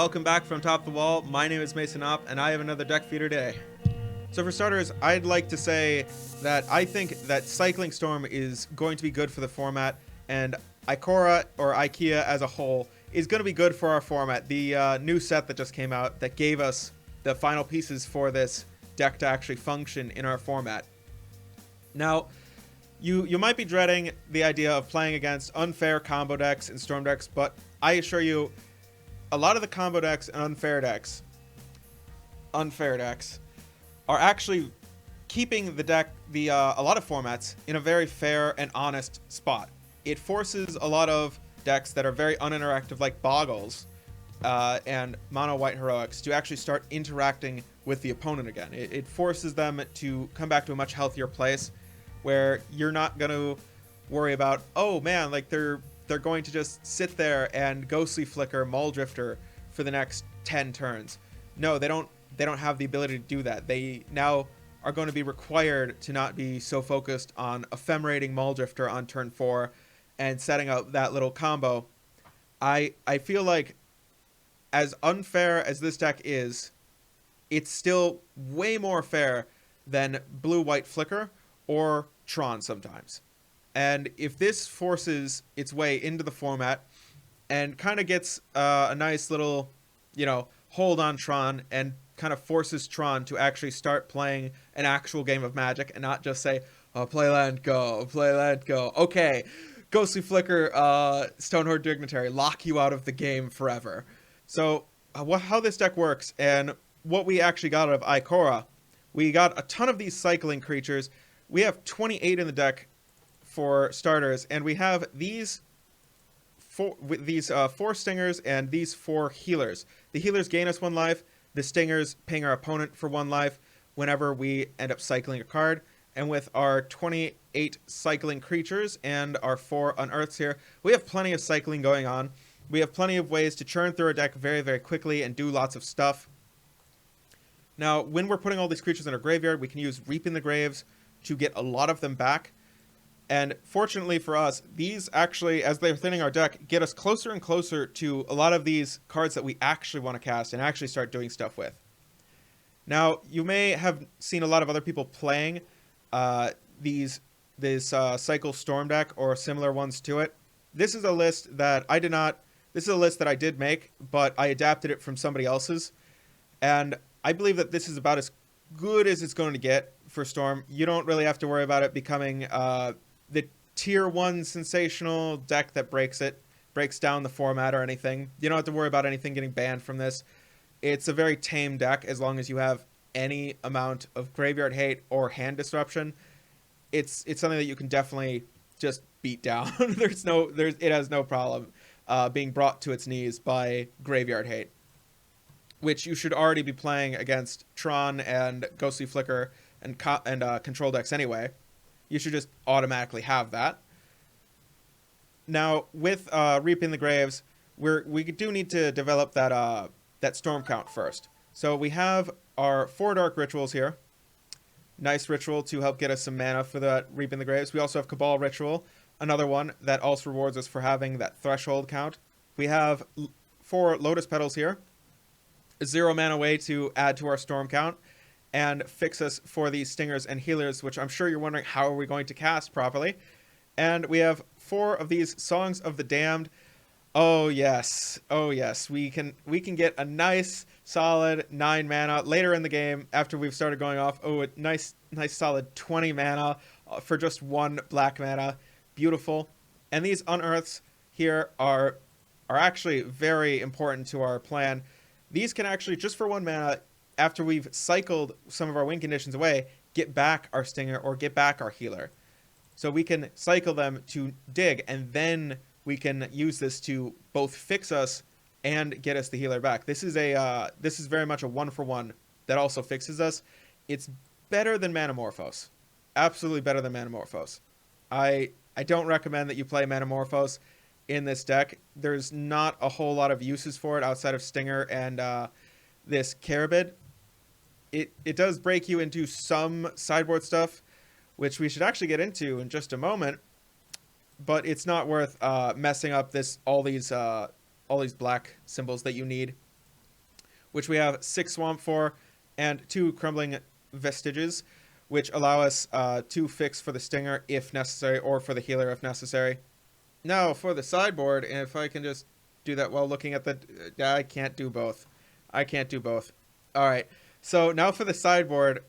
welcome back from Top of the Wall. My name is Mason Opp, and I have another deck for you today. So for starters, I'd like to say that I think that Cycling Storm is going to be good for the format, and Ikora, or IKEA as a whole, is going to be good for our format. The new set that just came out that gave us the final pieces for this deck to actually function in our format. Now, you might be dreading the idea of playing against unfair combo decks and storm decks, but I assure you, a lot of the combo decks and unfair decks are actually keeping the deck, a lot of formats, in a very fair and honest spot. It forces a lot of decks that are very uninteractive, like Boggles and Mono White Heroics, to actually start interacting with the opponent again. It forces them to come back to a much healthier place, where you're not going to worry about, oh man, like they're going to just sit there and Ghostly Flicker Muldrifter for the next 10 turns. No, they don't have the ability to do that. They now are going to be required to not be so focused on ephemerating Muldrifter on turn 4 and setting up that little combo. I feel like, as unfair as this deck is, it's still way more fair than Blue-White Flicker or Tron sometimes. And if this forces its way into the format and kind of gets a nice little, hold on Tron, and kind of forces Tron to actually start playing an actual game of Magic and not just say, oh, play land, go, play land, go. Okay, Ghostly Flicker, Stonehorde Dignitary, lock you out of the game forever. So how this deck works and what we actually got out of Ikora, we got a ton of these cycling creatures. We have 28 in the deck for starters, and we have these four stingers and these 4 healers. The healers gain us 1 life. The stingers ping our opponent for 1 life whenever we end up cycling a card. And with our 28 cycling creatures and our 4 unearths here, we have plenty of cycling going on. We have plenty of ways to churn through our deck very, very quickly and do lots of stuff. Now, when we're putting all these creatures in our graveyard, we can use Reaping the Graves to get a lot of them back. And fortunately for us, these actually, as they're thinning our deck, get us closer and closer to a lot of these cards that we actually want to cast and actually start doing stuff with. Now, you may have seen a lot of other people playing this Cycle Storm deck or similar ones to it. This is a list that I did make, but I adapted it from somebody else's. And I believe that this is about as good as it's going to get for Storm. You don't really have to worry about it becoming the tier 1 sensational deck that breaks down the format or anything. You don't have to worry about anything getting banned from this. It's a very tame deck as long as you have any amount of graveyard hate or hand disruption. It's something that you can definitely just beat down. It has no problem being brought to its knees by graveyard hate, which you should already be playing against Tron and Ghostly Flicker and control decks anyway. You should just automatically have that. Now, with Reaping the Graves, we do need to develop that storm count first. So we have our 4 Dark Rituals here. Nice ritual to help get us some mana for that Reaping the Graves. We also have Cabal Ritual, another one that also rewards us for having that threshold count. We have 4 Lotus Petals here. 0 mana way to add to our storm count and fix us for these stingers and healers, which I'm sure you're wondering, how are we going to cast properly? And we have 4 of these Songs of the Damned. Oh yes, we can get a nice solid 9 mana later in the game after we've started going off. Oh, a nice solid 20 mana for just 1 black mana. Beautiful. And these unearths here are actually very important to our plan. These can actually, just for 1 mana, after we've cycled some of our win conditions away, get back our stinger or get back our healer. So we can cycle them to dig, and then we can use this to both fix us and get us the healer back. This is very much a 1-for-1 that also fixes us. It's better than Manamorphose. Absolutely better than Manamorphose. I don't recommend that you play Manamorphose in this deck. There's not a whole lot of uses for it outside of Stinger and this Carabid. It does break you into some sideboard stuff, which we should actually get into in just a moment. But it's not worth messing up all these black symbols that you need. which we have 6 Swamp for, and 2 Crumbling Vestiges, which allow us 2 fix for the Stinger if necessary, or for the Healer if necessary. Now, for the sideboard, if I can just do that while looking at the... I can't do both. I can't do both. Alright, so now for the sideboard,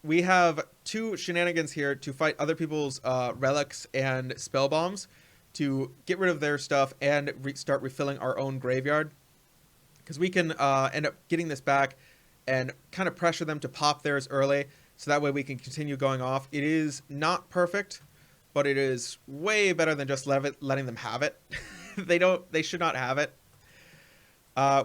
we have 2 shenanigans here to fight other people's relics and spell bombs to get rid of their stuff and start refilling our own graveyard. Because we can end up getting this back and kind of pressure them to pop theirs early, so that way we can continue going off. It is not perfect, but it is way better than just letting them have it. They should not have it.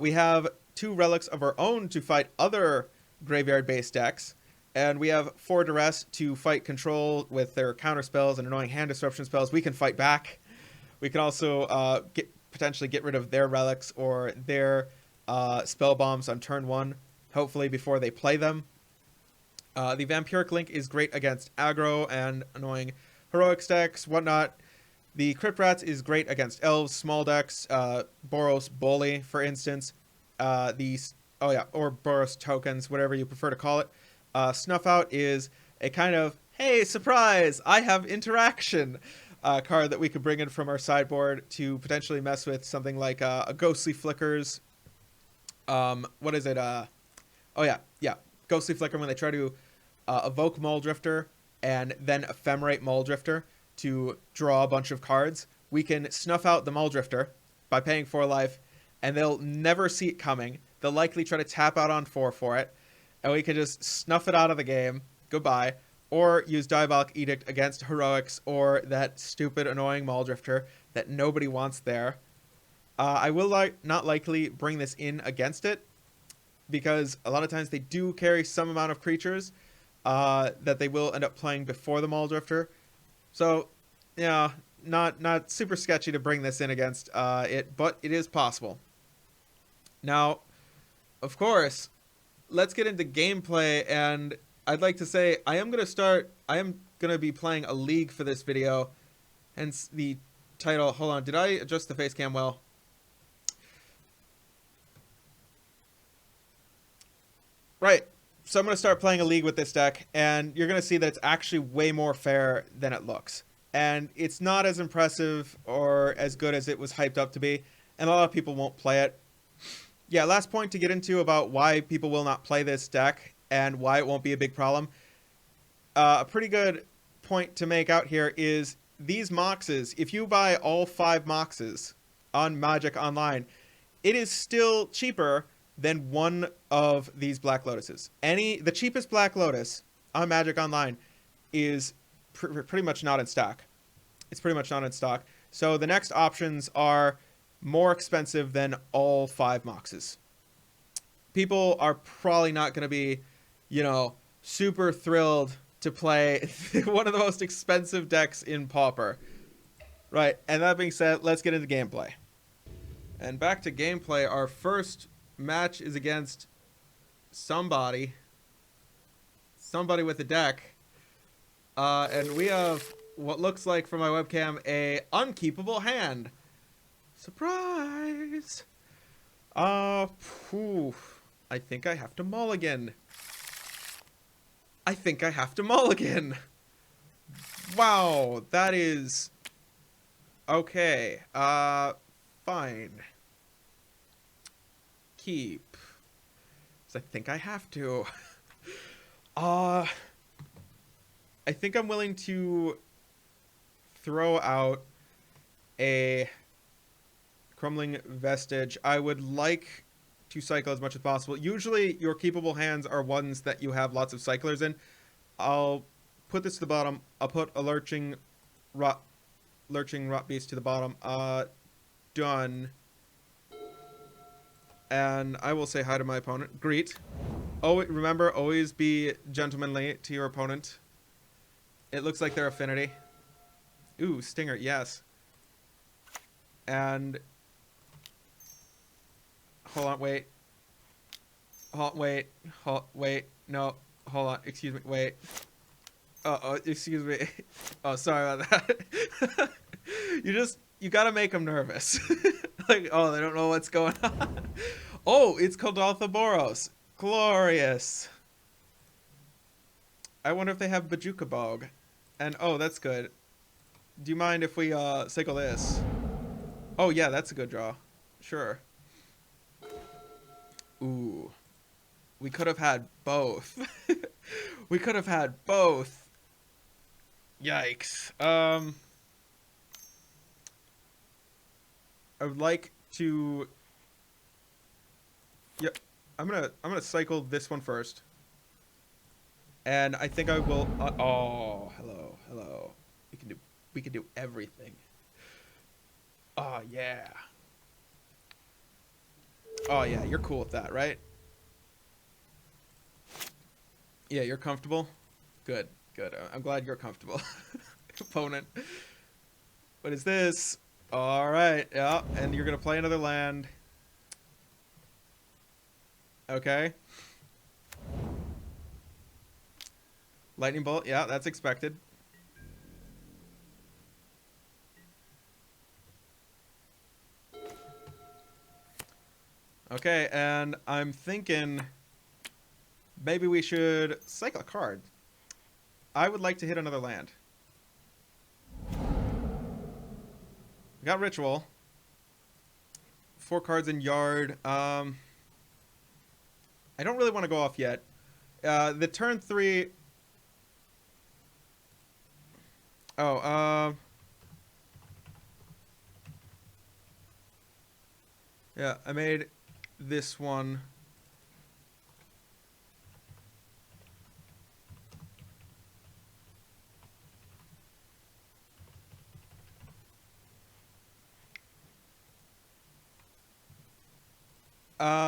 We have 2 relics of our own to fight other graveyard-based decks. And we have 4 Duress to fight control with their counter spells and annoying hand disruption spells. We can fight back. We can also potentially get rid of their relics or their spell bombs on turn 1, hopefully before they play them. The Vampiric Link is great against aggro and annoying heroics decks, whatnot. The Crypt Rats is great against elves, small decks, Boros Bully, for instance. Or Boros tokens, whatever you prefer to call it. Snuff Out is a kind of, hey, surprise, I have interaction card that we could bring in from our sideboard to potentially mess with something like a Ghostly Flickers. What is it? Ghostly Flicker, when they try to evoke Muldrifter and then ephemerate Muldrifter to draw a bunch of cards. We can snuff out the Muldrifter by paying 4 life, and they'll never see it coming. They'll likely try to tap out on 4 for it. And we can just snuff it out of the game, goodbye, or use Diabolic Edict against Heroics or that stupid, annoying Muldrifter that nobody wants there. I will not likely bring this in against it, because a lot of times they do carry some amount of creatures that they will end up playing before the Muldrifter. So, yeah, not super sketchy to bring this in against it, but it is possible. Now, of course, let's get into gameplay, and I'd like to say I am going to be playing a league for this video, hence the title. Hold on, did I adjust the face cam well? Right, so I'm going to start playing a league with this deck, and you're going to see that it's actually way more fair than it looks. And it's not as impressive or as good as it was hyped up to be, and a lot of people won't play it. Yeah, last point to get into about why people will not play this deck and why it won't be a big problem. A pretty good point to make out here is these Moxes, if you buy all 5 Moxes on Magic Online, it is still cheaper than one of these Black Lotuses. The cheapest Black Lotus on Magic Online is pretty much not in stock. It's pretty much not in stock. So the next options are more expensive than all 5 Moxes. People are probably not going to be, super thrilled to play one of the most expensive decks in Pauper. Right, and that being said, let's get into gameplay. And back to gameplay, our first match is against somebody with a deck. And we have what looks like from my webcam a unkeepable hand. Surprise! I think I have to mulligan. Wow, that is... Okay, fine. Keep. So I think I have to. I think I'm willing to throw out a Crumbling Vestige. I would like to cycle as much as possible. Usually your keepable hands are ones that you have lots of cyclers in. I'll put this to the bottom. I'll put a Lurching Rot Beast to the bottom. Done. And I will say hi to my opponent. Greet. Oh, remember, always be gentlemanly to your opponent. It looks like they're Affinity. Ooh, Stinger, yes. And... Hold on, wait. No, hold on, excuse me, wait. Excuse me. Oh, sorry about that. You gotta make them nervous. Like, oh, they don't know what's going on. Oh, it's called Boros. Glorious. I wonder if they have Bajuka Bog. And, oh, that's good. Do you mind if we, cycle this? Oh, yeah, that's a good draw. Sure. Ooh. We could have had both. We could have had both. Yikes. I would like to... Yep. I'm gonna cycle this one first. And I think I will... oh, hello, hello. We can do everything. Oh, yeah. Oh, yeah, you're cool with that, right? Yeah, you're comfortable? Good, good. I'm glad you're comfortable. Opponent. What is this? All right, yeah, and you're gonna play another land. Okay. Lightning bolt, yeah, that's expected. Okay, and I'm thinking maybe we should cycle a card. I would like to hit another land. We got ritual. 4 cards in yard. I don't really want to go off yet. The turn 3. Oh, yeah, I made this one.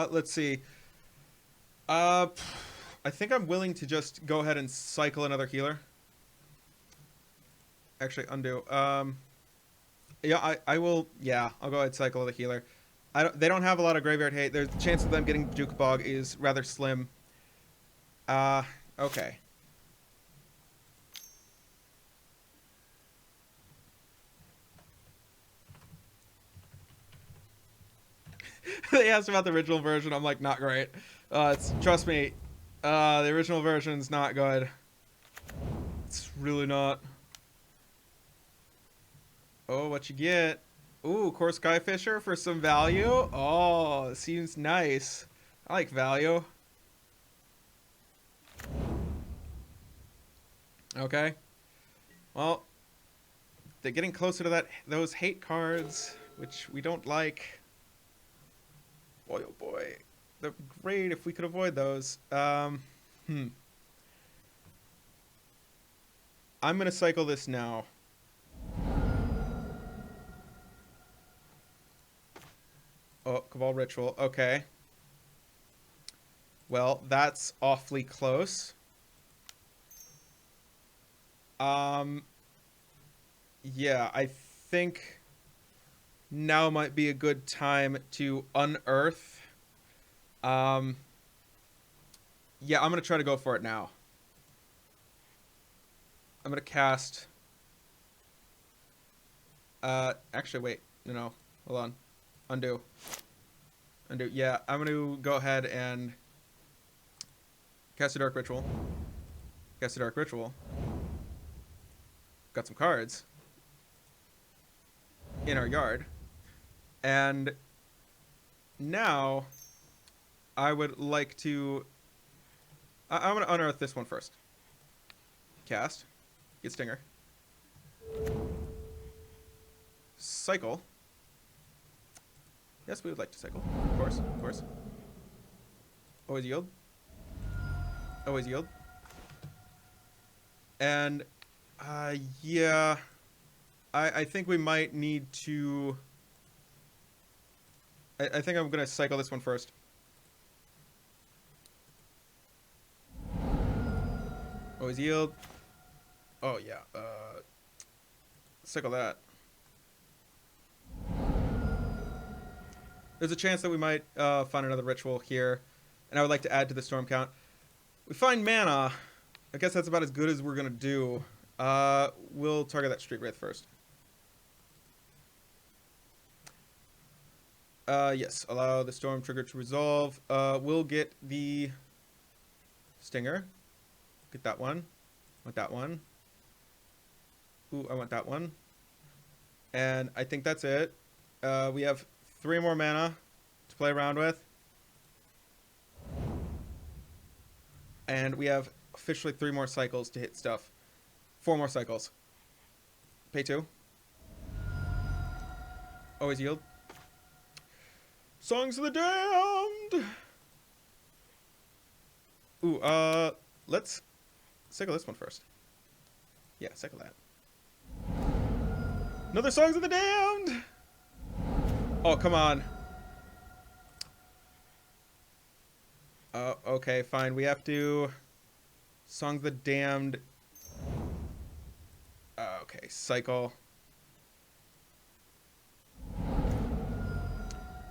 Let's see. I think I'm willing to just go ahead and cycle another healer. Actually, undo. Yeah, I will. Yeah, I'll go ahead and cycle the healer. They don't have a lot of graveyard hate. There's the chance of them getting Juke Bog is rather slim. Okay. They asked about the original version. I'm like, not great. Trust me, the original version's not good. It's really not. Oh, what you get? Ooh, Core Skyfisher for some value. Oh, seems nice. I like value. Okay. Well, they're getting closer to those hate cards, which we don't like. Boy, oh boy. That'd be great if we could avoid those. I'm gonna cycle this now. Oh, Cabal Ritual. Okay. Well, that's awfully close. Yeah, I think now might be a good time to unearth. Yeah, I'm gonna try to go for it now. I'm gonna cast. Actually, wait. No, hold on. Undo. Undo. Yeah, I'm gonna go ahead and cast a Dark Ritual. Cast a Dark Ritual. Got some cards in our yard. And now I would like to... I'm going to unearth this one first. Cast. Get Stinger. Cycle. Yes, we would like to cycle. Of course, of course. Always yield. Always yield. And, yeah... I think we might need to... I think I'm going to cycle this one first. Always yield. Oh, yeah. Cycle that. There's a chance that we might find another ritual here. And I would like to add to the storm count. We find mana. I guess that's about as good as we're going to do. We'll target that Street Wraith first. Yes, allow the storm trigger to resolve. We'll get the stinger. Get that one. Want that one. Ooh, I want that one. And I think that's it. We have 3 more mana to play around with. And we have officially 3 more cycles to hit stuff. 4 more cycles. Pay 2. Always yield. Songs of the Damned! Ooh, let's cycle this one first. Yeah, cycle that. Another Songs of the Damned! Oh, come on. Okay, fine. We have to... Songs of the Damned. Okay, cycle.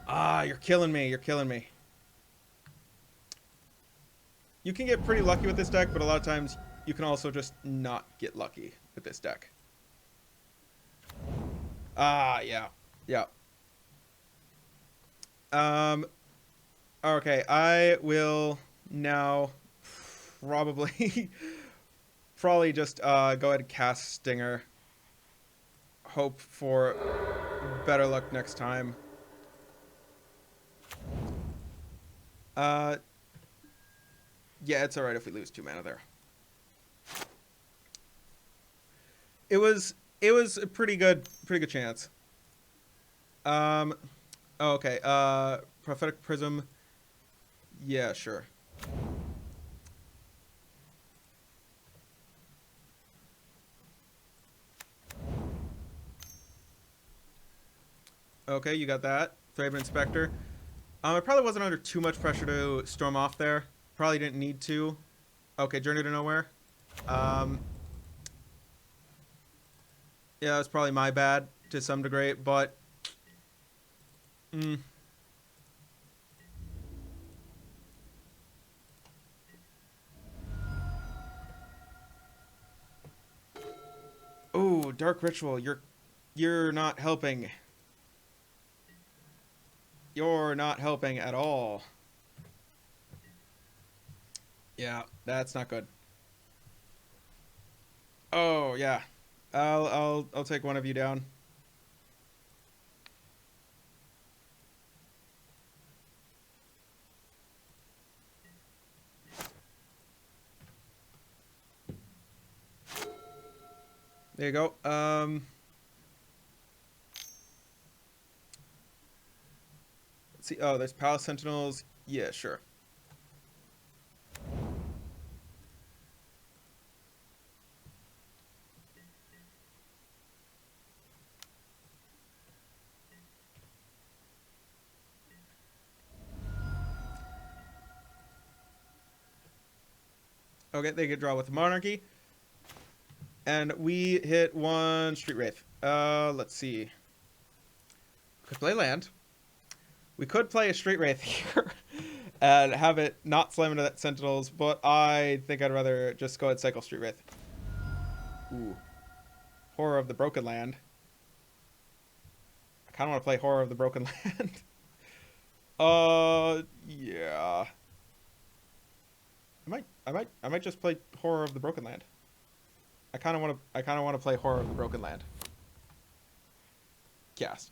Ah, you're killing me. You're killing me. You can get pretty lucky with this deck, but a lot of times you can also just not get lucky with this deck. Ah, yeah. Yeah. Okay, I will now probably just go ahead and cast Stinger. Hope for better luck next time. Yeah, it's alright if we lose 2 mana there. It was a pretty good chance. Okay, Prophetic Prism. Yeah, sure. Okay, you got that. Thraben Inspector. I probably wasn't under too much pressure to storm off there. Probably didn't need to. Okay, Journey to Nowhere. Yeah, it was probably my bad to some degree, but... Oh, Dark Ritual, you're not helping. You're not helping at all. Yeah, that's not good. Oh, yeah. I'll take one of you down. There you go. Let's see. Oh, there's Palace Sentinels. Yeah, sure. Okay, they get draw with the Monarchy. And we hit 1 Street Wraith. Let's see. Could play land. We could play a Street Wraith here and have it not slam into that Sentinels, but I think I'd rather just go ahead and cycle Street Wraith. Ooh. Horror of the Broken Land. I kind of want to play Horror of the Broken Land. Yeah. I might just play Horror of the Broken Land. I kind of want to play Horror of the Broken Land. Cast.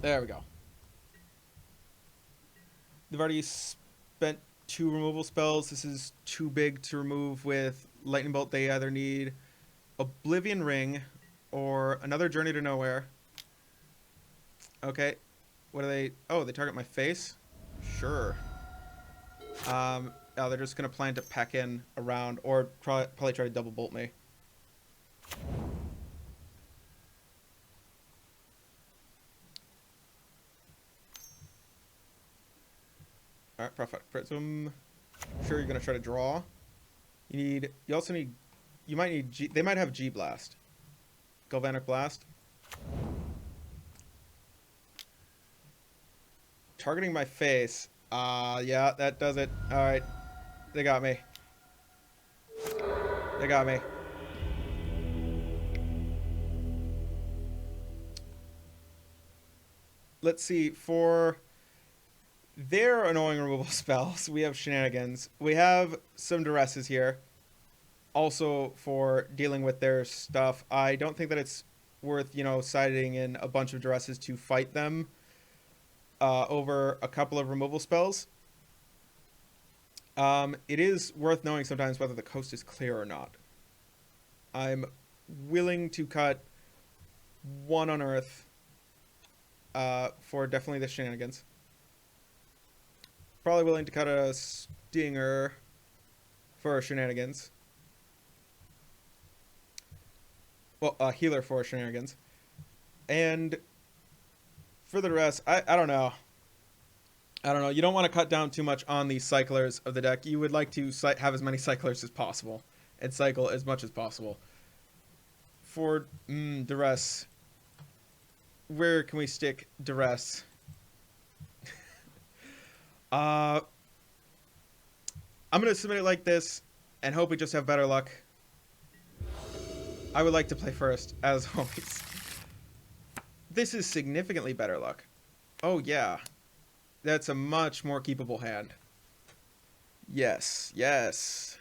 There we go. They've already spent 2 removal spells. This is too big to remove with Lightning Bolt. They either need Oblivion Ring or another Journey to Nowhere. Okay. What do they... Oh, they target my face? Sure. Oh, they're just going to plan to pack in around or probably try to double bolt me. Alright, Prophetic Prism. Sure, you're going to try to draw. You also need... You might need G... They might have G-Blast. Galvanic Blast. Targeting my face. Yeah, that does it. Alright. They got me. They got me. let's see, for their annoying removal spells, we have Shenanigans. We have some Duresses here. Also, for dealing with their stuff, I don't think that it's worth, siding in a bunch of Duresses to fight them over a couple of removal spells. It is worth knowing sometimes whether the coast is clear or not. I'm willing to cut one Unearth for definitely the Shenanigans. Probably willing to cut a Stinger for Shenanigans. Well, a healer for Shenanigans. And for the rest, I don't know. I don't know. You don't want to cut down too much on the cyclers of the deck. You would like to have as many cyclers as possible and cycle as much as possible. For Duress, where can we stick Duress? I'm going to submit it like this and hope we just have better luck. I would like to play first, as always. This is significantly better luck. Oh, yeah. That's a much more keepable hand. Yes, yes.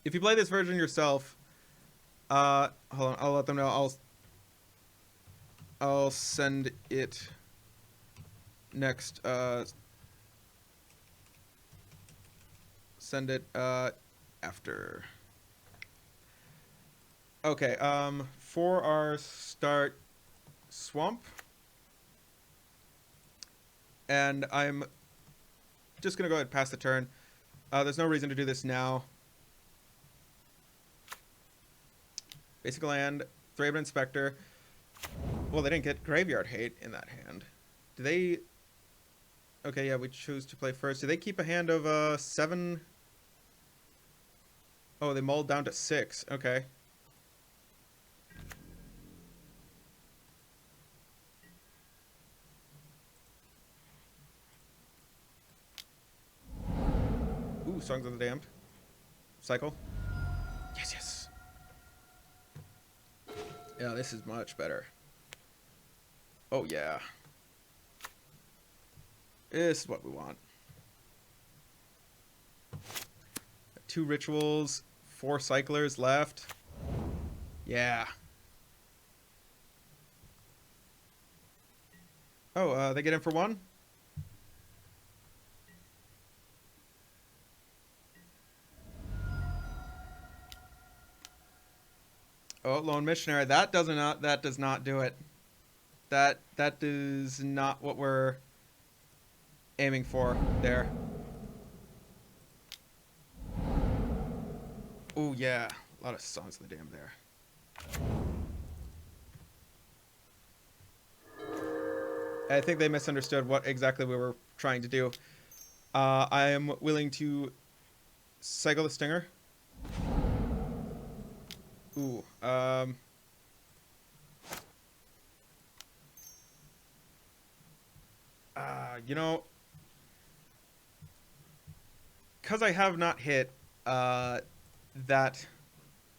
If you play this version yourself, hold on, I'll let them know. I'll send it next. Send it after. Okay. For our start swamp. And I'm just going to go ahead and pass the turn. There's no reason to do this now. Basic land, Thraben Inspector. Well, they didn't get Graveyard Hate in that hand. Do they... Okay, yeah, we choose to play first. Do they keep a hand of 7? Oh, they mulled down to 6. Okay. Ooh, Songs of the Damned. Cycle. Yes, yes. Yeah, this is much better. Oh, yeah. This is what we want. 2 rituals, 4 cyclers left. Yeah. Oh, they get in for 1? Oh, Lone Missionary. That does not do it. That is not what we're aiming for there. Oh, yeah. A lot of Songs of the Damned there. I think they misunderstood what exactly we were trying to do. I am willing to cycle the Stinger. Ooh, you know, because I have not hit that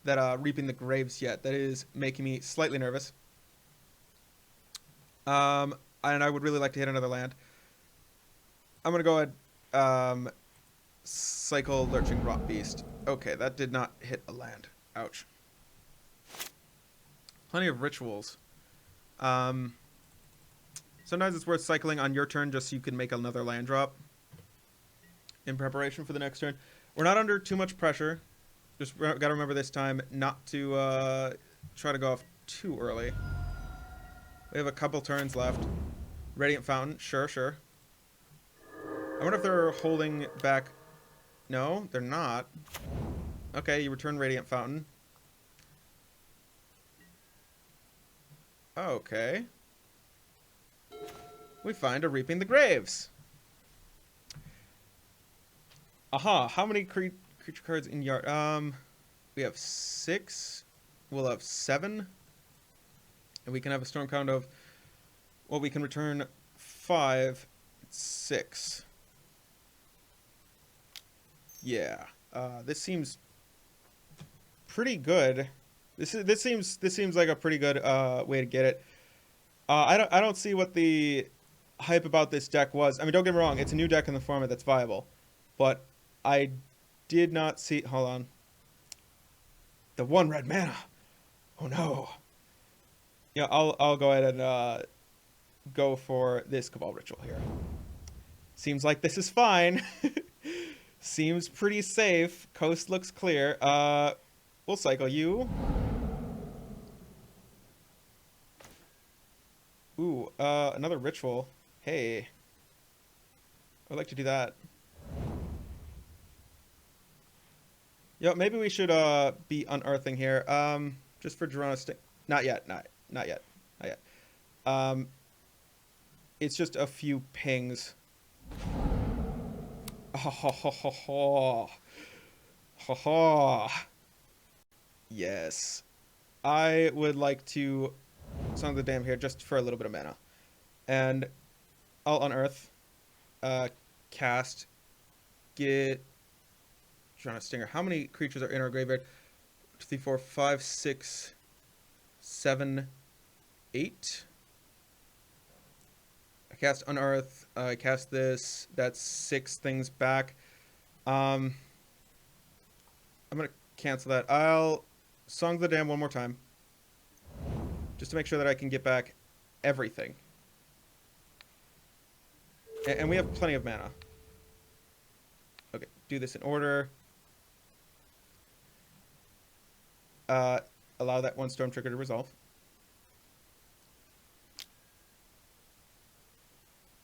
Reaping the Graves yet, that is making me slightly nervous. And I would really like to hit another land. I'm gonna go ahead, cycle Lurching Rot Beast. Okay, that did not hit a land. Ouch. Plenty of rituals. Sometimes it's worth cycling on your turn just so you can make another land drop in preparation for the next turn. We're not under too much pressure. Just gotta remember this time not to try to go off too early. We have a couple turns left. Radiant Fountain, sure. I wonder if they're holding back. No, they're not. Okay, you return Radiant Fountain. Okay. We find a Reaping the Graves. Aha, how many creature cards in yard? We have 6. We'll have 7. And we can have a storm count of, well, we can return 5. 6. Yeah. This seems pretty good. This seems like a pretty good way to get it. I don't see what the hype about this deck was. I mean, don't get me wrong, it's a new deck in the format that's viable, but I did not see. Hold on, the one red mana. Oh no. Yeah, I'll go ahead and go for this Cabal Ritual here. Seems like this is fine. Seems pretty safe. Coast looks clear. We'll cycle you. Ooh, another ritual. Hey, I'd like to do that. Yo, maybe we should be unearthing here. Just for Drona stick. Not yet. Not yet. Not yet. Um, it's just a few pings. Oh, ho, ho, ho, ho. Ho, ho. Yes. I would like to Song of the Dam here just for a little bit of mana. And I'll unearth, cast, get Drona Stinger. How many creatures are in our graveyard? 2, 3, 4, 5, 6, 7, 8. I cast unearth. I cast this. That's 6 things back. I'm gonna cancel that. I'll Song of the Dam one more time, just to make sure that I can get back everything. And we have plenty of mana. Okay, do this in order. Allow that one storm trigger to resolve.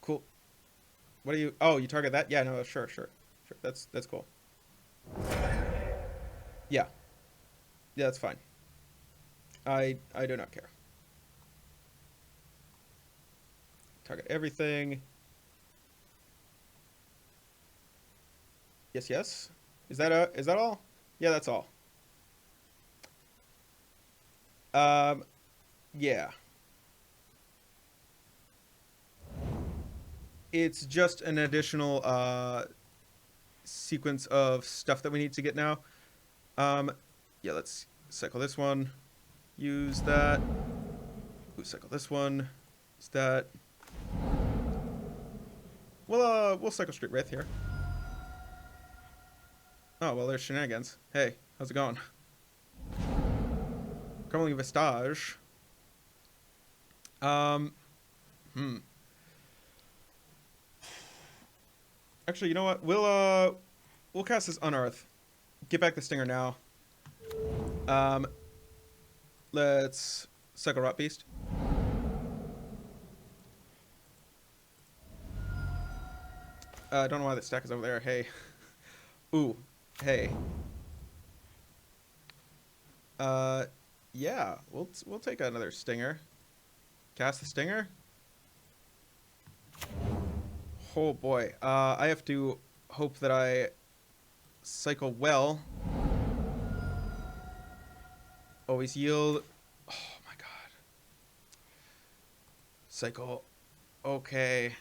Cool. What do you... Oh, you target that? Yeah, no, sure. That's cool. Yeah. Yeah, that's fine. I do not care. Target everything. Yes. Is that all? Yeah, that's all. Yeah. It's just an additional sequence of stuff that we need to get now. Yeah, let's cycle this one. Use that. Ooh, cycle this one. Use that. We'll cycle Street Wraith here. Oh, well, there's shenanigans. Hey, how's it going? Crumbling Vestige. Actually, you know what? We'll cast this Unearth. Get back the Stinger now. Let's cycle Rot Beast. I don't know why the stack is over there. Hey. Ooh. Hey. Yeah. We'll take another Stinger. Cast the Stinger. Oh boy. I have to hope that I cycle well. Always yield. Oh my god. Cycle. Okay.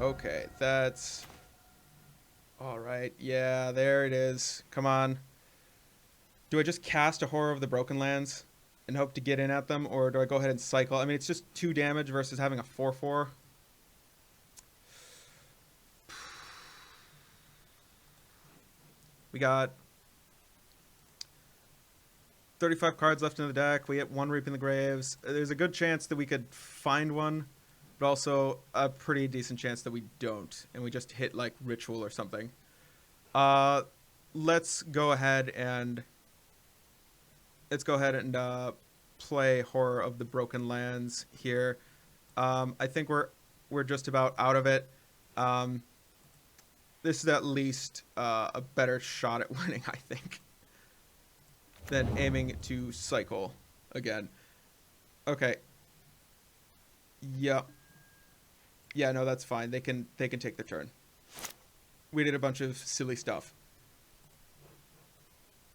Okay, that's... Alright, yeah, there it is. Come on. Do I just cast a Horror of the Broken Lands and hope to get in at them, or do I go ahead and cycle? I mean, it's just 2 damage versus having a 4/4. We got 35 cards left in the deck. We get 1 Reaping the Graves. There's a good chance that we could find one, but also a pretty decent chance that we don't, and we just hit like Ritual or something. Let's go ahead and play Horror of the Broken Lands here. I think we're just about out of it. This is at least a better shot at winning, I think, than aiming to cycle again. Okay. Yep. Yeah, no, that's fine. They can take the turn. We did a bunch of silly stuff.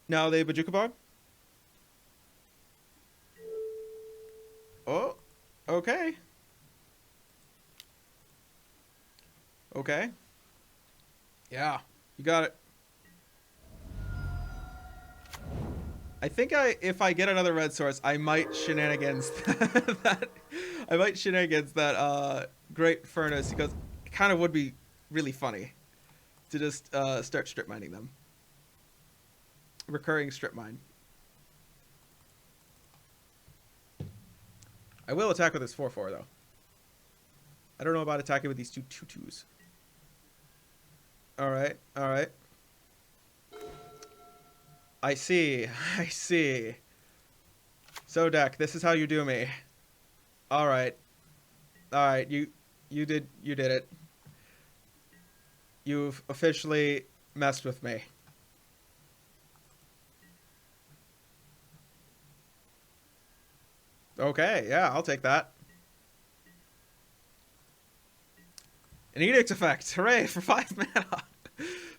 Now they Bajuka Bog. Oh, okay. Okay. Yeah, you got it. I think if I get another red source, I might shenanigans that I might shenanigans that great furnace because it kind of would be really funny to just start strip mining them. Recurring strip mine. I will attack with this 4/4 though. I don't know about attacking with these two 2/2s. All right, all right. I see, I see. So Deck, this is how you do me. All right, you did it. You've officially messed with me. Okay, yeah, I'll take that. An edict effect. Hooray for 5 mana.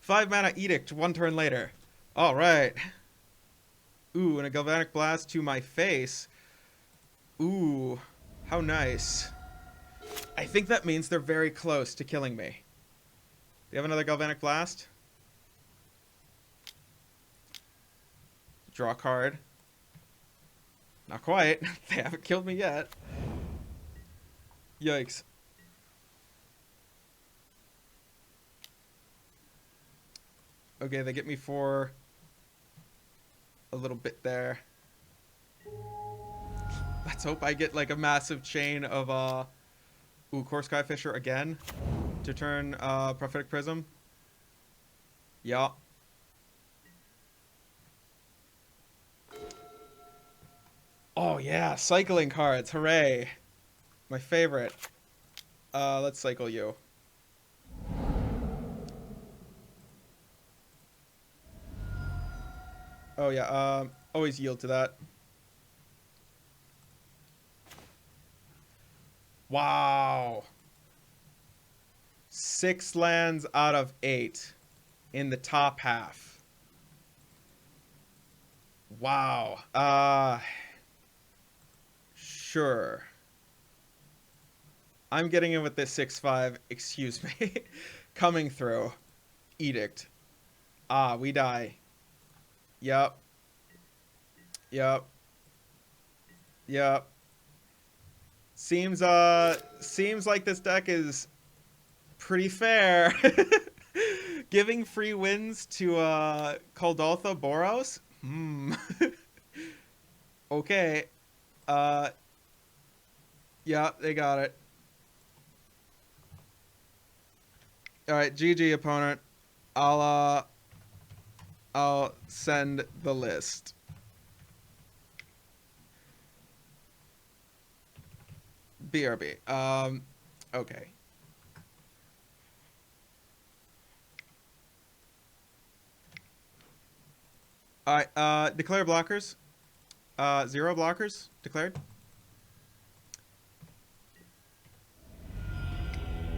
5 mana edict, 1 turn later. All right. Ooh, and a galvanic blast to my face. Ooh, how nice. I think that means they're very close to killing me. Do you have another galvanic blast? Draw a card. Not quite. They haven't killed me yet. Yikes. Okay, they get me for a little bit there. Let's hope I get like a massive chain of ooh, Core Sky Fisher again to turn Prophetic Prism. Yeah. Oh yeah, cycling cards, hooray. My favorite. Let's cycle you. Oh yeah, always yield to that. Wow. 6 lands out of 8 in the top half. Wow. Sure. I'm getting in with this 6/5. Excuse me. Coming through. Edict. Ah, we die. Yep. Yep. Yep. Seems like this deck is pretty fair. Giving free wins to Kuldotha Boros? Okay. Yeah, they got it. Alright, GG opponent. I'll send the list. BRB. Okay. Alright, declare blockers. 0 blockers declared.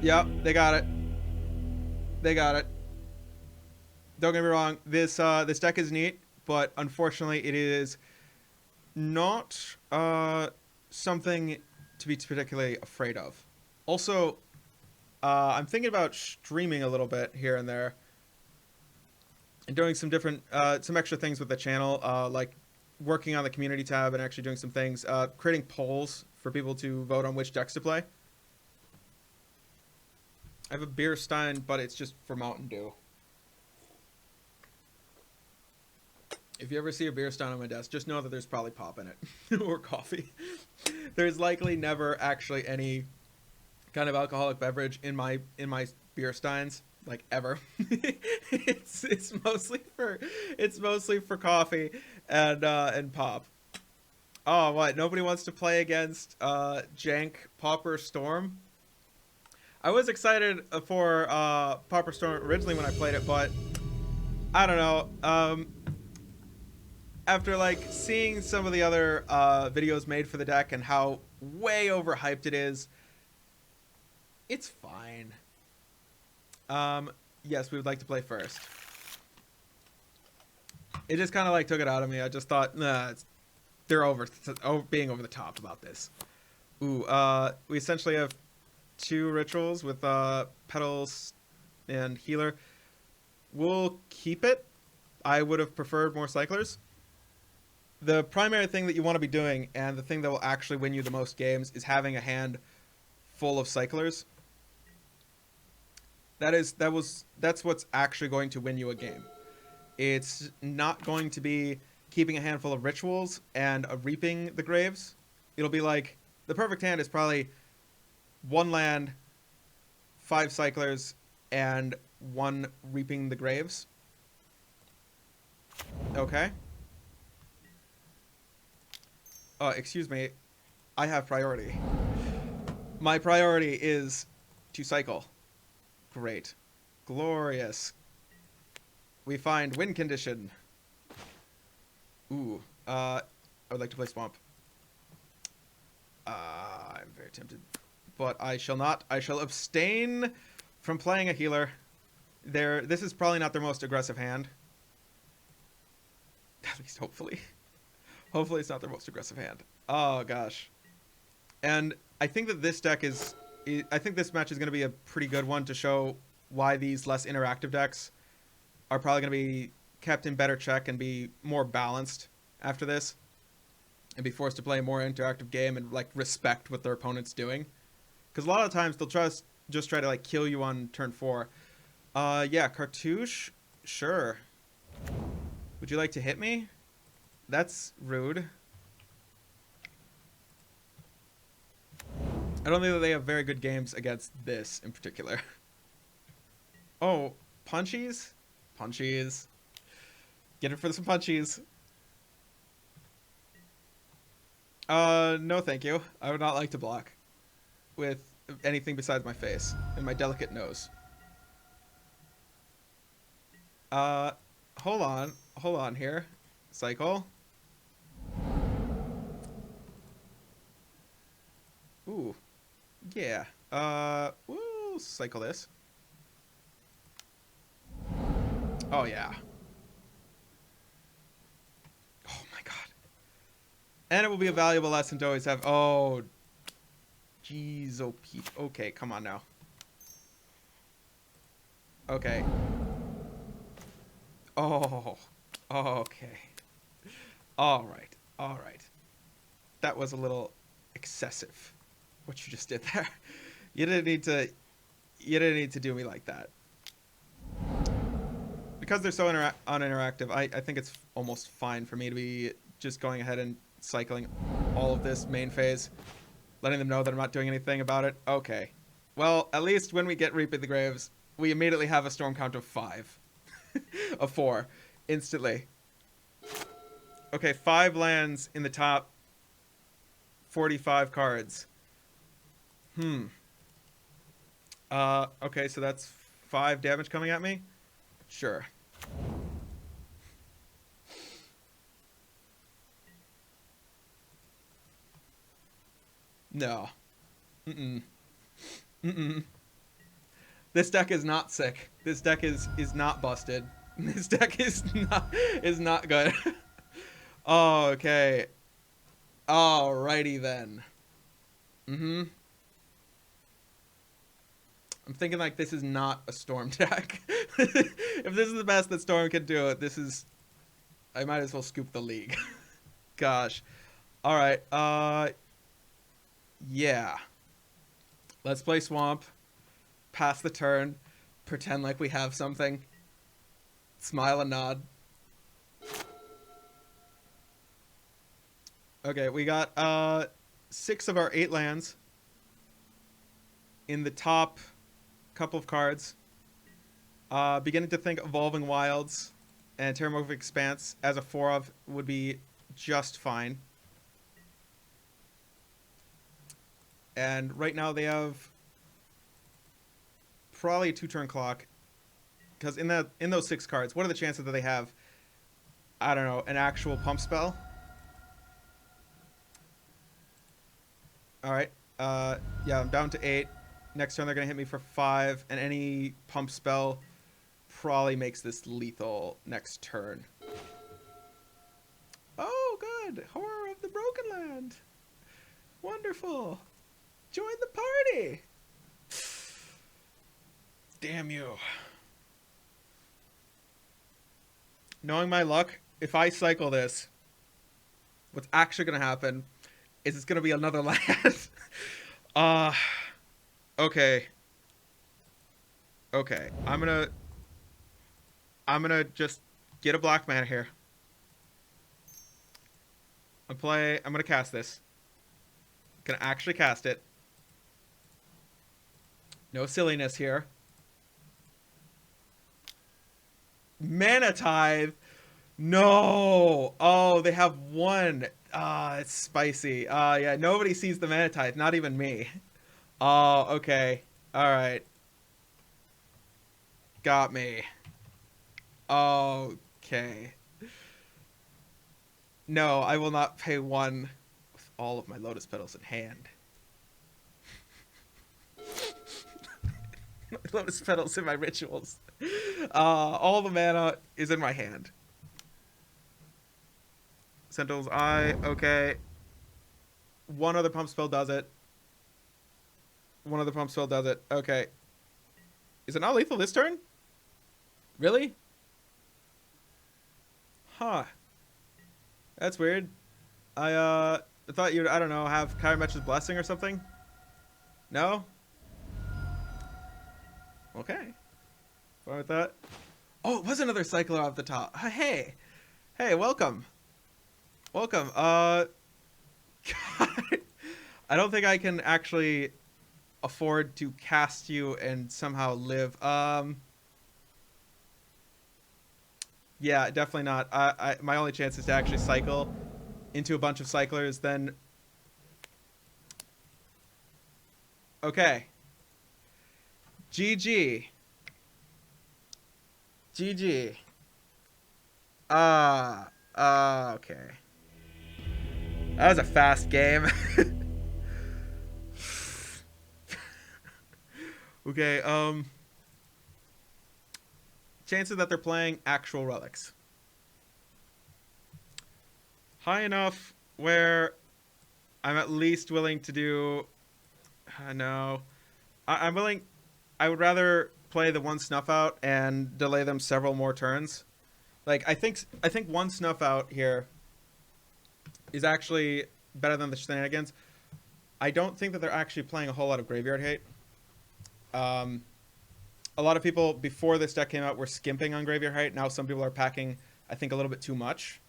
Yep, they got it. They got it. Don't get me wrong, this deck is neat, but unfortunately it is not something to be particularly afraid of. Also, I'm thinking about streaming a little bit here and there and doing some different, some extra things with the channel, like working on the community tab and actually doing some things, creating polls for people to vote on which decks to play. I have a beer stein, but it's just for Mountain Dew. If you ever see a beer stein on my desk, just know that there's probably pop in it or coffee. There's likely never actually any kind of alcoholic beverage in my beer steins, like ever. it's mostly for coffee and pop. Oh, what? Nobody wants to play against jank Pauper Storm? I was excited for Pauper Storm originally when I played it, but I don't know. After like seeing some of the other videos made for the deck and how way overhyped it is, it's fine. Yes, we would like to play first. It just kind of like took it out of me. I just thought, nah, they're being over the top about this. Ooh, we essentially have 2 rituals with petals and healer. We'll keep it. I would have preferred more cyclers. The primary thing that you want to be doing, and the thing that will actually win you the most games, is having a hand full of cyclers. That's what's actually going to win you a game. It's not going to be keeping a handful of rituals and reaping the graves. It'll be like the perfect hand is probably one land, 5 cyclers, and 1 reaping the graves. Okay. Excuse me. I have priority. My priority is to cycle. Great. Glorious. We find win condition. Ooh. I would like to play Swamp. I'm very tempted. But I shall not. I shall abstain from playing a healer. This is probably not their most aggressive hand. At least hopefully. Hopefully it's not their most aggressive hand. Oh, gosh. And I think that this deck is... I think this match is going to be a pretty good one to show why these less interactive decks are probably going to be kept in better check and be more balanced after this. And be forced to play a more interactive game and, like, respect what their opponent's doing. Because a lot of times they'll just try to, like, kill you on turn 4. Yeah, Cartouche? Sure. Would you like to hit me? That's rude. I don't think that they have very good games against this in particular. Oh, punchies? Punchies. Get it for some punchies. No thank you. I would not like to block with anything besides my face and my delicate nose. Hold on. Hold on here. Cycle. Ooh. Yeah. We'll cycle this. Oh, yeah. Oh, my God. And it will be a valuable lesson to always have... Oh. Jeez, oh, Pete. Okay, come on now. Okay. Oh. Okay. All right. All right. That was a little excessive, what you just did there. You didn't need to do me like that. Because they're so uninteractive, I think it's almost fine for me to be just going ahead and cycling all of this main phase, letting them know that I'm not doing anything about it. Okay. Well, at least when we get Reaping the Graves, we immediately have a storm count of 5. Of 4. Instantly. Okay, 5 lands in the top 45 cards. Okay, so that's 5 damage coming at me? Sure. No. Mm-mm. Mm-mm. This deck is not sick. This deck is not busted. This deck is not good. Oh, okay. Alrighty then. Mm-hmm. I'm thinking like this is not a Storm deck. If this is the best that Storm can do it, this is... I might as well scoop the league. Gosh. Alright, yeah. Let's play Swamp. Pass the turn. Pretend like we have something. Smile and nod. Okay, we got 6 of our 8 lands in the top couple of cards. Beginning to think Evolving Wilds and Terramorphic Expanse as a 4 of would be just fine. And right now they have probably a 2-turn clock. Because in those 6 cards, what are the chances that they have, I don't know, an actual pump spell? Alright. Yeah, I'm down to 8. Next turn they're going to hit me for 5. And any pump spell probably makes this lethal next turn. Oh, good. Horror of the Broken Land. Wonderful. Join the party. Damn you. Knowing my luck, if I cycle this, What's actually gonna happen is it's gonna be another land. uh okay. Okay. I'm gonna just get a black mana here. I'm gonna cast this. Gonna actually cast it. No silliness here. Mana Tithe. No. Oh, they have one. Ah, it's spicy. Yeah, nobody sees the Mana Tithe, not even me. Oh, okay. All right. Got me. Okay. No, I will not pay one with all of my Lotus Petals in hand. Lotus Petals in my rituals. All the mana is in my hand. Sentinel's Eye, okay. One other pump spell does it. One other pump spell does it. Okay. Is it not lethal this turn? Really? Huh. That's weird. I thought you'd, I don't know, have Kyramech's Blessing or something? No? Okay. Fine with that. Oh, it was another cycler off the top. Hey. Hey, welcome. Welcome. God. I don't think I can actually afford to cast you and somehow live. Yeah, definitely not. My only chance is to actually cycle into a bunch of cyclers, then... Okay. GG. GG. Okay. That was a fast game. Okay, chances that they're playing actual relics. High enough where I'm at least willing to do... no. I'm willing... I would rather play the one snuff out and delay them several more turns. Like, I think one snuff out here is actually better than the shenanigans. I don't think that they're actually playing a whole lot of graveyard hate. A lot of people before this deck came out were skimping on graveyard hate. Now some people are packing, I think, a little bit too much.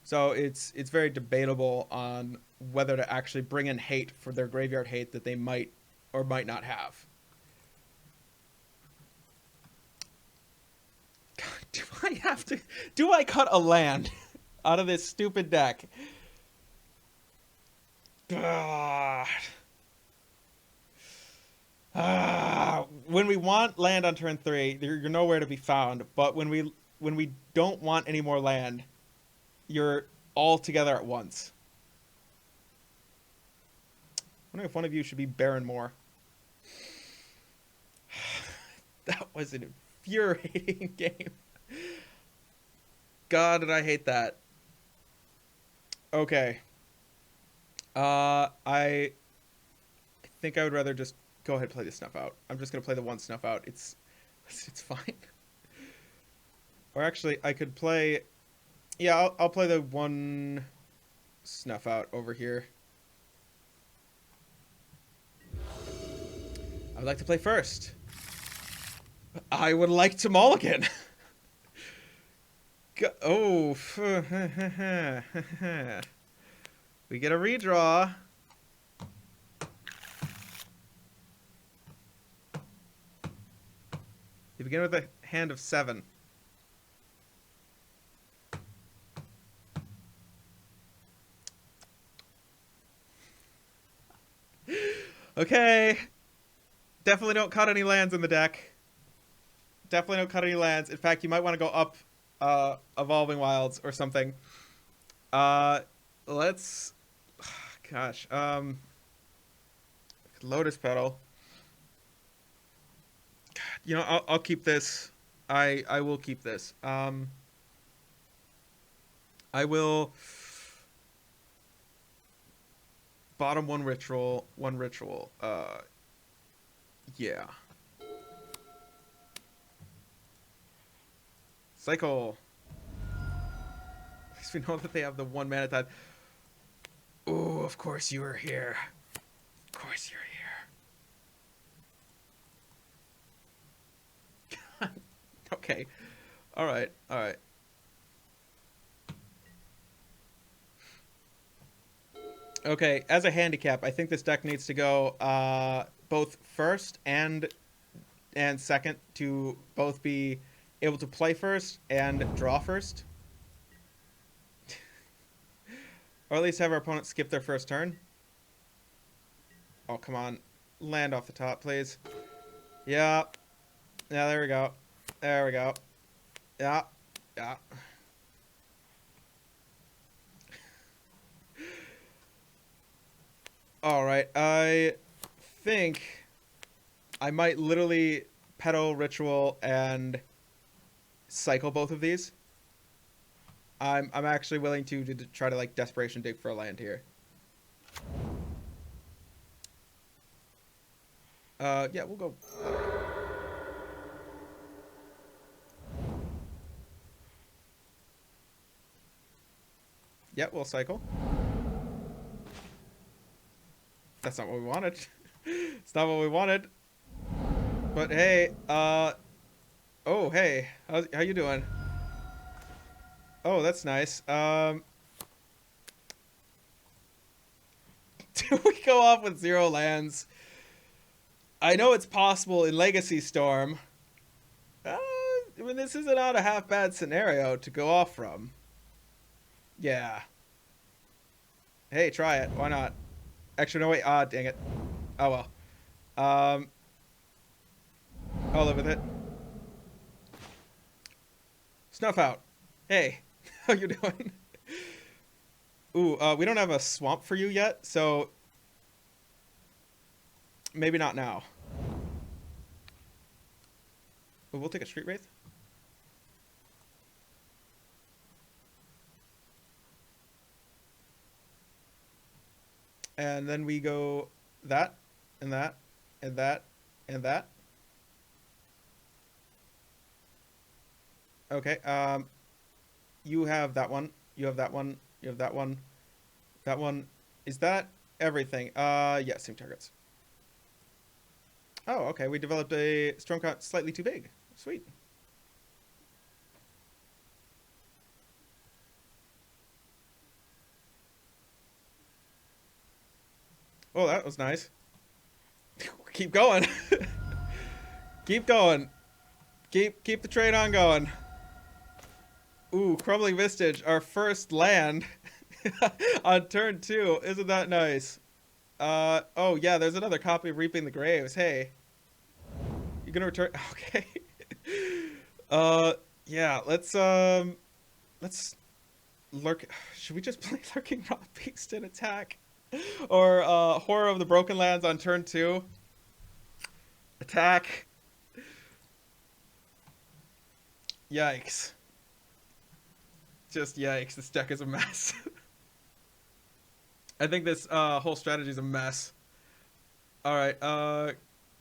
So it's very debatable on whether to actually bring in hate for their graveyard hate that they might or might not have. God, do I cut a land out of this stupid deck? God. When we want land on turn 3, you're nowhere to be found. But when we don't want any more land, you're all together at once. I wonder if one of you should be Baron more. That was an infuriating game. God, did I hate that. Okay. I think I would rather just go ahead and play the snuff out. I'm just gonna play the one snuff out. It's fine. Or actually, I could play... Yeah, I'll play the one snuff out over here. I would like to play first. I would like to mulligan. Oh. We get a redraw. You begin with a hand of 7. Okay. Definitely don't cut any lands in the deck. Definitely don't cut any lands. In fact, you might want to go up Evolving Wilds or something. Let's... Gosh. Lotus Petal. You know, I'll keep this. I will keep this. I will... Bottom one ritual. Yeah. Cycle. we know that they have the 1 mana tithe. Oh, of course you were here. Of course you're here. Okay. All right. All right. Okay, as a handicap, I think this deck needs to go both first and second to both be able to play first and draw first. Or at least have our opponent skip their first turn. Oh, come on. Land off the top, please. Yeah. Yeah, there we go. There we go. Yeah. Yeah. Alright, I think I might literally Petal Ritual and cycle both of these. I'm actually willing to try to like Desperation Dig for a land here. Yeah, we'll go. Yeah, we'll cycle. That's not what we wanted. It's not what we wanted. But hey, oh hey, how you doing? Oh, that's nice. Do we go off with 0 lands? I know it's possible in Legacy Storm. I mean, this is not a half bad scenario to go off from. Yeah. Hey, try it. Why not? Actually, no, wait. Ah, dang it. Oh, well. I'll live with it. Snuff out. Hey, how you doing? Ooh, we don't have a swamp for you yet, so maybe not now. Ooh, we'll take a Street Wraith. And then we go that, and that, and that, and that. Okay, you have that one. You have that one. You have that one. That one. Is that everything? Yeah, same targets. Oh, okay, we developed a Stormcount slightly too big. Sweet. Oh, that was nice. Keep going. Keep going. Keep the train on going. Ooh, Crumbling Vistage, our first land on turn 2. Isn't that nice? Oh yeah, there's another copy of Reaping the Graves. Hey. You gonna return? Okay. Yeah, let's lurk. Should we just play Lurking Raw Beast and attack? Or Horror of the Broken Lands on turn 2? Attack. Yikes. Just yikes, this deck is a mess. I think this whole strategy is a mess. Alright,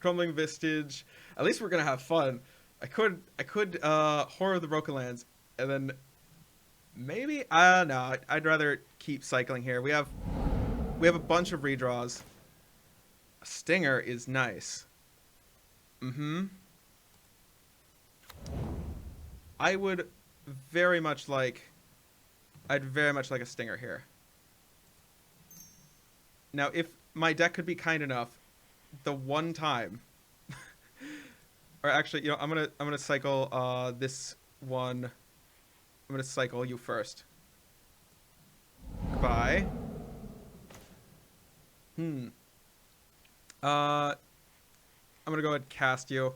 Crumbling Vistage. At least we're gonna have fun. I could Horror of the Broken Lands, and then maybe no, I'd rather keep cycling here. We have a bunch of redraws. A Stinger is nice. Mm-hmm. I'd very much like a Stinger here. Now, if my deck could be kind enough, the one time, or actually, you know, I'm gonna cycle this one. I'm gonna cycle you first. Goodbye. I'm gonna go ahead and cast you.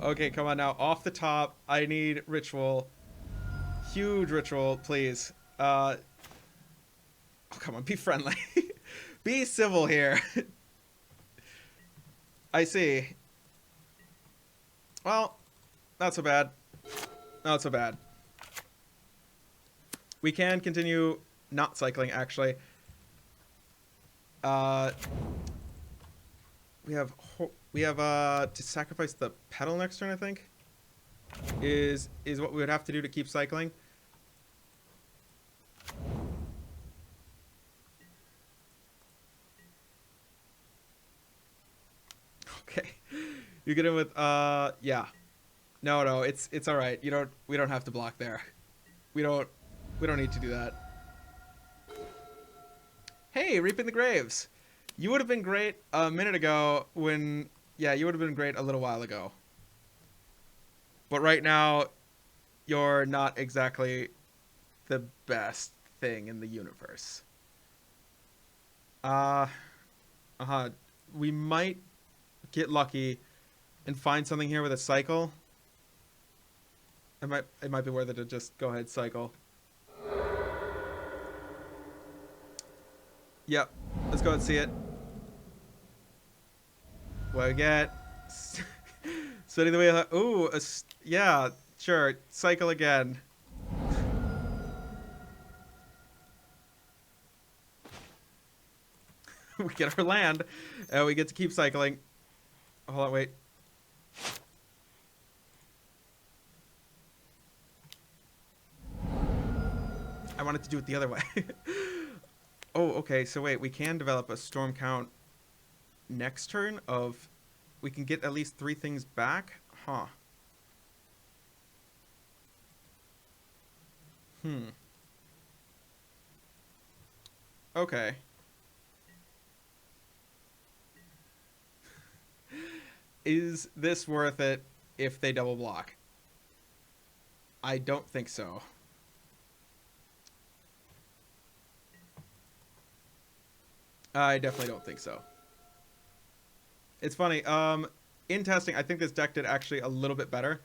Okay, come on now. Off the top, I need ritual. Huge ritual, please. Oh, come on, be friendly. Be civil here. I see. Well, not so bad. Not so bad. We can continue not cycling, actually. we have to sacrifice the pedal next turn, I think. Is what we would have to do to keep cycling. Okay. You get in with yeah. No, it's all right. We don't have to block there. We don't need to do that. Hey, Reaping the Graves. You would have been great a minute ago when yeah, you would have been great a little while ago. But right now you're not exactly the best thing in the universe. Uh-huh. We might get lucky and find something here with a cycle. It might be worth it to just go ahead cycle. Yep. Let's go and see it. What we get? Spinning the wheel. Ooh, yeah, sure. Cycle again. We get our land, and we get to keep cycling. Hold on, wait. I wanted to do it the other way. Oh, okay. So wait, we can develop a storm count next turn of... We can get at least 3 things back? Huh. Okay. Is this worth it if they double block? I don't think so. I definitely don't think so. It's funny. In testing, I think this deck did actually a little bit better.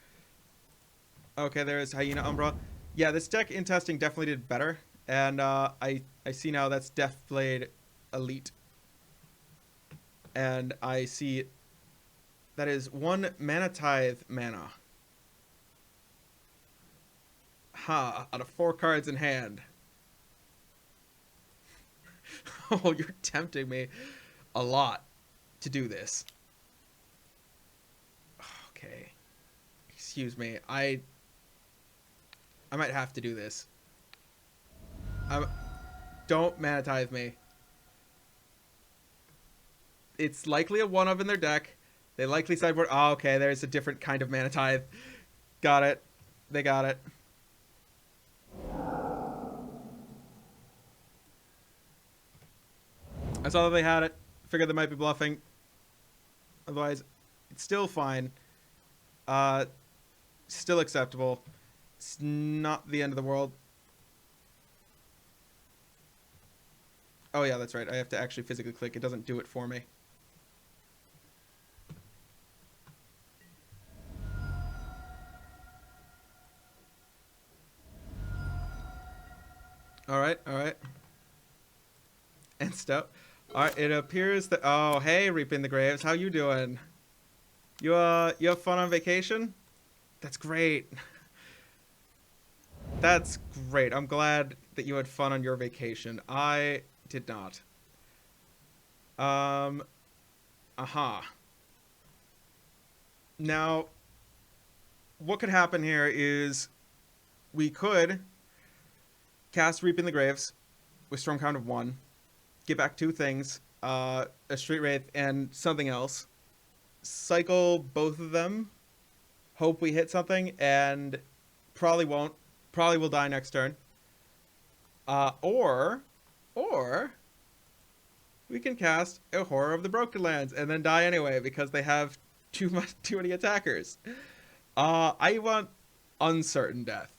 Okay, there's Hyena Umbra. Yeah, this deck in testing definitely did better. And I see now that's Deathblade Elite. And I see that is 1 Mana Tithe mana. Ha, out of 4 cards in hand. Oh, you're tempting me a lot to do this. Okay. Excuse me. I might have to do this. Don't Mana Tithe me. It's likely a 1-of in their deck. They likely sideboard. Oh, okay. There's a different kind of Mana Tithe. Got it. They got it. I saw that they had it. Figured they might be bluffing. Otherwise, it's still fine. Still acceptable. It's not the end of the world. Oh yeah, that's right. I have to actually physically click. It doesn't do it for me. Alright. And stuff. Alright, it appears that... Oh, hey, Reaping the Graves. How you doing? You have fun on vacation? That's great. That's great. I'm glad that you had fun on your vacation. I did not. Now, what could happen here is we could cast Reaping the Graves with Storm Count of 1, get back 2 things, a Street Wraith and something else, cycle both of them, hope we hit something, and probably won't. Probably will die next turn. Or we can cast a Horror of the Broken Lands and then die anyway because they have too many attackers. I want Uncertain Death.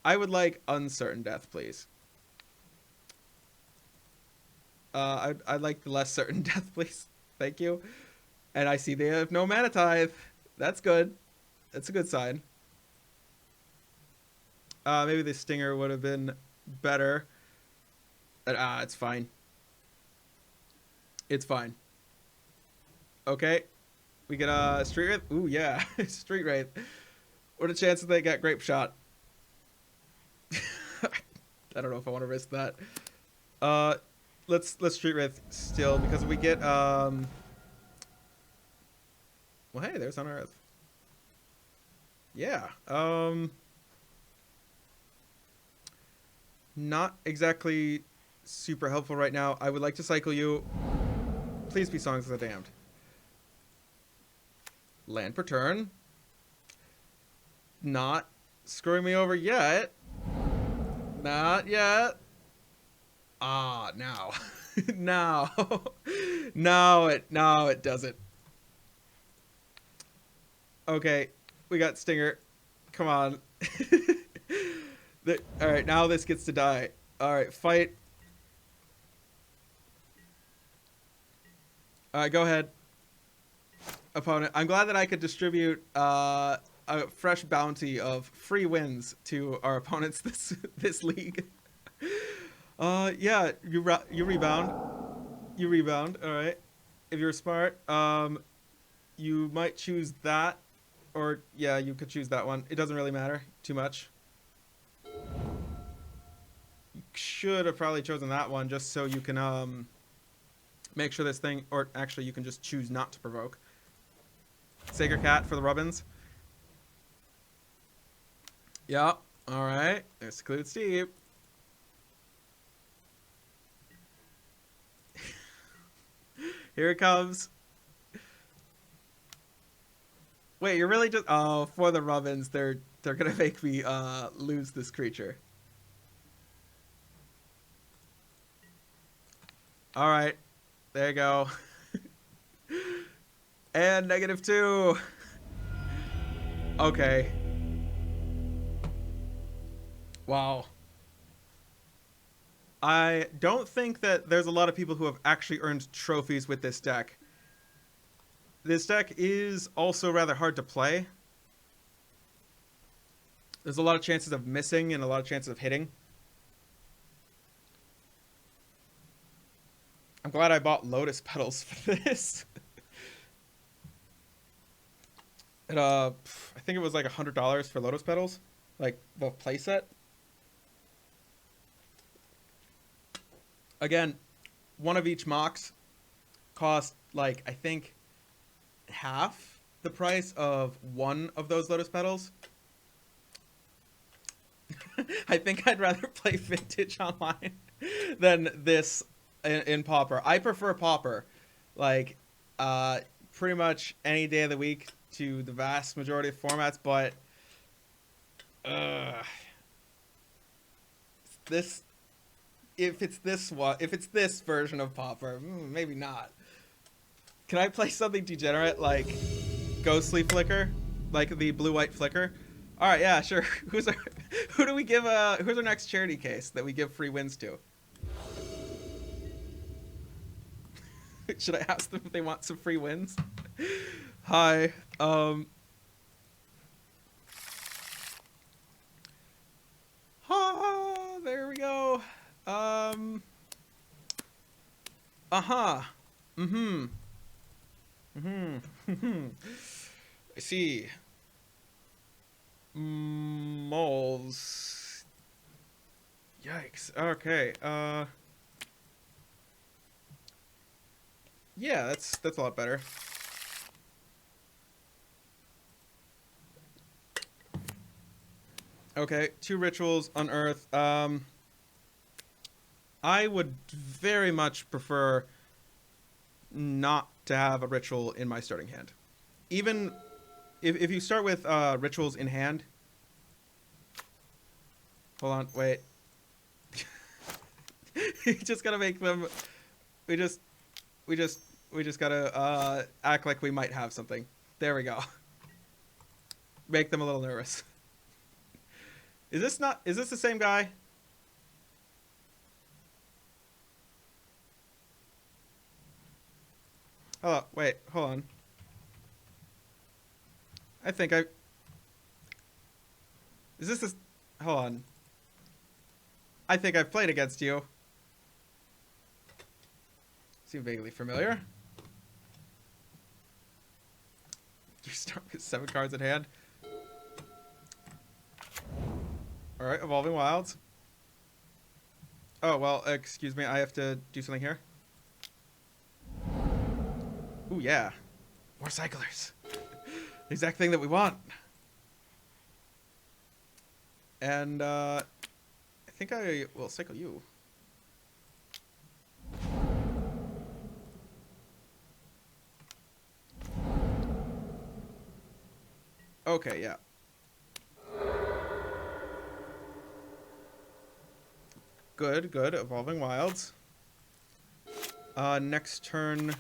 I would like Uncertain Death, please. I'd like less Certain Death, please. Thank you. And I see they have no Mana Tithe. That's good. That's a good sign. Maybe the Stinger would have been better. It's fine. It's fine. Okay. We get a Street Wraith. Ooh, yeah. Street Wraith. What a chance that they got Grape Shot. I don't know if I want to risk that. Let's Street Wraith still because we get Well, hey, there's Unearth. Yeah. Not exactly super helpful right now. I would like to cycle you. Please be Songs of the Damned. Land per turn. Not screwing me over yet. Not yet. Ah, now. now. Now it doesn't. Okay, we got Stinger. Come on. Alright, now this gets to die. Alright, fight. Alright, go ahead. Opponent. I'm glad that I could distribute a fresh bounty of free wins to our opponents this league. Yeah, you rebound. You rebound, alright. If you're smart, you might choose that. Or, yeah, you could choose that one. It doesn't really matter too much. You should have probably chosen that one just so you can, make sure this thing... Or, actually, you can just choose not to provoke. Sacred Cat for the Rubbins. Yep. Alright. There's Secluded Steep. Here it comes. Wait, you're really just... Oh, for the Rubbins, they're gonna make me lose this creature. Alright. There you go. And -2. Okay. Wow. I don't think that there's a lot of people who have actually earned trophies with this deck. This deck is also rather hard to play. There's a lot of chances of missing and a lot of chances of hitting. I'm glad I bought Lotus Petals for this. And, I think it was like $100 for Lotus Petals. Like, the playset. Again, one of each Mox cost, like, I think... half the price of one of those Lotus Petals. I think I'd rather play Vintage online than this in Pauper. I prefer Pauper, like, pretty much any day of the week to the vast majority of formats, but if it's this version of Pauper, maybe not. Can I play something degenerate like Ghostly Flicker, like the blue-white flicker? All right, yeah, sure. Who's our next charity case that we give free wins to? Should I ask them if they want some free wins? Hi. There we go. I see. Moles. Yikes. Okay. Yeah, that's a lot better. Okay, 2 rituals, Unearth. I would very much prefer not to have a ritual in my starting hand. Even if you start with rituals in hand. Hold on, wait. You just gotta make them. We just gotta act like we might have something. There we go. Make them a little nervous. Is this the same guy? Oh, wait, hold on. I think is this hold on. I think I've played against you. Seem vaguely familiar. You start with 7 cards in hand. Alright, Evolving Wilds. Oh, well, excuse me, I have to do something here. Ooh, yeah. More cyclers. exact thing that we want. And I think I will cycle you. Okay, yeah. Good, good. Evolving Wilds. Next turn.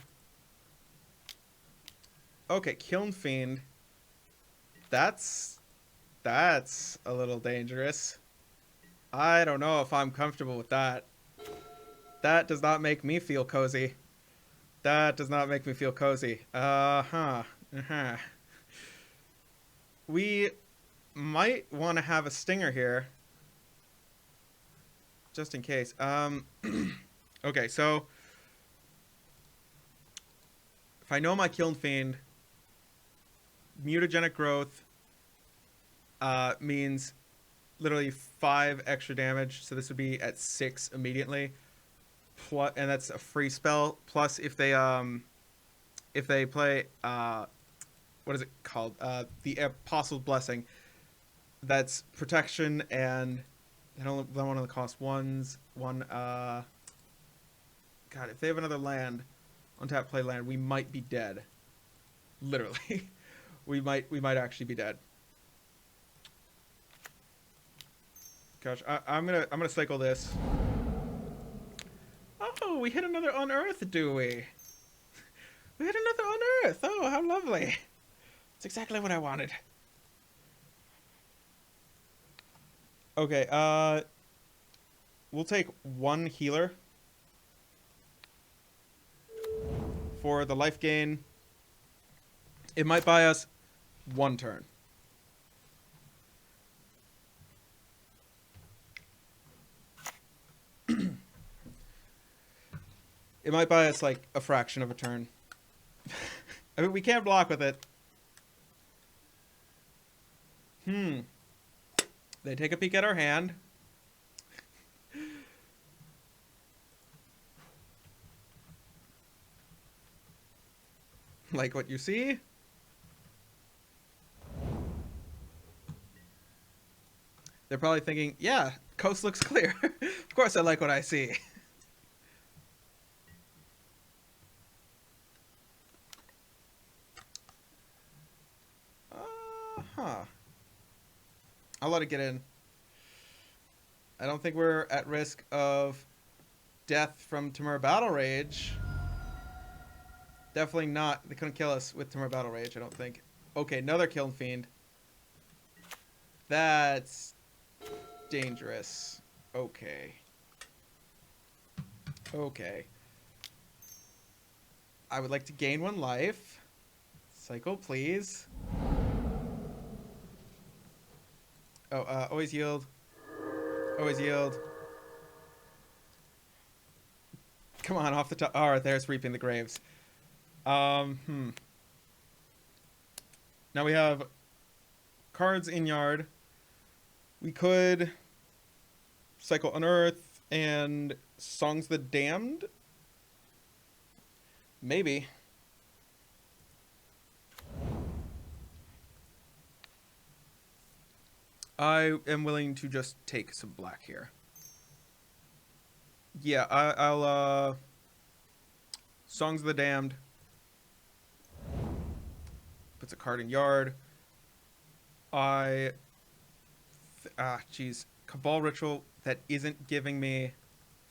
Okay, Kiln Fiend. That's a little dangerous. I don't know if I'm comfortable with that. That does not make me feel cozy. That does not make me feel cozy. Uh-huh. Uh-huh. We might want to have a stinger here. Just in case. Okay, so if I know my Kiln Fiend, mutagenic growth means literally 5 extra damage. So this would be at 6 immediately. Plus, and that's a free spell. Plus, if they play what is it called? The Apostle's Blessing. That's protection and that one only costs one. God, if they have another land, untap play land, we might be dead. Literally, we might actually be dead. Gosh, I'm gonna cycle this. Oh, we hit another unearth, do we? We hit another unearth. Oh, how lovely! It's exactly what I wanted. Okay, we'll take 1 healer for the life gain. It might buy us 1 turn. It might buy us like a fraction of a turn. I mean, we can't block with it. They take a peek at our hand. Like what you see? They're probably thinking, yeah, coast looks clear. Of course I like what I see. Huh. I'll let it get in. I don't think we're at risk of death from Temur Battle Rage. Definitely not. They couldn't kill us with Temur Battle Rage, I don't think. Okay, another Kiln Fiend. That's dangerous. Okay. Okay. I would like to gain 1 life. Cycle, please. Oh, always yield. Always yield. Come on, off the top. All right, there's Reaping the Graves. Now we have cards in yard. We could cycle Unearth and Songs of the Damned. Maybe. I am willing to just take some black here. Yeah, I'll Songs of the Damned. Puts a card in yard. Jeez. Cabal Ritual that isn't giving me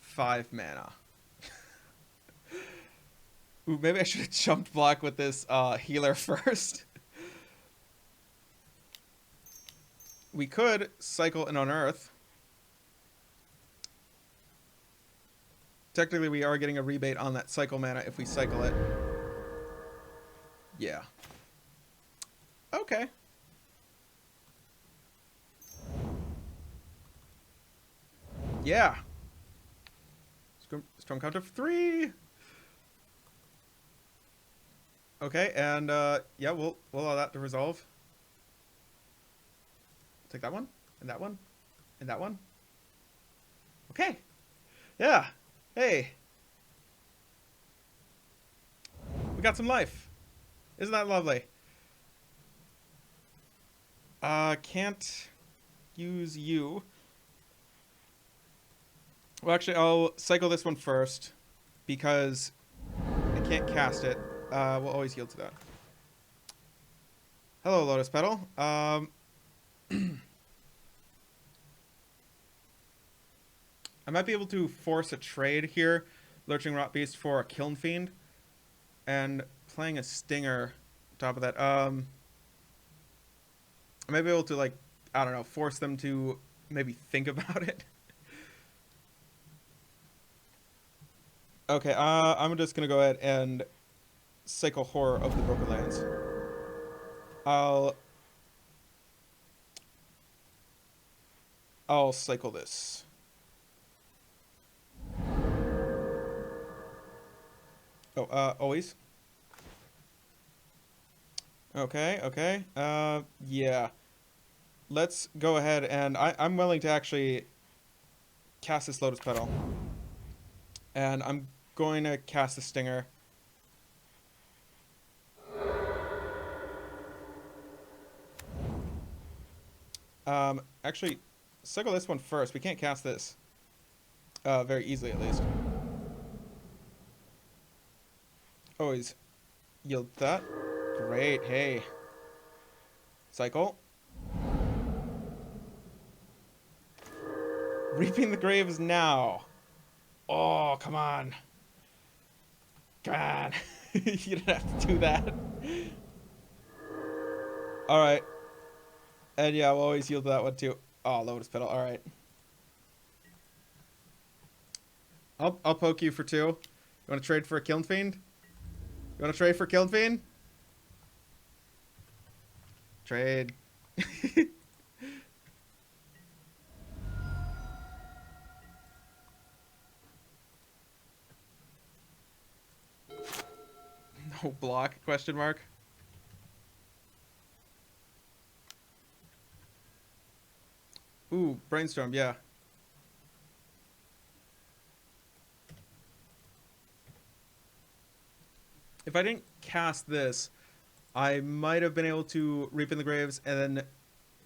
5 mana. Ooh, maybe I should have jumped black with this healer first. We could cycle an Unearth. Technically, we are getting a rebate on that cycle mana if we cycle it. Yeah. Okay. Yeah. Storm count of 3. Okay, and yeah, we'll allow that to resolve. Take that one, and that one, and that one. Okay. Yeah. Hey. We got some life. Isn't that lovely? Can't use you. Well, actually, I'll cycle this one first because I can't cast it. We'll always yield to that. Hello, Lotus Petal. I might be able to force a trade here, Lurching Rot Beast for a Kiln Fiend, and playing a Stinger on top of that. I might be able to, like, I don't know, force them to maybe think about it. Okay, I'm just gonna go ahead and cycle Horror of the Broken Lands. I'll I'll cycle this. Oh, always. Okay, okay. Yeah. Let's go ahead and I'm willing to actually cast this Lotus Petal. And I'm going to cast the Stinger. Actually, cycle this one first. We can't cast this. Very easily at least. Always yield that. Great, hey. Cycle. Reaping the Graves now. Oh, come on. Come on. You don't have to do that. Alright. And yeah, we'll always yield to that one too. Oh, Lotus Petal, alright. I'll poke you for 2. You wanna trade for a Kiln Fiend? You wanna trade for Kiln Fiend? Trade. No block, question mark. Ooh, Brainstorm, yeah. If I didn't cast this, I might have been able to Reap in the Graves and then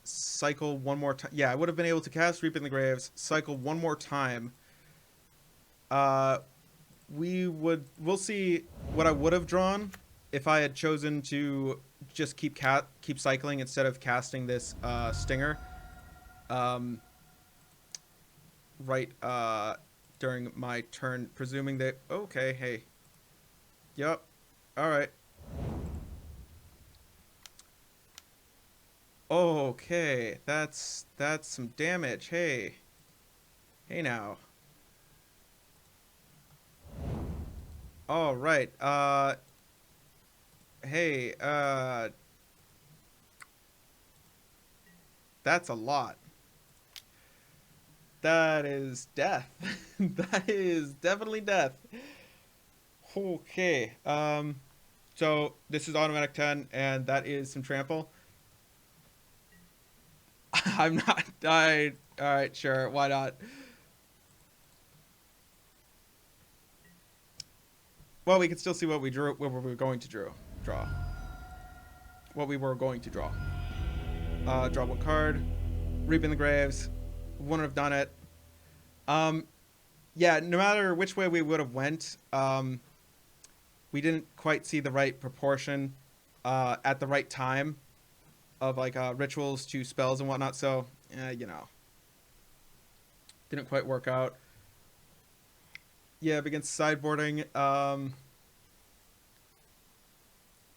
cycle one more time. Yeah, I would have been able to cast Reap in the Graves, cycle one more time. We'll see what I would have drawn if I had chosen to just keep cycling instead of casting this Stinger. Right during my turn, presuming that okay, hey. Yep. Alright. Okay, that's some damage. Hey. Hey now. Alright, hey, that's a lot. That is death. That is definitely death. Okay, so this is automatic 10, and that is some trample. I'm not, alright, sure, why not? Well, we can still see what we drew, what we were going to draw. What we were going to draw. Draw one card. Reap in the Graves. Wouldn't have done it. Yeah, no matter which way we would have went, we didn't quite see the right proportion at the right time of like rituals to spells and whatnot. So, you know, didn't quite work out. Yeah, against sideboarding,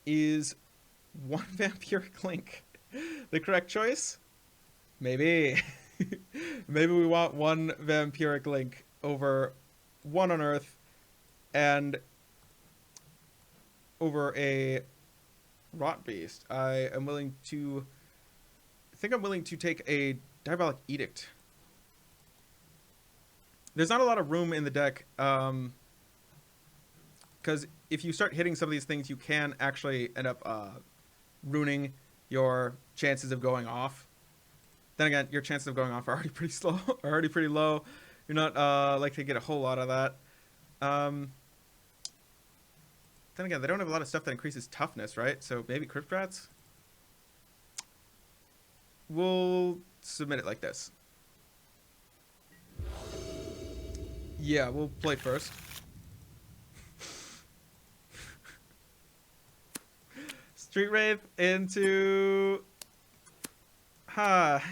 is one Vampiric Link the correct choice? Maybe. Maybe we want one Vampiric Link over one Unearth and over a Rot Beast. I think I'm willing to take a Diabolic Edict. There's not a lot of room in the deck, because if you start hitting some of these things, you can actually end up ruining your chances of going off. Then again, your chances of going off are already pretty slow, are already pretty low. You're not likely to get a whole lot of that. Then again, they don't have a lot of stuff that increases toughness, right? So maybe Crypt Rats? we'll submit it like this. Yeah, we'll play first. Street Wraith into... Ha.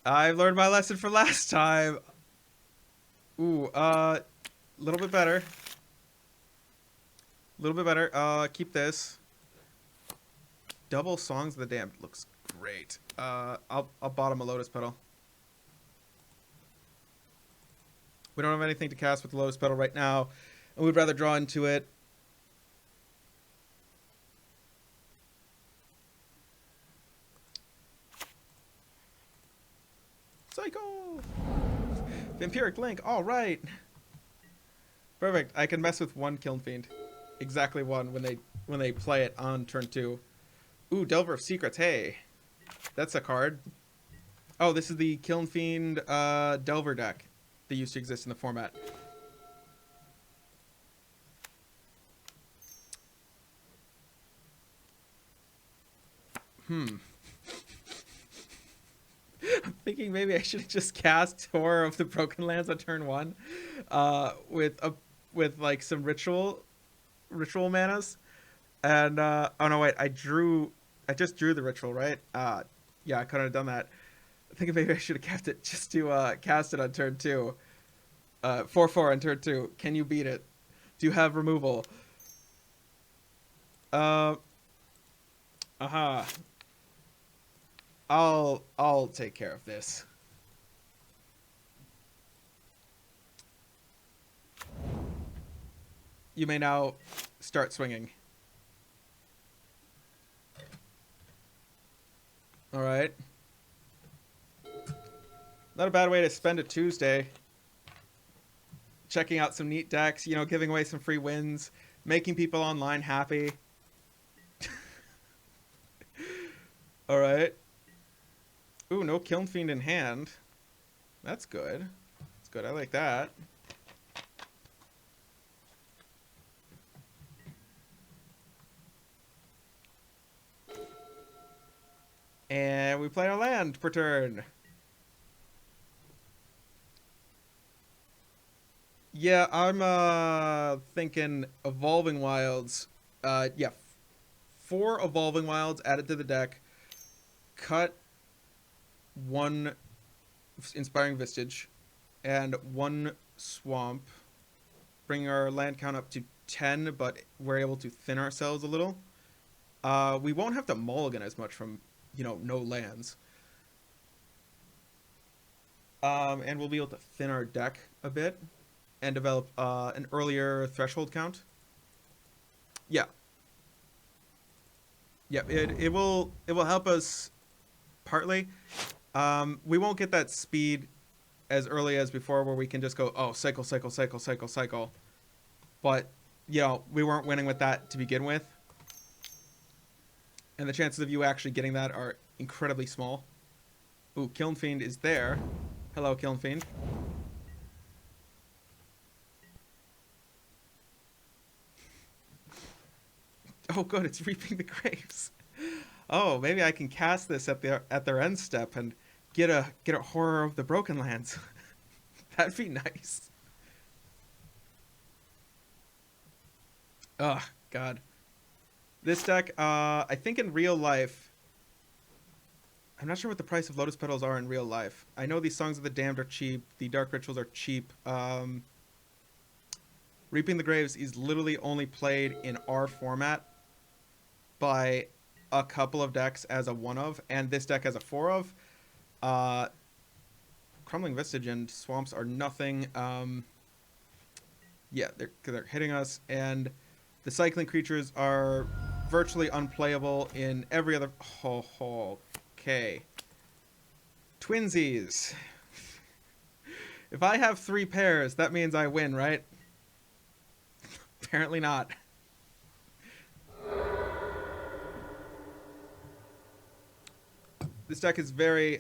I've learned my lesson from last time. Ooh, a little bit better. A little bit better. Keep this. Double Songs of the Damned looks great. I'll bottom a Lotus Petal. We don't have anything to cast with the Lotus Petal right now, and we'd rather draw into it. Psycho! Vampiric Link, alright! Perfect, I can mess with one Kiln Fiend. Exactly one when they play it on turn 2. Ooh, Delver of Secrets, hey. That's a card. Oh, this is the Kiln Fiend Delver deck that used to exist in the format. I'm thinking maybe I should have just cast Horror of the Broken Lands on turn 1 with like some ritual manas. And oh no, wait, I just drew the ritual, right? Yeah, I couldn't have done that. I think maybe I should have kept it just to cast it on turn 2. 4/4 on turn 2. Can you beat it? Do you have removal? I'll take care of this. You may now start swinging. All right. Not a bad way to spend a Tuesday. Checking out some neat decks, you know, giving away some free wins, making people online happy. All right. Ooh, no Kiln Fiend in hand. That's good. That's good. I like that. And we play our land per turn. Yeah, I'm thinking Evolving Wilds. Yeah, 4 Evolving Wilds added to the deck. Cut 1 Inspiring Vistage and 1 Swamp. Bring our land count up to 10, but we're able to thin ourselves a little. We won't have to mulligan as much from, you know, no lands. And we'll be able to thin our deck a bit and develop an earlier threshold count. Yeah. Yeah, it will help us partly. We won't get that speed as early as before where we can just go, oh, cycle. But, you know, we weren't winning with that to begin with. And the chances of you actually getting that are incredibly small. Ooh, Kiln Fiend is there. Hello, Kiln Fiend. Oh, good, it's Reaping the Graves. Oh, maybe I can cast this at their end step and get a Horror of the Broken Lands. That'd be nice. Oh, God. This deck, I think in real life, I'm not sure what the price of Lotus Petals are in real life. I know these Songs of the Damned are cheap. The Dark Rituals are cheap. Reaping the Graves is literally only played in our format by a couple of decks as a 1-of, and this deck as a 4-of. Crumbling Vistage and Swamps are nothing. Yeah, they're hitting us, and the cycling creatures are virtually unplayable in every other... Okay. Twinsies. If I have 3 pairs, that means I win, right? Apparently not. This deck is very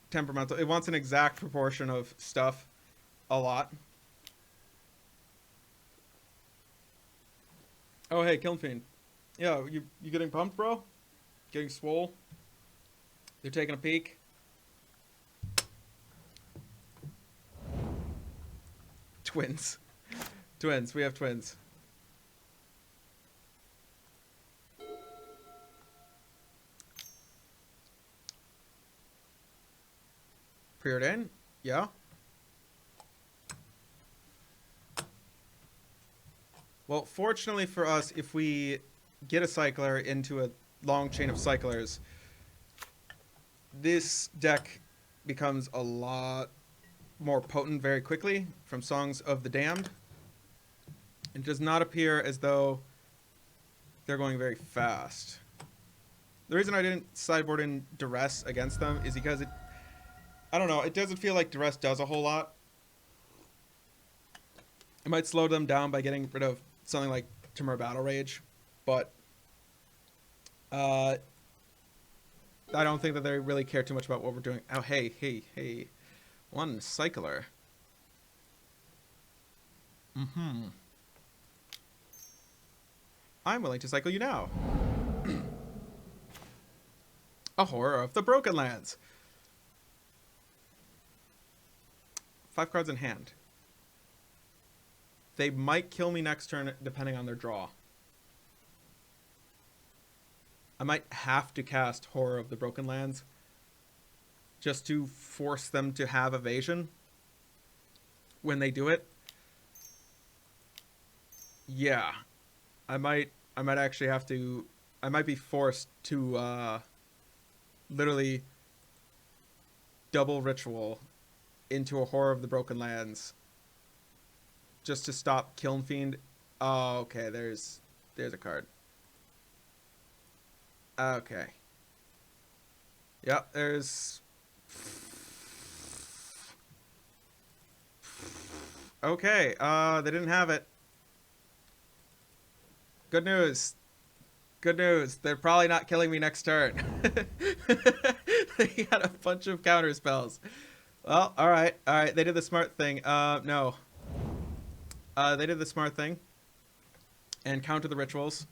temperamental. It wants an exact proportion of stuff a lot. Oh, hey, Kiln Fiend. Yeah, you getting pumped, bro? getting swole. They're taking a peek. Twins. Twins. We have twins. Preordain? Yeah. Well, fortunately for us, if we get a cycler into a long chain of cyclers, this deck becomes a lot more potent very quickly from Songs of the Damned. It does not appear as though they're going very fast. The reason I didn't sideboard in Duress against them is because I don't know, it doesn't feel like Duress does a whole lot. It might slow them down by getting rid of something like Temur Battle Rage, but I don't think that they really care too much about what we're doing. Oh, hey. One cycler. Mm-hmm. I'm willing to cycle you now. A Horror of the Broken Lands. 5 cards in hand. They might kill me next turn depending on their draw. I might have to cast Horror of the Broken Lands just to force them to have evasion when they do it. Yeah. I might actually have to... I might be forced to literally double ritual into a Horror of the Broken Lands just to stop Kiln Fiend. Oh, okay, there's a card. Okay. Yep, there's... Okay, they didn't have it. Good news. Good news. They're probably not killing me next turn. They got a bunch of counter spells. Well, alright. Alright, they did the smart thing. No. They did the smart thing. And counter the rituals.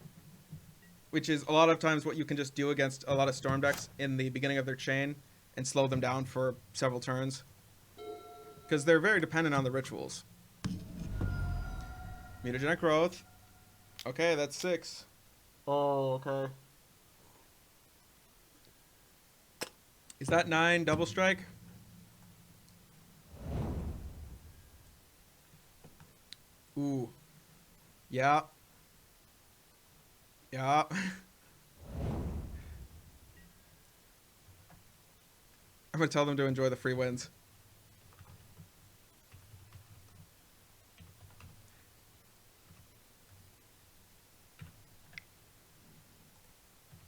Which is a lot of times what you can just do against a lot of Storm decks in the beginning of their chain. And slow them down for several turns. Because they're very dependent on the rituals. Mutagenic Growth. Okay, that's 6. Oh, okay. Is that 9 double strike? Ooh. Yeah. Yeah. I'm gonna tell them to enjoy the free wins.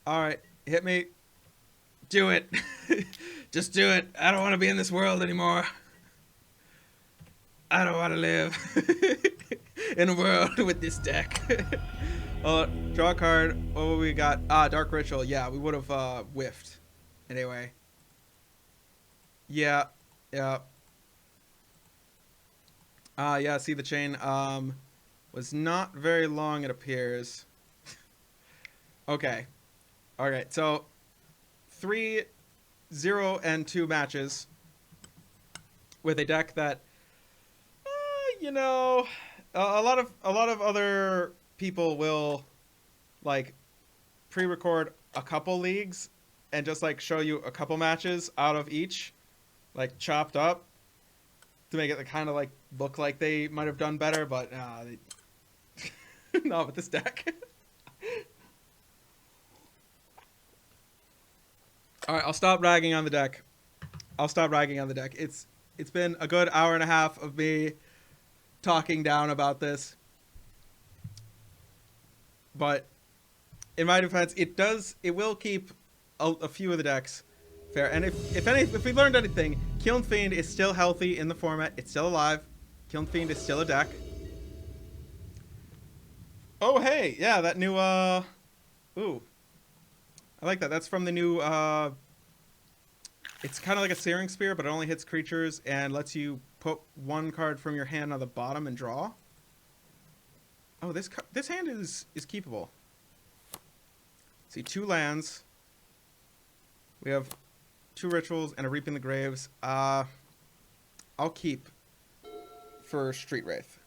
Alright, hit me. Do it. Just do it. I don't want to be in this world anymore. I don't want to live in a world with this deck. Draw a card. What we got? Dark Ritual. Yeah, we would have whiffed. Anyway. Yeah. Yeah. Yeah, see the chain. Was not very long, it appears. Okay. Alright, so 3, 0, and 2 matches with a deck that, you know, a lot of other people will like pre-record a couple leagues and just like show you a couple matches out of each, like chopped up, to make it kind of like look like they might have done better, but not with this deck. All right, I'll stop ragging on the deck. It's been a good hour and a half of me talking down about this. But in my defense, it will keep a few of the decks fair. And if we learned anything, Kiln Fiend is still healthy in the format. It's still alive. Kiln Fiend is still a deck. Oh, hey, yeah, that new ooh. I like that. That's from the new, it's kind of like a Searing Spear, but it only hits creatures and lets you put 1 card from your hand on the bottom and draw. Oh, this hand is keepable. See, 2 lands, We have 2 rituals and a Reaping the Graves. I'll keep for Street Wraith.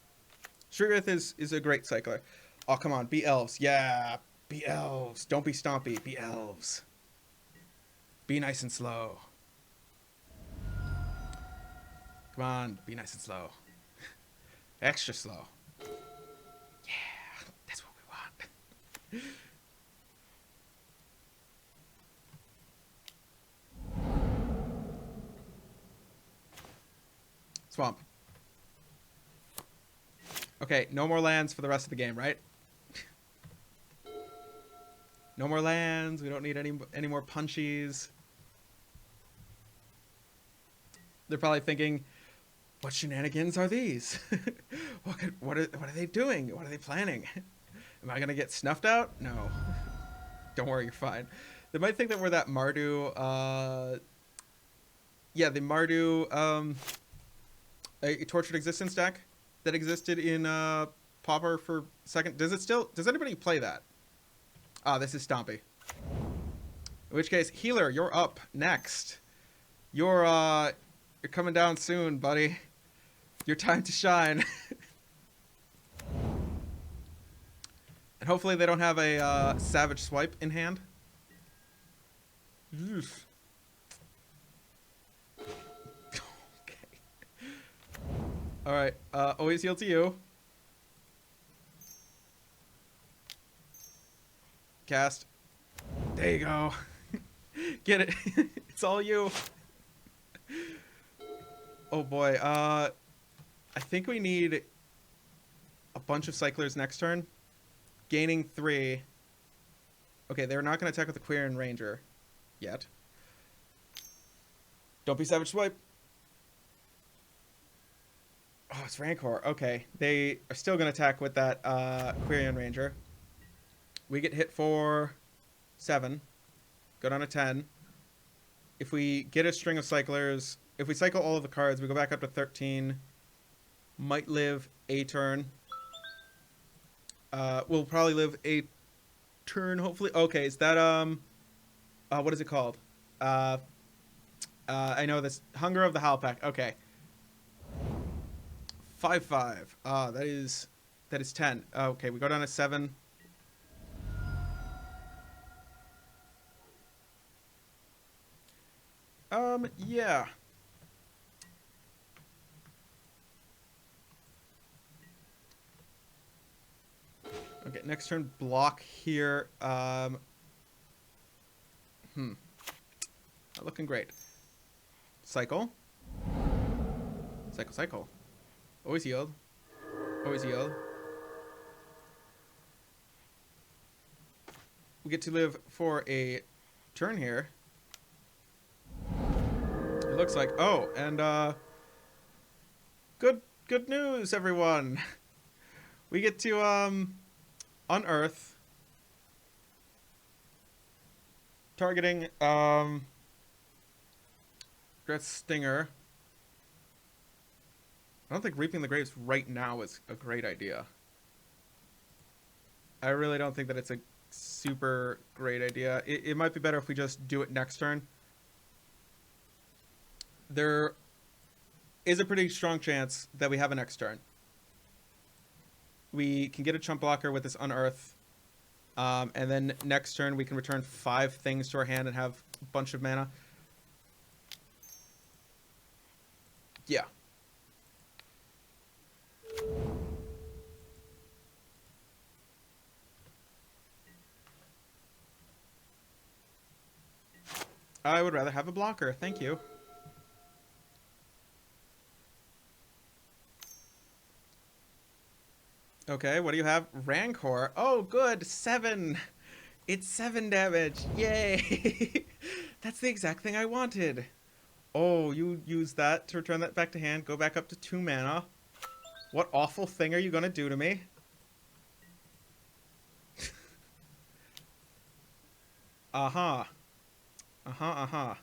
Street Wraith is a great cycler. Oh, come on. Be elves. Yeah. Be elves. Don't be stompy. Be elves. Be nice and slow. Come on. Be nice and slow. Extra slow. Yeah. That's what we want. Swamp. Okay, no more lands for the rest of the game, right? No more lands. We don't need any more punchies. They're probably thinking, what shenanigans are these? what are they doing? What are they planning? Am I gonna get snuffed out? No. Don't worry, you're fine. They might think that we're that Mardu, yeah, the Mardu, a Tortured Existence deck that existed in, Pauper for second. Does anybody play that? Ah, this is Stompy. In which case, Healer, you're up next. You're coming down soon, buddy. Your time to shine. And hopefully they don't have a Savage Swipe in hand. Oof. Okay. Alright, always heal to you. Cast. There you go. Get it. It's all you. Oh boy, I think we need a bunch of cyclers next turn. Gaining 3. Okay, they're not going to attack with the Quirion Ranger yet. Don't be Savage Swipe. Oh, it's Rancor. Okay, they are still going to attack with that Quirion Ranger. We get hit for 7. Go down to 10. If we get a string of cyclers, if we cycle all of the cards, we go back up to 13. Might live a turn. We'll probably live a turn, hopefully. Okay, is that, what is it called? I know this. Hunger of the Howl Pack. Okay. 5/5. That is 10. Okay, we go down to 7. Yeah. Okay, next turn, block here. Not looking great. Cycle. Cycle. Always yield. Always yield. We get to live for a turn here. It looks like, oh, and good news, everyone. We get to unearth, targeting Gret's Stinger. I don't think Reaping the Graves right now is a great idea. I really don't think that it's a super great idea. It might be better if we just do it next turn. There is a pretty strong chance that we have a next turn. We can get a chump blocker with this unearth. And then next turn we can return 5 things to our hand and have a bunch of mana. Yeah. I would rather have a blocker, thank you. Okay, what do you have? Rancor. Oh, good. 7. It's 7 damage. Yay. That's the exact thing I wanted. Oh, you use that to return that back to hand. Go back up to 2 mana. What awful thing are you going to do to me? Uh-huh. Uh-huh.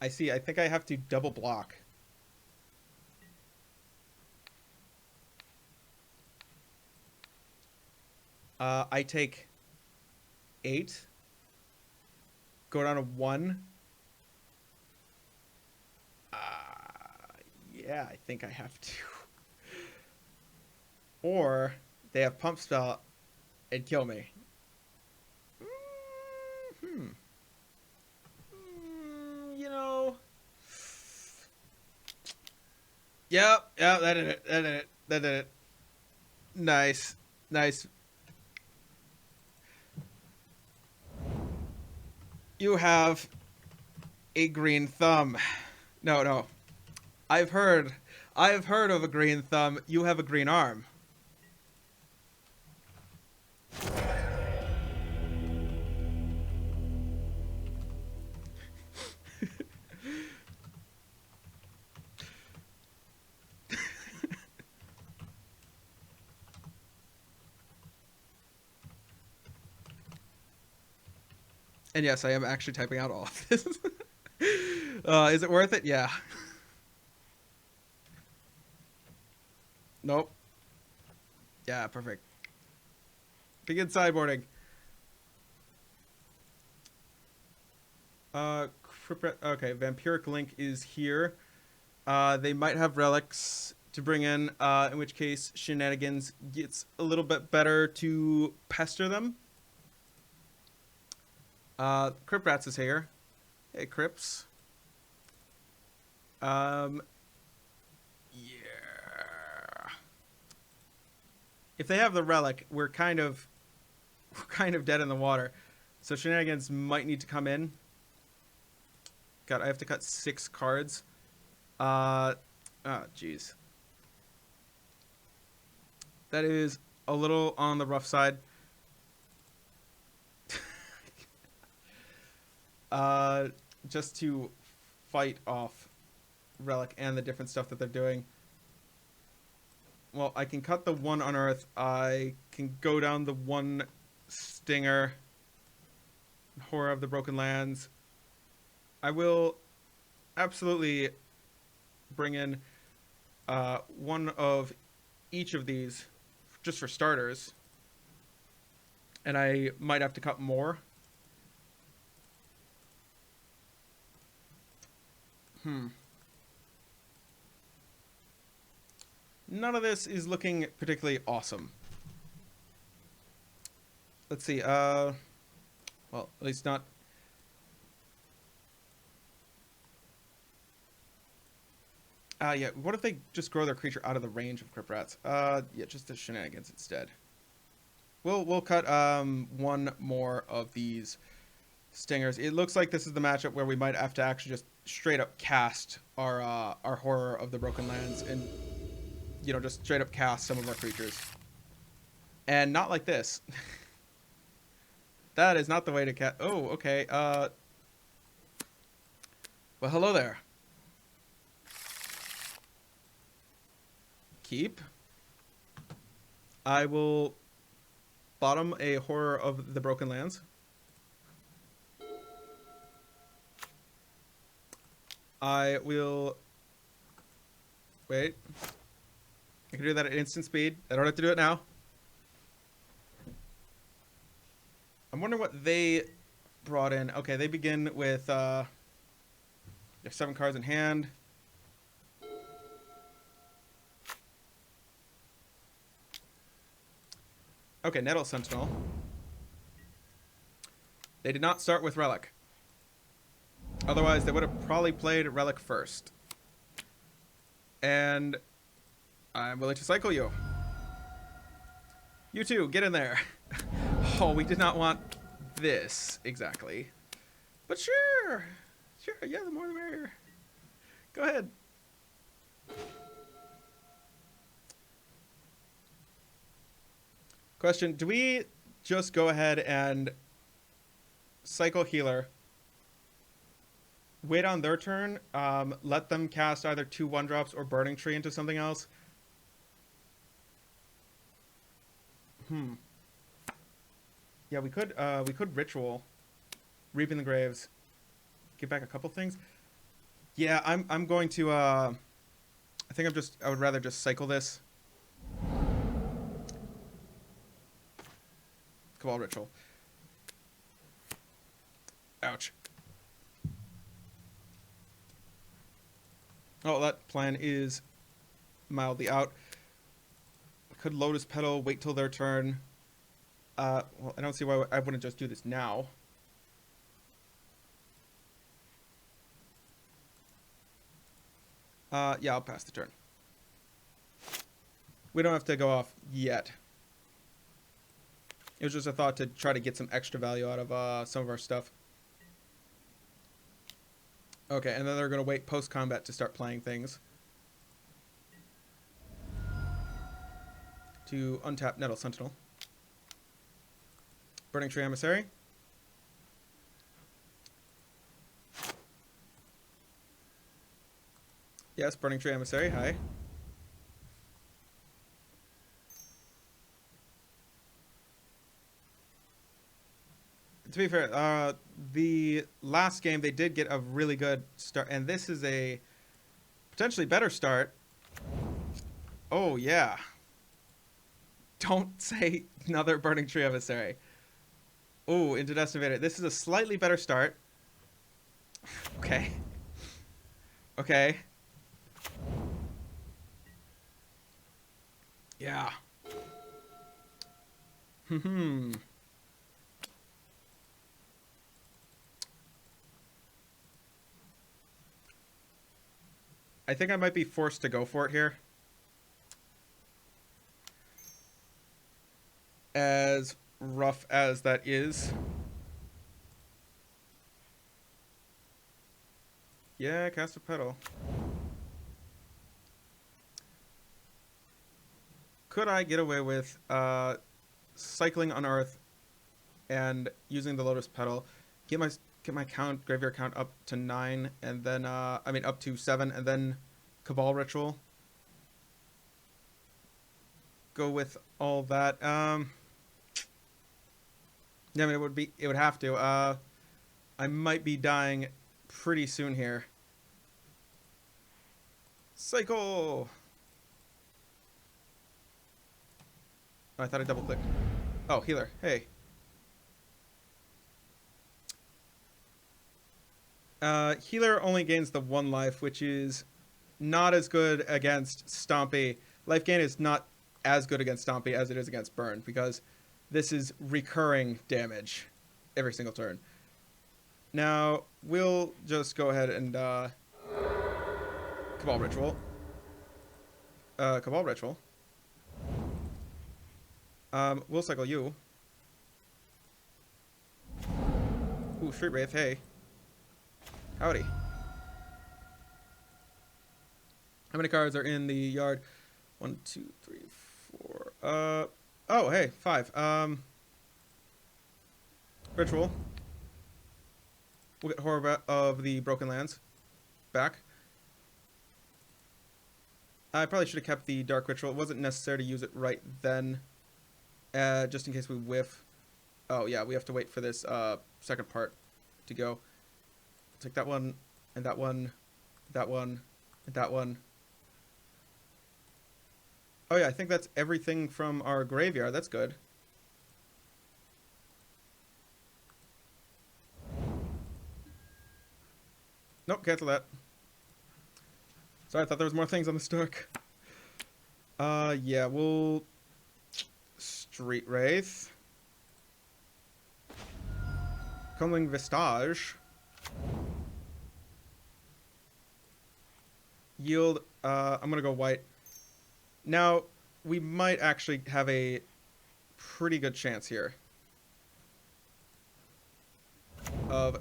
I see. I think I have to double block. I take 8. Go down to 1. Yeah, I think I have to. Or they have pump spell and kill me. You know. Yep, that did it. That did it. Nice. Nice. You have a green thumb. No. I've heard of a green thumb. You have a green arm. And yes, I am actually typing out all of this. Is it worth it? Yeah. Nope. Yeah, perfect. Begin sideboarding. Okay, Vampiric Link is here. They might have relics to bring in which case Shenanigans gets a little bit better to pester them. Crypt Rats is here. Hey, Crypts. Yeah. If they have the relic, we're kind of dead in the water. So Shenanigans might need to come in. God, I have to cut 6 cards. Oh, jeez. That is a little on the rough side. Just to fight off Relic and the different stuff that they're doing. Well, I can cut the 1 Unearth. I can go down the 1 Stinger. Horror of the Broken Lands. I will absolutely bring in 1 of each of these just for starters. And I might have to cut more. None of this is looking particularly awesome. Let's see. Well, at least not. Yeah. What if they just grow their creature out of the range of Crypt Rats? Yeah, just the Shenanigans instead. We'll cut 1 more of these Stingers. It looks like this is the matchup where we might have to actually just straight up cast our Horror of the Broken Lands and, you know, just straight up cast some of our creatures. And not like this. That is not the way to cast. Oh, okay. Well, hello there. Keep. I will bottom a Horror of the Broken Lands. I will... Wait. I can do that at instant speed. I don't have to do it now. I'm wondering what they brought in. Okay, they begin with... they have 7 cards in hand. Okay, Nettle Sentinel. They did not start with Relic. Otherwise, they would have probably played Relic first. And I'm willing to cycle you. You too, get in there. Oh, we did not want this exactly. But sure. Sure, yeah, the more the merrier. Go ahead. Question, do we just go ahead and cycle healer, wait on their turn, let them cast either 2 1-drops or Burning Tree into something else? Yeah, we could Ritual, Reaping the Graves, get back a couple things. Yeah, I'm going to I would rather just cycle this. Cabal Ritual. Ouch. Oh, that plan is mildly out. Could Lotus Petal, wait till their turn. Well, I don't see why I wouldn't just do this now. Yeah, I'll pass the turn. We don't have to go off yet. It was just a thought to try to get some extra value out of some of our stuff. Okay, and then they're going to wait post-combat to start playing things. To untap Nettle Sentinel. Burning Tree Emissary. Yes, Burning Tree Emissary, hi. To be fair, the last game they did get a really good start, and this is a potentially better start. Oh, yeah. Don't say another Burning Tree Emissary. Oh, into Dust Invader. This is a slightly better start. Okay. Okay. Yeah. I think I might be forced to go for it here. As rough as that is. Yeah, cast a petal. Could I get away with cycling Unearth and using the Lotus Petal, get my graveyard count up to 9, and then up to 7, and then Cabal Ritual. Go with all that. Yeah, I mean it would have to. I might be dying pretty soon here. Cycle. Oh, I thought I double clicked. Oh, healer. Hey. Healer only gains the 1 life, which is not as good against Stompy. Life gain is not as good against Stompy as it is against Burn, because this is recurring damage every single turn. Now, we'll just go ahead and Cabal Ritual. Cabal Ritual. We'll cycle you. Ooh, Street Wraith, hey. Howdy. How many cards are in the yard? 1, 2, 3, 4. Oh, hey, 5. Ritual. We'll get Horror of the Broken Lands back. I probably should have kept the Dark Ritual. It wasn't necessary to use it right then. Just in case we whiff. Oh, yeah, we have to wait for this second part to go. Take that one, and that one, that one, and that one. Oh, yeah, I think that's everything from our graveyard. That's good. Nope, cancel that. Sorry, I thought there was more things on the stock. Yeah, we'll... Street Wraith. Coming Vistage. Yield, I'm gonna go white. Now, we might actually have a pretty good chance here of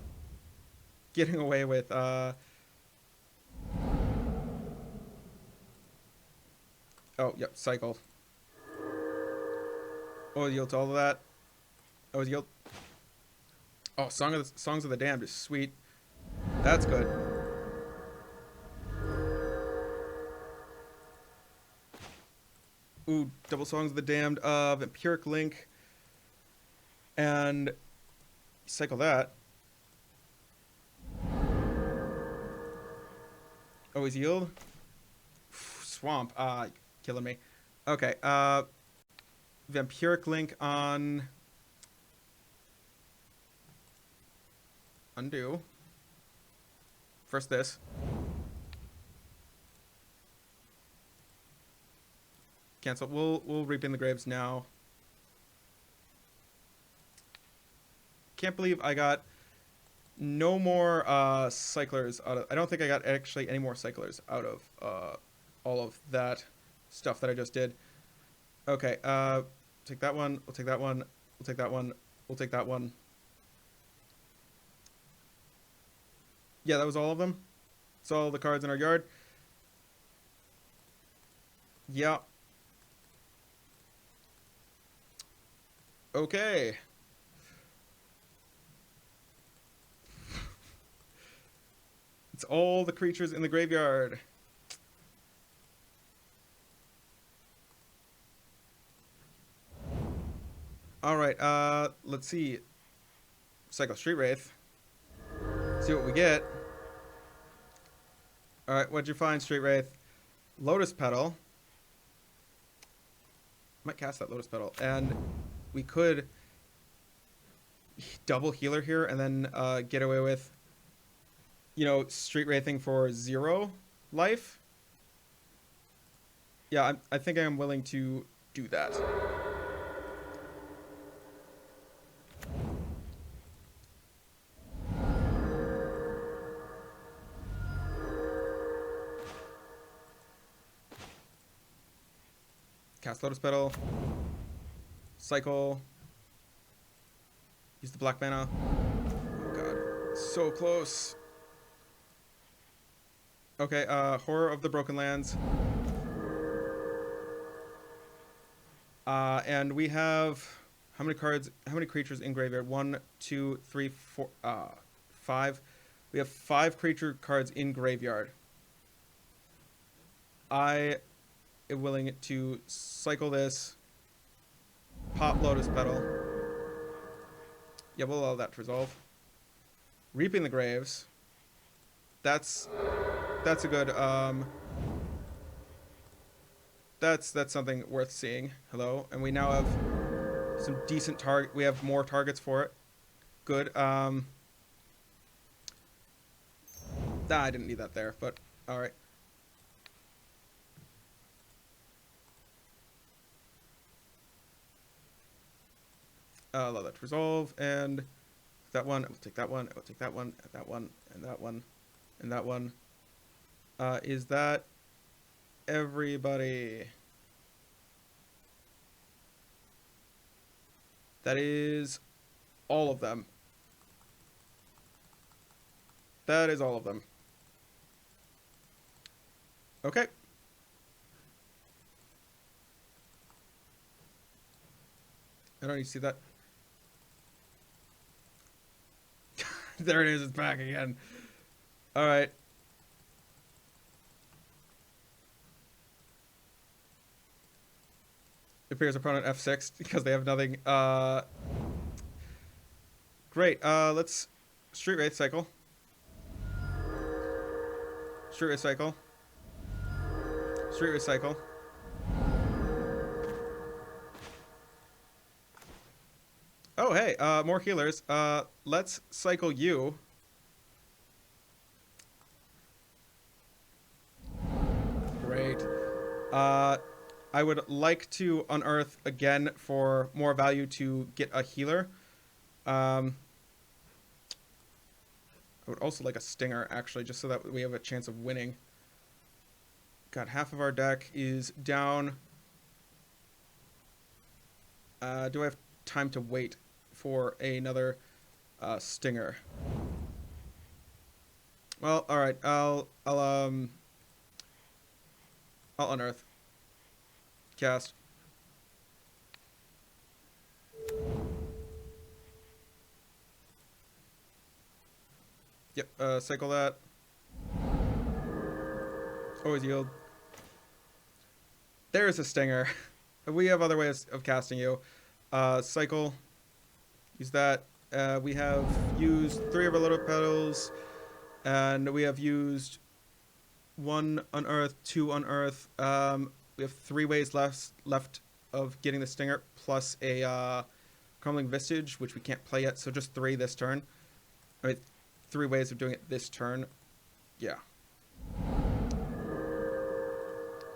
getting away with, oh, yep, cycle. Oh, yield to all of that. Oh, yield. Oh, Songs of the Damned is sweet. That's good. Ooh, double Songs of the Damned, Vampiric Link, and cycle that. Always yield. Swamp, killing me. Okay, Vampiric Link on Undo. First this. Cancel. We'll reap in the graves now. Can't believe I got no more cyclers out of. I don't think I got actually any more cyclers out of all of that stuff that I just did. Okay, take that one. We'll take that one. We'll take that one. We'll take that one. Yeah, that was all of them. That's all the cards in our yard. Yeah. Okay. It's all the creatures in the graveyard. All right, let's see. Cycle Street Wraith. See what we get. All right, what'd you find, Street Wraith? Lotus Petal. Might cast that Lotus Petal. And we could double healer here and then get away with, you know, Street Wraithing for 0 life. Yeah, I think I'm willing to do that. Cast Lotus Petal. Cycle. Use the black mana. Oh god. So close. Okay, Horror of the Broken Lands. And we have how many cards, how many creatures in graveyard? 1, 2, 3, 4, 5. We have 5 creature cards in graveyard. I am willing to cycle this. Pop Lotus Petal. Yeah, we'll allow that to resolve. Reaping the Graves. That's a good that's something worth seeing. Hello. And we now have some decent target. We have more targets for it. Good. I didn't need that there, but all right. Allow that to resolve, and that one. I will take that one. I will take that one. And that one. And that one. And that one. Is that everybody? That is all of them. That is all of them. Okay. I don't need to see that. There it is. It's back again. All right. It appears opponent F6 because they have nothing. Great. Let's Street Wraith cycle. Street Wraith cycle. Street Wraith cycle. Oh, hey, more healers. Let's cycle you. Great. I would like to unearth again for more value to get a healer. I would also like a stinger, actually, just so that we have a chance of winning. God, half of our deck is down. Do I have time to wait for another stinger? Well, all right. I'll unearth. Cast. Yep. Cycle that. Always yield. There's a stinger. We have other ways of casting you. Cycle. Use that. We have used 3 of our little petals, and we have used 1 unearth, 2 unearth. We have 3 ways left of getting the stinger, plus a Crumbling Vistage, which we can't play yet. So just 3 this turn. I mean, 3 ways of doing it this turn. Yeah.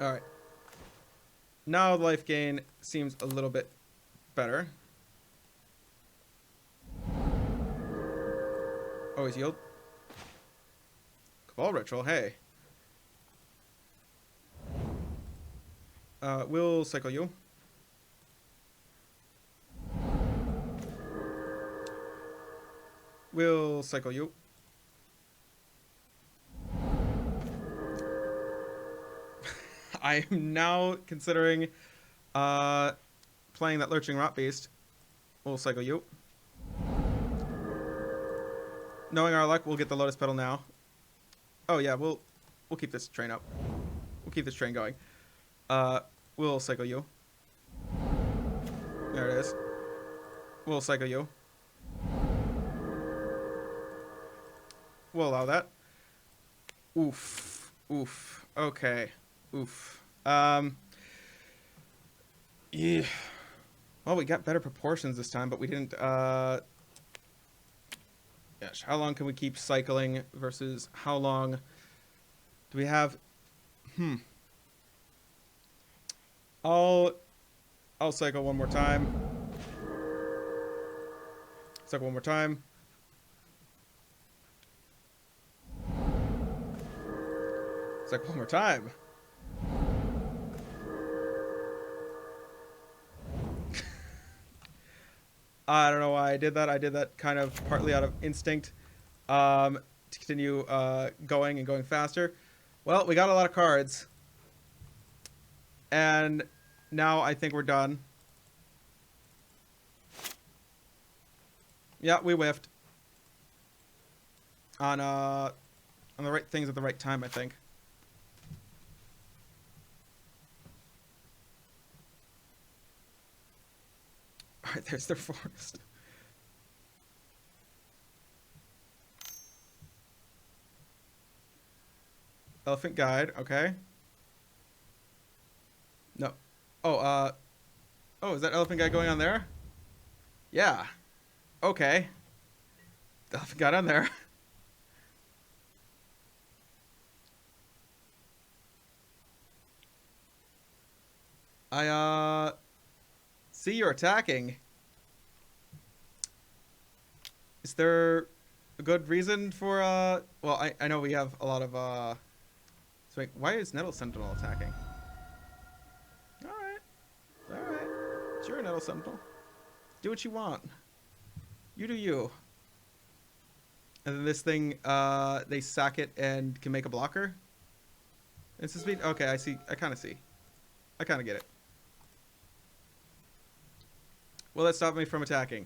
Alright. Now life gain seems a little bit better. Always yield. Cabal Ritual, hey. We'll cycle you. We'll cycle you. I am now considering playing that Lurching Rot Beast. We'll cycle you. Knowing our luck, we'll get the Lotus Petal now. Oh yeah, we'll keep this train up. We'll keep this train going. We'll cycle you. There it is. We'll cycle you. We'll allow that. Oof. Oof. Okay. Oof. Yeah. Well, we got better proportions this time, but we didn't, Gosh, how long can we keep cycling versus how long do we have? I'll cycle one more time. Cycle one more time. Cycle one more time. I don't know why I did that. I did that kind of partly out of instinct to continue going and going faster. Well, we got a lot of cards. And now I think we're done. Yeah, we whiffed. On the right things at the right time, I think. Alright, there's their forest. Elephant guide, okay. No. Oh, oh, is that elephant guide going on there? Yeah. Okay. The elephant got on there. I, see you're attacking. Is there a good reason for, well, I know we have a lot of, so wait, why is Nettle Sentinel attacking? Alright. Sure, Nettle Sentinel. Do what you want. You do you. And then this thing, they sack it and can make a blocker? Instant speed? Okay, I see. I kind of see. I kind of get it. Will that stop me from attacking?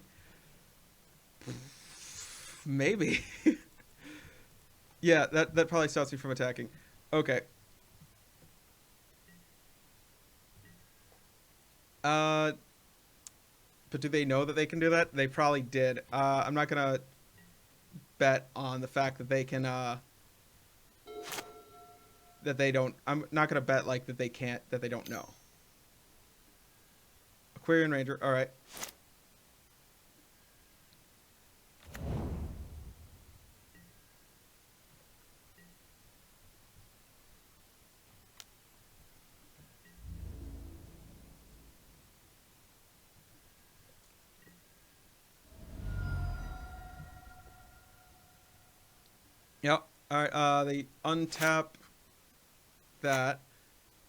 Maybe. Yeah, that probably stops me from attacking. Okay. But do they know that they can do that? They probably did. I'm not gonna bet on the fact that they can, that they don't. I'm not gonna bet like that they can't, that they don't know. Aquarian Ranger, alright. Yep. Alright, they untap that.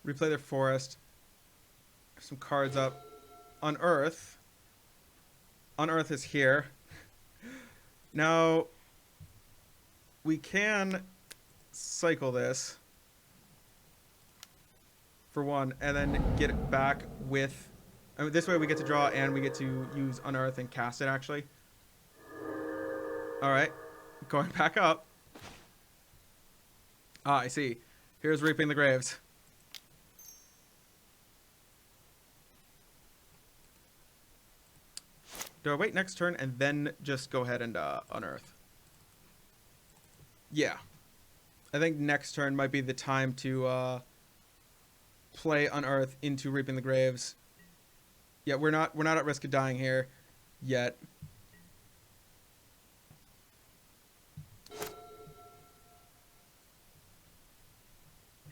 Replay their forest. Some cards up. Unearth. Unearth is here. Now, we can cycle this for one, and then get it back with... I mean, this way we get to draw and we get to use Unearth and cast it, actually. Alright. Going back up. Ah, I see. Here's Reaping the Graves. Do I wait next turn and then just go ahead and unearth? Yeah. I think next turn might be the time to play unearth into Reaping the Graves. Yeah, we're not at risk of dying here yet.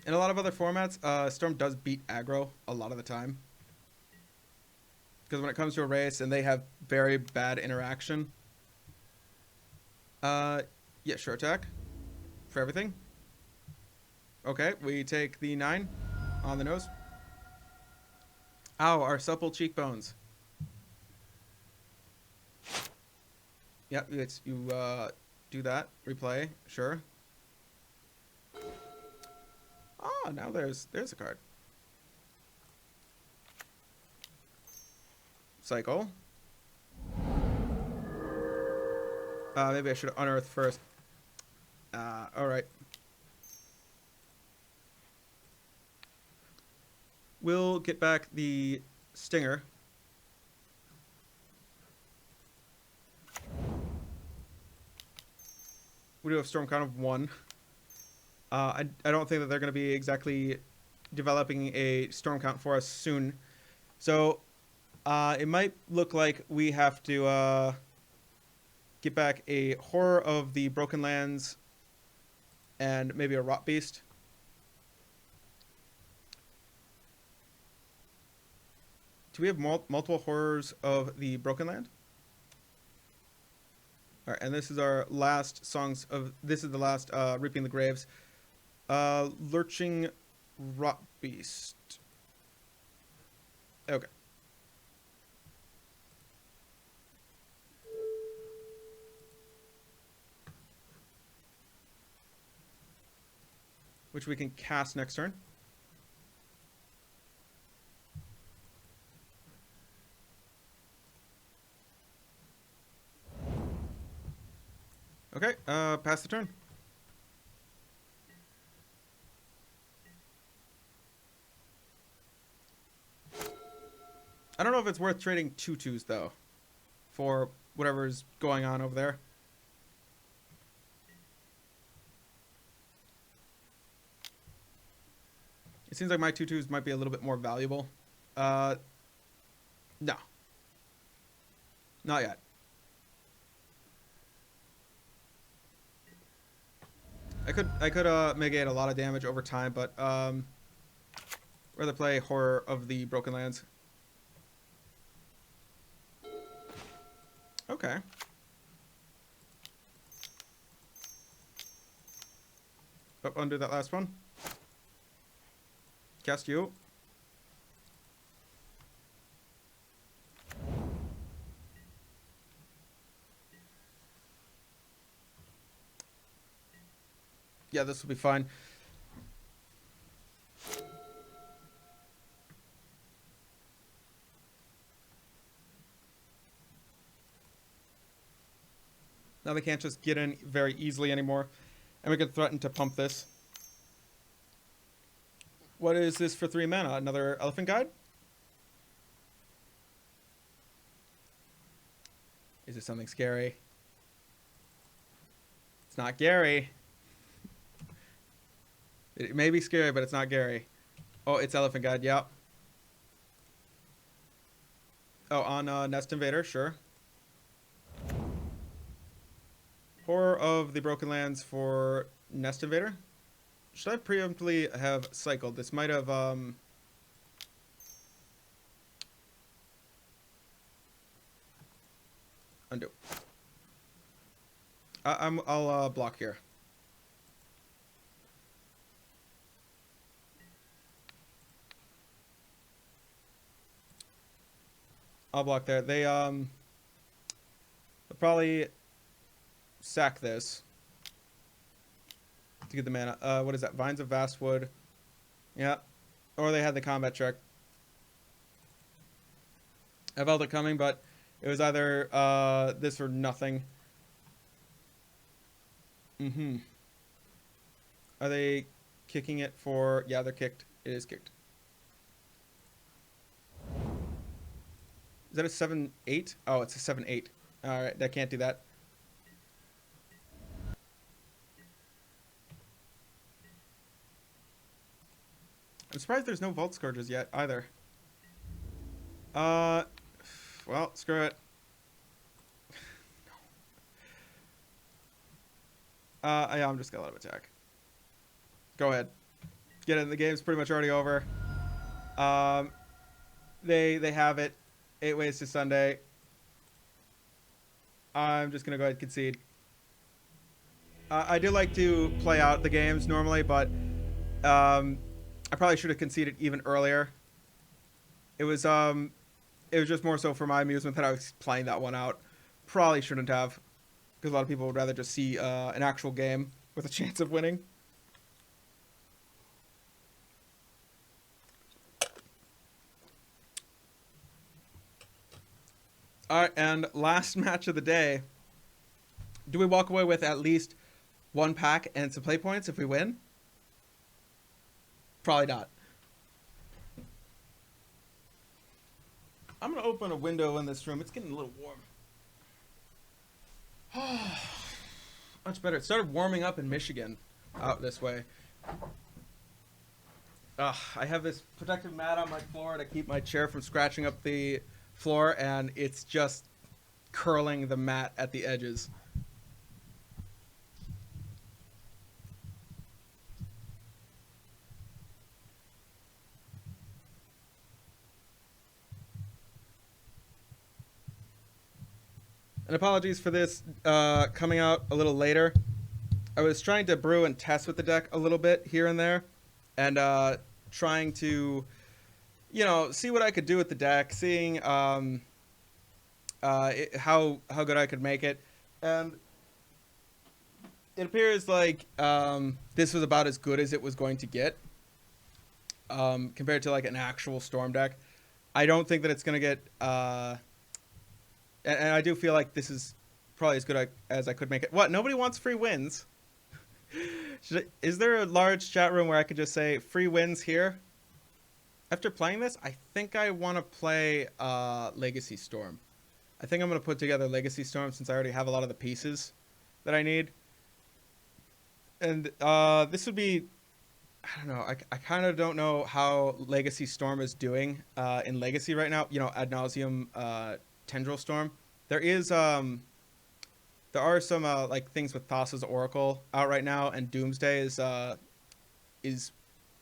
In a lot of other formats, Storm does beat aggro a lot of the time. Because when it comes to a race and they have very bad interaction. Yeah, sure attack. For everything. Okay, we take the 9 on the nose. Ow, our supple cheekbones. Yep, it's you do that. Replay, sure. Oh, now there's a card. Cycle. Maybe I should unearth first. Alright. We'll get back the stinger. We do have storm count of 1. I don't think that they're going to be exactly developing a storm count for us soon. So it might look like we have to get back a Horror of the Broken Lands and maybe a Rot Beast. Do we have multiple Horrors of the Broken Land? All right, and this is our last songs of. This is the last Reaping the Graves. Lurching Rot Beast. Okay. Which we can cast next turn. Okay, pass the turn. I don't know if it's worth trading 2/2s though, for whatever's going on over there. It seems like my 2/2s might be a little bit more valuable. No. Not yet. I could mitigate a lot of damage over time, but rather play Horror of the Broken Lands. Okay. Up undo that last one. Cast you. Yeah, this will be fine. Now they can't just get in very easily anymore. And we can threaten to pump this. What is this for 3 mana? Another Elephant Guide? Is it something scary? It's not Gary. It may be scary, but it's not Gary. Oh, it's Elephant Guide, yep. Oh, on Nest Invader, sure. Horror of the Broken Lands for Nest Invader. Should I preemptively have cycled? This might have undo. I'll block here. I'll block there. They'll probably sack this to get the mana. What is that? Vines of Vastwood. Yeah. Or they had the combat check. I felt it coming, but it was either this or nothing. Mm-hmm. Are they kicking it for... Yeah, they're kicked. It is kicked. Is that a 7/8? Oh, it's a 7/8. Alright, that can't do that. I'm surprised there's no Vault Scourges yet, either. Well, screw it. Yeah, I'm just gonna let him attack. Go ahead. Get it. The game's pretty much already over. Um, they have it. 8 ways to Sunday. I'm just gonna go ahead and concede. I do like to play out the games normally, but I probably should have conceded even earlier. It was just more so for my amusement that I was playing that one out. Probably shouldn't have, because a lot of people would rather just see an actual game with a chance of winning. All right, and last match of the day. Do we walk away with at least one pack and some play points if we win? Probably not. I'm going to open a window in this room. It's getting a little warm. Much better. It started warming up in Michigan out this way. I have this protective mat on my floor to keep my chair from scratching up the floor, and it's just curling the mat at the edges. And apologies for this coming out a little later. I was trying to brew and test with the deck a little bit here and there, and trying to, see what I could do with the deck, seeing how good I could make it, and it appears like this was about as good as it was going to get compared to like an actual Storm deck. I don't think that it's going to get. And I do feel like this is probably as good as I could make it. What? Nobody wants free wins? Is there a large chat room where I could just say free wins here? After playing this, I think I want to play Legacy Storm. I think I'm going to put together Legacy Storm since I already have a lot of the pieces that I need. And this would be... I don't know. I kind of don't know how Legacy Storm is doing in Legacy right now. Ad nauseum... Tendril Storm. There are some like things with Thassa's Oracle out right now, and Doomsday is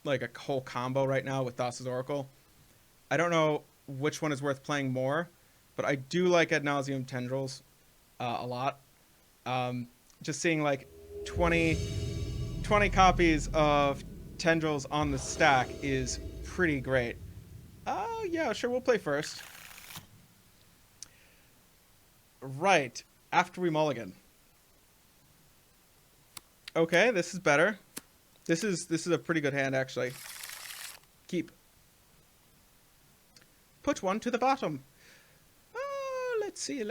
like a whole combo right now with Thassa's Oracle. I don't know which one is worth playing more, but I do like Ad nauseum Tendrils a lot. Just seeing like 20 copies of Tendrils on the stack is pretty great. Yeah, sure, we'll play first. Right, after we mulligan. Okay, this is better. This is a pretty good hand, actually. Keep. Put one to the bottom. Let's see. I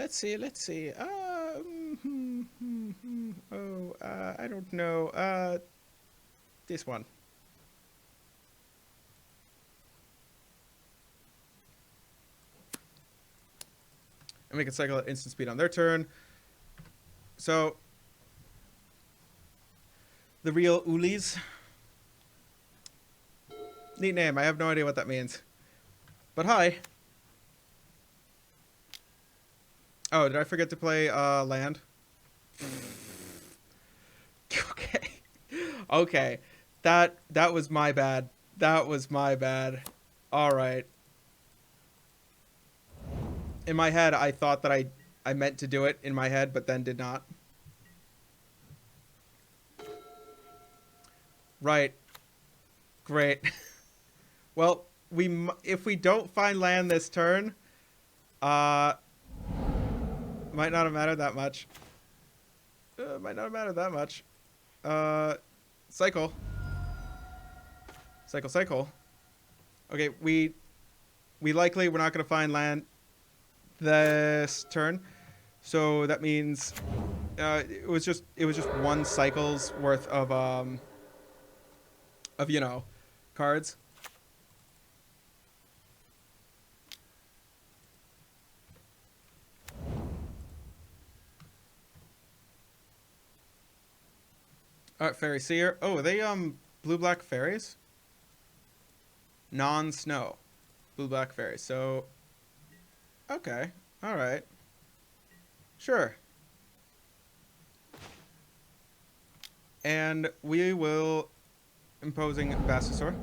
don't know. This one. And we can cycle at instant speed on their turn. So, the real Ulis. Neat name. I have no idea what that means. But hi. Oh, did I forget to play land? Okay. Okay. That was my bad. That was my bad. All right. In my head, I thought that I meant to do it in my head, but then did not. Right. Great. Well, if we don't find land this turn, might not have mattered that much. Might not have mattered that much. Cycle. Cycle. Okay, we're not going to find land this turn, so that means it was just one cycle's worth of cards. All right, Fairy Seer. Oh, are they blue-black fairies? Non-snow. Blue-black fairies. So, okay. All right. Sure. And we will imposing Vastasaur.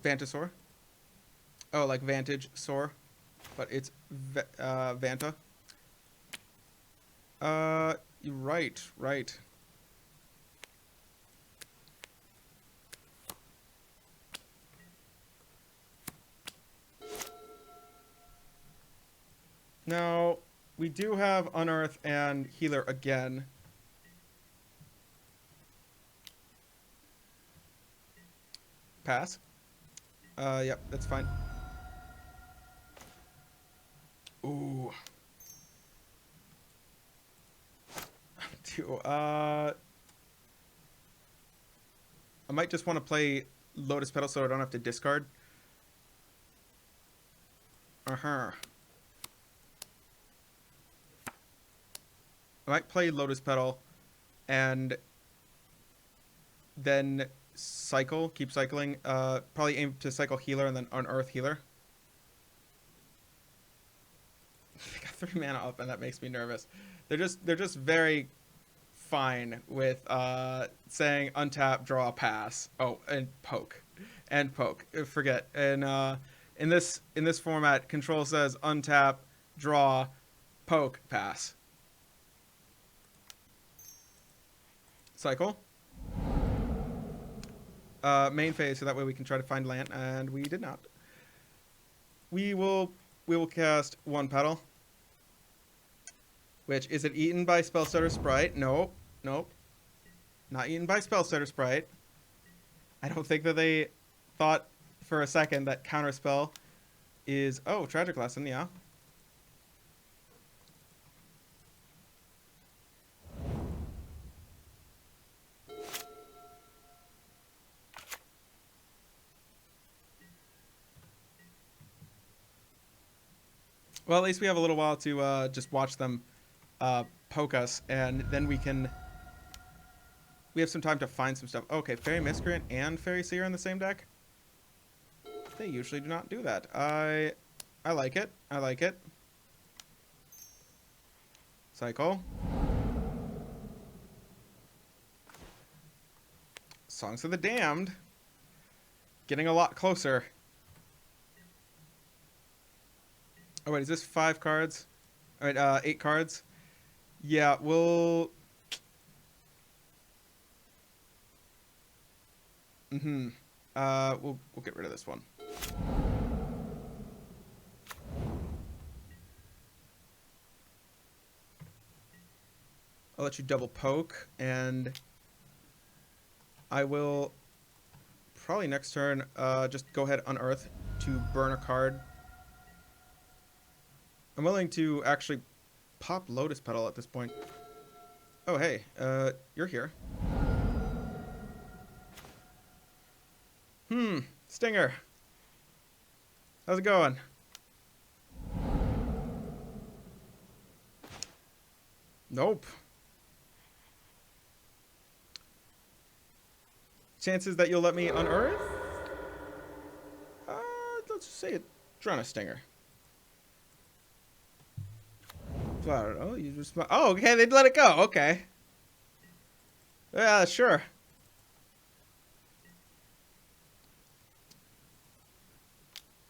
Vantasaur. Oh, like Vantage Saur, but it's Vanta. You're right, right. Now, we do have Unearth and Healer again. Pass. Yep, that's fine. Ooh. I might just want to play Lotus Petal so I don't have to discard. Uh-huh. I might play Lotus Petal and then cycle, keep cycling. Probably aim to cycle Healer and then Unearth Healer. I got 3 mana up and that makes me nervous. They're just very fine with saying untap, draw, pass. Oh, and poke. And poke. Forget. And in this format, control says untap, draw, poke, pass. Cycle. Main phase, so that way we can try to find land, and we did not. We will cast 1 Petal. Which, is it eaten by Spellstutter Sprite? Nope. Nope. Not eaten by Spellstutter Sprite. I don't think that they thought for a second that Counterspell is... Oh, Tragic Lesson, yeah. Well, at least we have a little while to just watch them poke us, and then we have some time to find some stuff. Okay, Fairy Miscreant and Fairy Seer in the same deck? They usually do not do that. I like it. I like it. Cycle. Songs of the Damned. Getting a lot closer. Oh, wait, is this 5 cards? All right, 8 cards. Yeah, we'll... We'll get rid of this one. I'll let you double poke, and I will probably next turn just go ahead Unearth to burn a card. I'm willing to actually pop Lotus Petal at this point. Oh, hey, you're here. Stinger. How's it going? Nope. Chances that you'll let me unearth? Let's just say it. Drawn a Stinger. Oh, you just... Oh, okay, they'd let it go. Okay. Yeah, sure.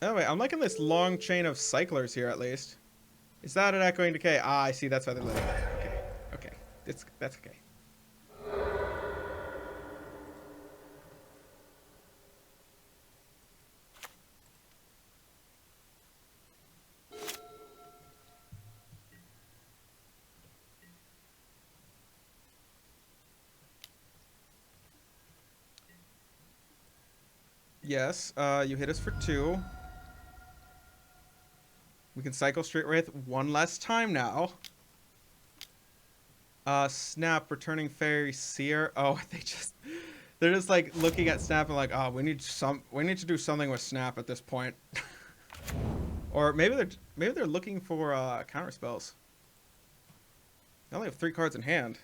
Oh, wait, I'm liking this long chain of cyclers here, at least. Is that an Echoing Decay? Ah, I see, that's why they're letting it go. Okay, okay. That's okay. Yes, you hit us for 2. We can cycle Straight Wraith 1 less time now. Snap, returning Fairy Seer. Oh, they're just like looking at Snap and like, oh, we need to do something with Snap at this point. Or maybe they're looking for counter spells. They only have 3 cards in hand.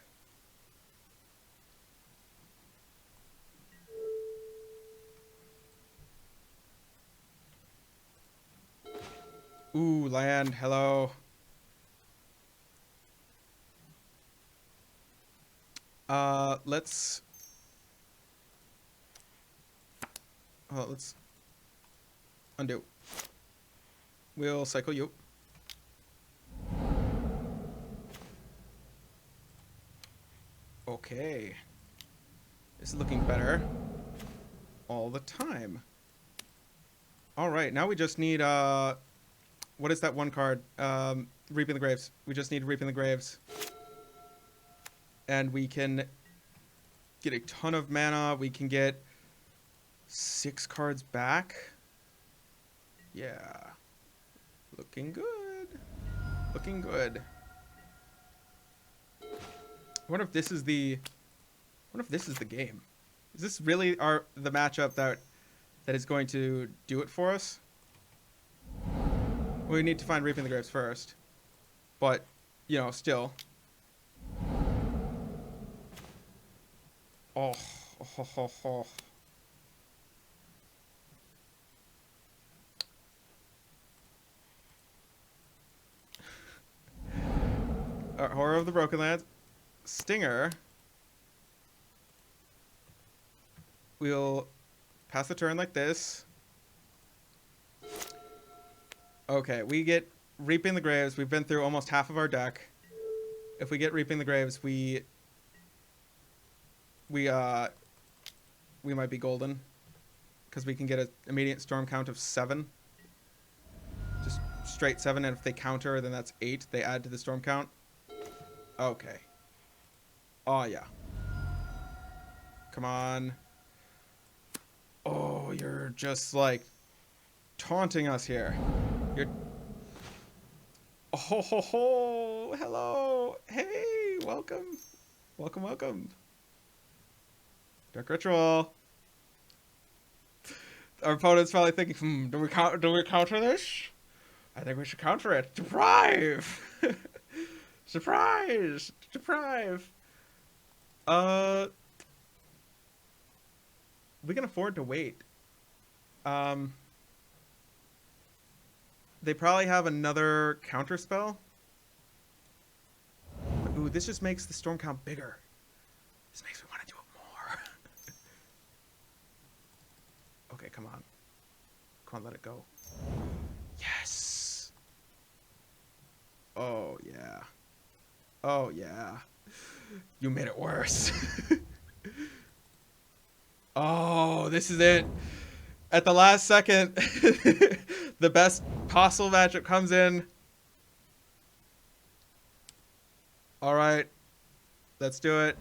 Ooh, land, hello. Let's... Oh, let's undo. We'll cycle you. Okay. This is looking better all the time. All right, now we just need what is that one card? Reaping the Graves. We just need Reaping the Graves. And we can get a ton of mana. We can get 6 cards back. Yeah. Looking good. Looking good. I wonder if this is the game. Is this really the matchup that is going to do it for us? We need to find Reaping the Graves first. But, you know, still. Oh, oh, oh, oh. Horror of the Broken Lands. Stinger. We'll pass the turn like this. Okay, we get Reaping the Graves. We've been through almost half of our deck. If we get Reaping the Graves, we might be golden. Because we can get an immediate storm count of 7. Just straight 7, and if they counter, then that's 8. They add to the storm count. Okay. Oh, yeah. Come on. Oh, you're just, like, taunting us here. You're... Oh, ho, ho. Hello. Hey, welcome. Welcome, welcome. Dark Ritual. Our opponent's probably thinking, do we counter this? I think we should counter it. Deprive! Surprise! Deprive! We can afford to wait. They probably have another counter spell. Ooh, this just makes the storm count bigger. This makes me want to do it more. Okay, come on. Come on, let it go. Yes! Oh, yeah. Oh, yeah. You made it worse. Oh, this is it. At the last second, the best possible matchup comes in. All right. Let's do it.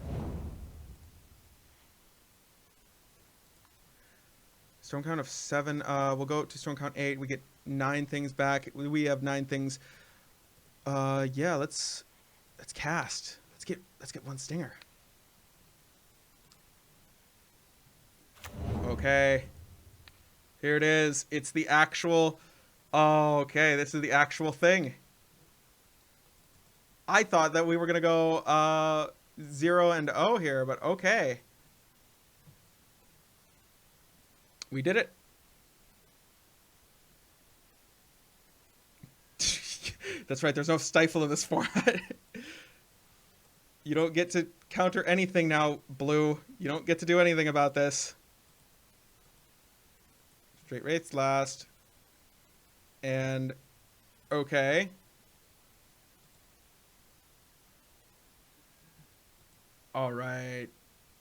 Storm count of 7. We'll go to storm count 8. We get 9 things back. We have 9 things. Yeah, let's cast. Let's get one stinger. Okay. Here it is. It's the actual... Oh, okay. This is the actual thing. I thought that we were going to go 0 and 0 here, but okay. We did it. That's right. There's no stifle in this format. You don't get to counter anything now, Blue. You don't get to do anything about this. Straight Wraiths last. And okay. All right.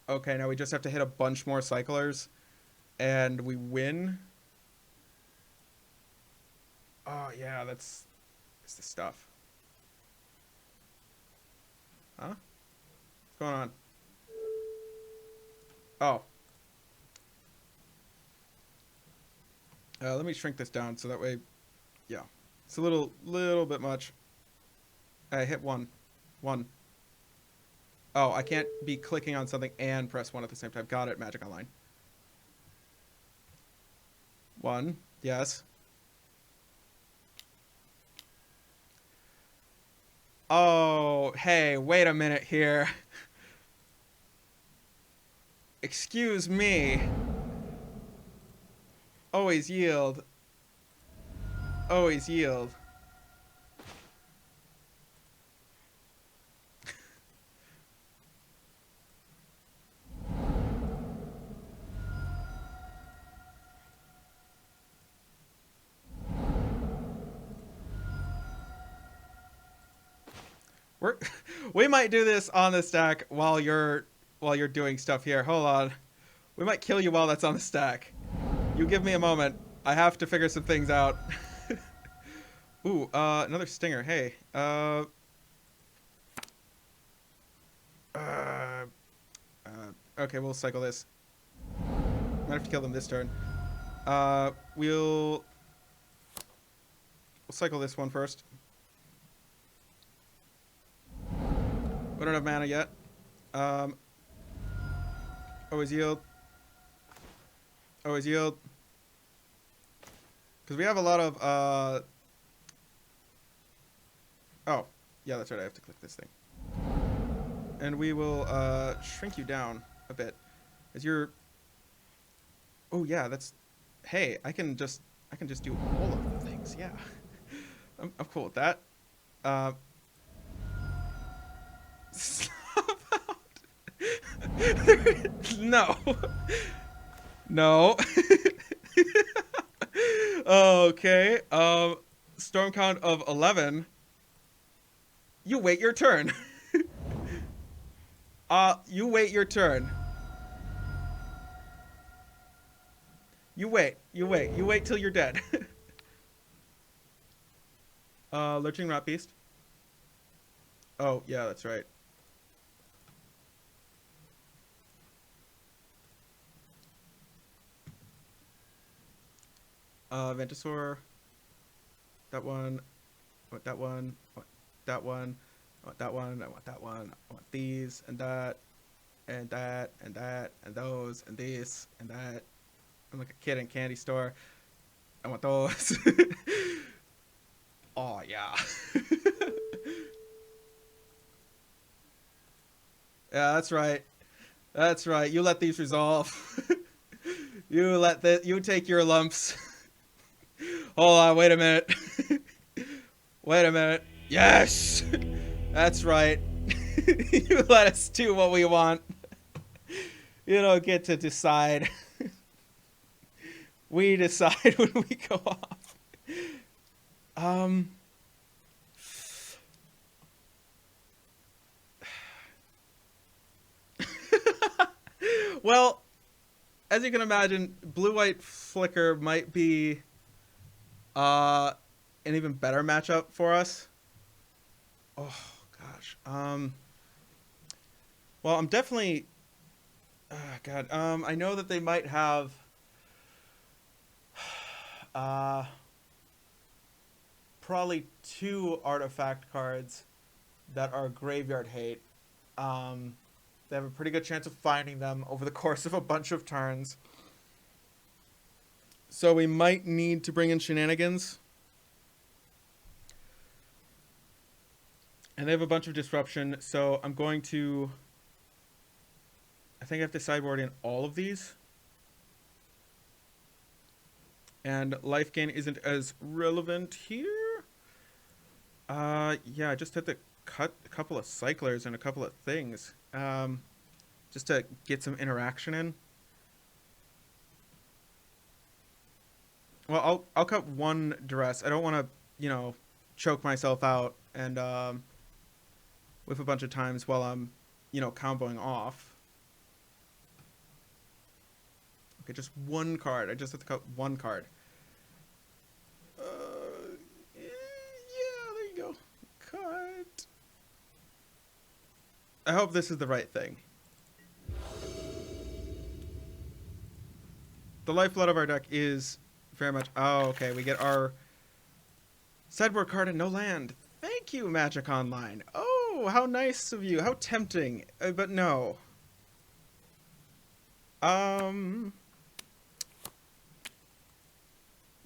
Okay, now we just have to hit a bunch more cyclers. And we win. Oh, yeah, that's the stuff. Huh? What's going on? Oh. Let me shrink this down so that way, yeah. It's a little bit much. I hit 1. 1. Oh, I can't be clicking on something and press 1 at the same time. Got it, Magic Online. 1, yes. Oh, hey, wait a minute here. Excuse me. Always yield. Always yield. We're we might do this on the stack while you're doing stuff here. Hold on. We might kill you while that's on the stack. You give me a moment. I have to figure some things out. Ooh, another stinger. Hey, uh, okay, we'll cycle this. Might have to kill them this turn. We'll cycle this one first. We don't have mana yet. Always yield. Always yield. Because we have a lot of, oh, yeah, that's right. I have to click this thing. And we will, shrink you down a bit. As you're... Oh, yeah, that's... Hey, I can just do all of the things. Yeah. I'm cool with that. Stop out. No. No. Okay. Storm count of 11. You wait your turn. You wait your turn. You wait. You wait. You wait till you're dead. Lurching Rat Beast. Oh, yeah, that's right. Ventusaur. That one. I want that one. I want that one. I want that one. I want that one. I want these and that. And that. And that. And those. And these. And that. I'm like a kid in a candy store. I want those. Oh, yeah. Yeah, that's right. That's right. You let these resolve. You take your lumps. Hold on, wait a minute. Wait a minute. Yes! That's right. You let us do what we want. You don't get to decide. We decide when we go off. Well, as you can imagine, blue-white flicker might be an even better matchup for us. Oh gosh. Well, I'm definitely. God. I know that they might have. Probably 2 artifact cards that are graveyard hate. They have a pretty good chance of finding them over the course of a bunch of turns. So we might need to bring in shenanigans. And they have a bunch of disruption, so I'm going to... I think I have to sideboard in all of these. And life gain isn't as relevant here. Yeah, I just had to cut a couple of cyclers and a couple of things. Just to get some interaction in. Well, I'll cut one duress. I don't want to, you know, choke myself out and whiff a bunch of times while I'm, you know, comboing off. Okay, just one card. I just have to cut one card. Yeah, there you go. Cut. I hope this is the right thing. The lifeblood of our deck is very much... Oh, okay. We get our sideboard card and no land. Thank you, Magic Online. Oh, how nice of you. How tempting. But no.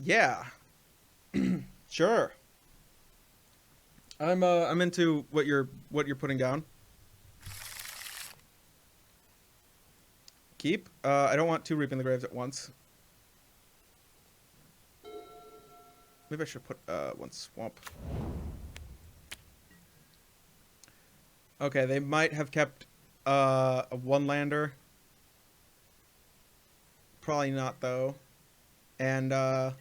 Yeah. Sure. I'm into what you're putting down. Keep. I don't want 2 Reaping the Graves at once. Maybe I should put 1 Swamp. Okay, they might have kept a 1-lander. Probably not, though. And, oh,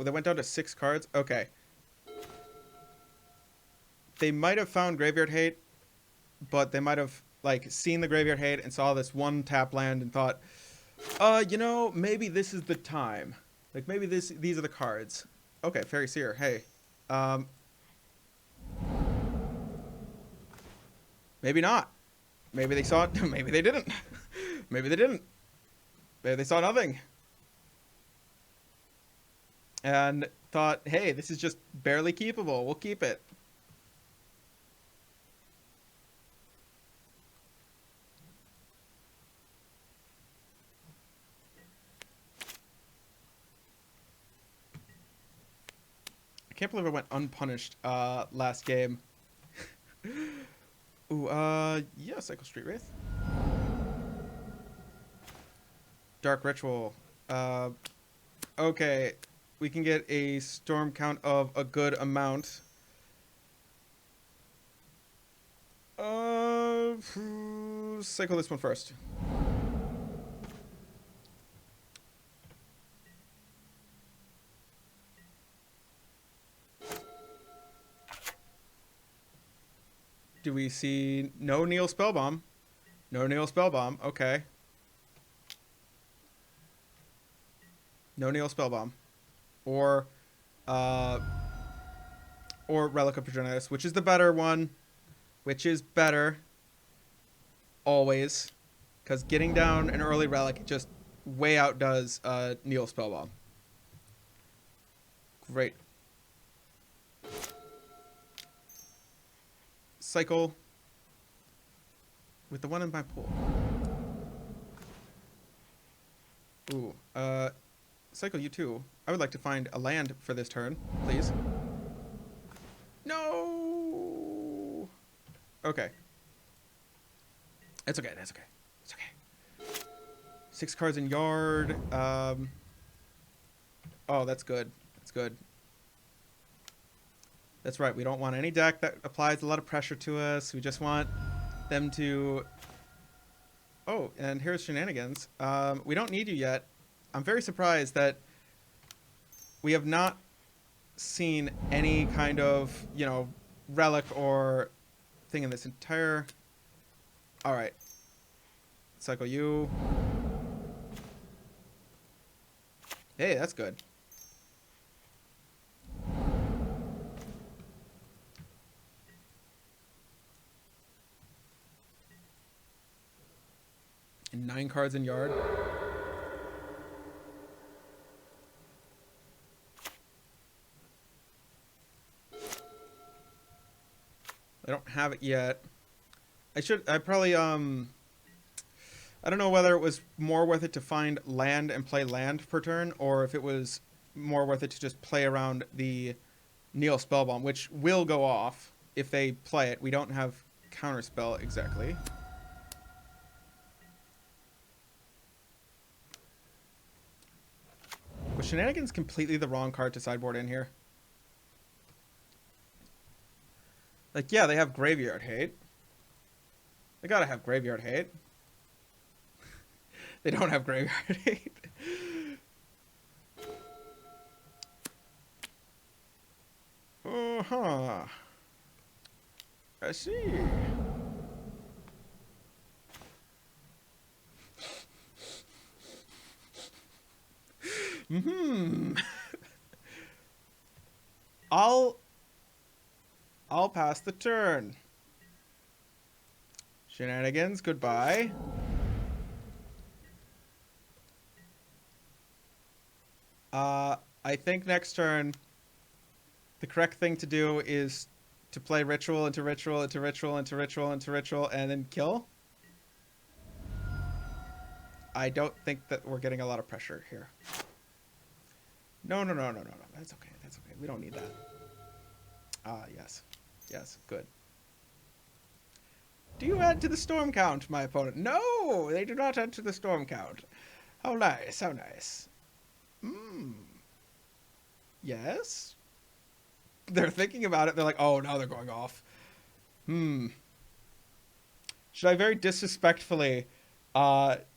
they went down to 6 cards? Okay. they might have found Graveyard Hate, but they might have like seen the Graveyard Hate and saw this one tap land and thought, you know, maybe this is the time. Like maybe these are the cards. Okay, Fairy Seer. Hey, maybe not. Maybe they saw it. Maybe they didn't. Maybe they didn't. Maybe they saw nothing. And thought, hey, this is just barely keepable. We'll keep it. I can't believe I went unpunished last game. Ooh, yeah, Cycle Street Wraith. Dark Ritual. Okay. We can get a storm count of a good amount. Cycle this one first. Do we see no Neil Spellbomb? No Neil Spellbomb. Okay. No Neil Spellbomb. Or Relic of Progenitus, which is the better one. Which is better. Always. Because getting down an early Relic just way outdoes Neil Spellbomb. Great. Cycle with the one in my pool. Ooh, Cycle you too. I would like to find a land for this turn, please. No. Okay. It's okay. That's okay. It's okay. 6 cards in yard. Oh, that's good. That's good. That's right. We don't want any deck that applies a lot of pressure to us. We just want them to... Oh, and here's Shenanigans. We don't need you yet. I'm very surprised that we have not seen any kind of, you know, relic or thing in this entire... All right. Cycle you. Hey, that's good. And 9 cards in yard. I don't have it yet. I probably, I don't know whether it was more worth it to find land and play land per turn, or if it was more worth it to just play around the Neil Spellbomb, which will go off if they play it. We don't have counterspell exactly. Was Shenanigans completely the wrong card to sideboard in here? Like, yeah, they have Graveyard Hate. They gotta have Graveyard Hate. They don't have Graveyard Hate. Uh-huh. I see. Mm-hmm. I'll pass the turn. Shenanigans, goodbye. I think next turn the correct thing to do is to play ritual into ritual into ritual into ritual into ritual and then kill. I don't think that we're getting a lot of pressure here. No. That's okay. That's okay. We don't need that. Yes. Yes, good. Do you add to the storm count, my opponent? No, they do not add to the storm count. How nice, how nice. Yes? They're thinking about it. They're like, oh, now they're going off. Should I very disrespectfully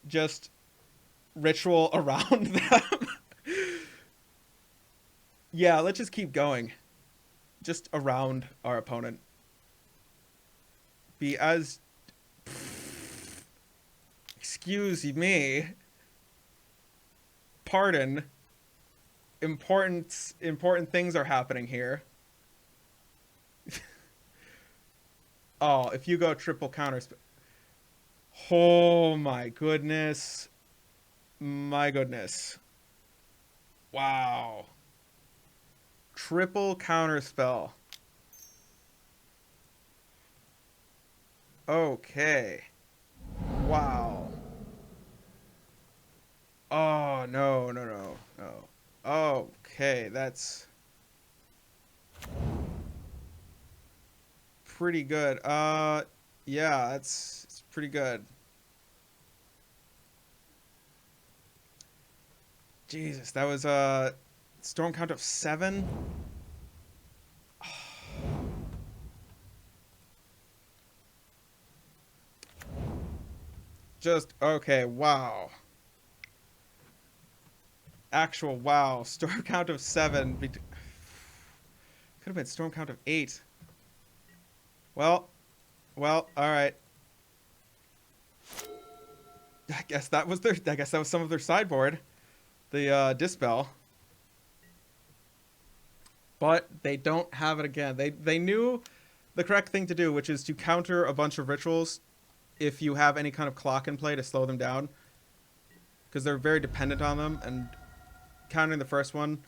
just ritual around them? Yeah, let's just keep going. Just around our opponent. be as... Excuse me. Pardon. Important things are happening here. Oh, if you go triple counter... Oh my goodness. My goodness. Wow. Triple counter spell. Okay. Wow. Oh, no, no, no, no. Okay, that's pretty good. Yeah, it's pretty good. Jesus, that was a storm count of 7. Just okay, wow. Actual wow. Storm count of 7. Could have been storm count of 8. Well, all right. I guess that was some of their sideboard. The Dispel. But they don't have it again. They knew the correct thing to do, which is to counter a bunch of rituals if you have any kind of clock in play to slow them down. Because they're very dependent on them, and countering the first one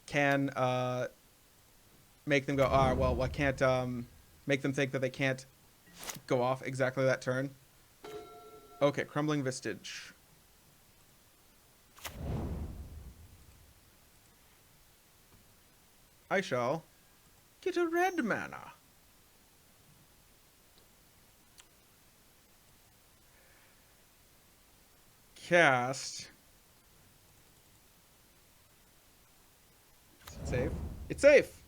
can make them go, well, I can't make them think that they can't go off exactly that turn. Okay, Crumbling Vistage. I shall get a red mana. Cast. Is it safe? It's safe!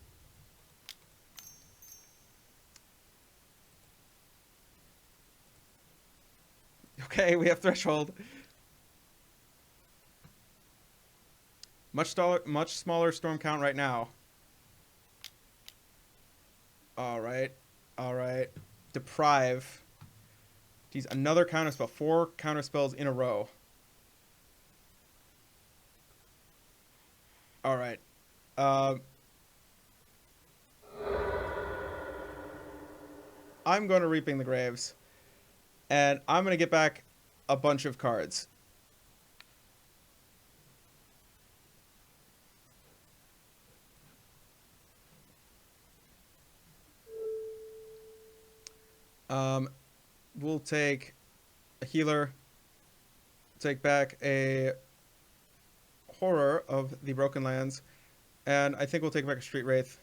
Okay, we have Threshold. Much smaller storm count right now. Alright. Alright. Deprive. Geez, another counterspell. 4 counterspells in a row. Alright. I'm going to Reaping the Graves. And I'm going to get back a bunch of cards. We'll take a healer, take back a Horror of the Broken Lands, and I think we'll take back a Street Wraith.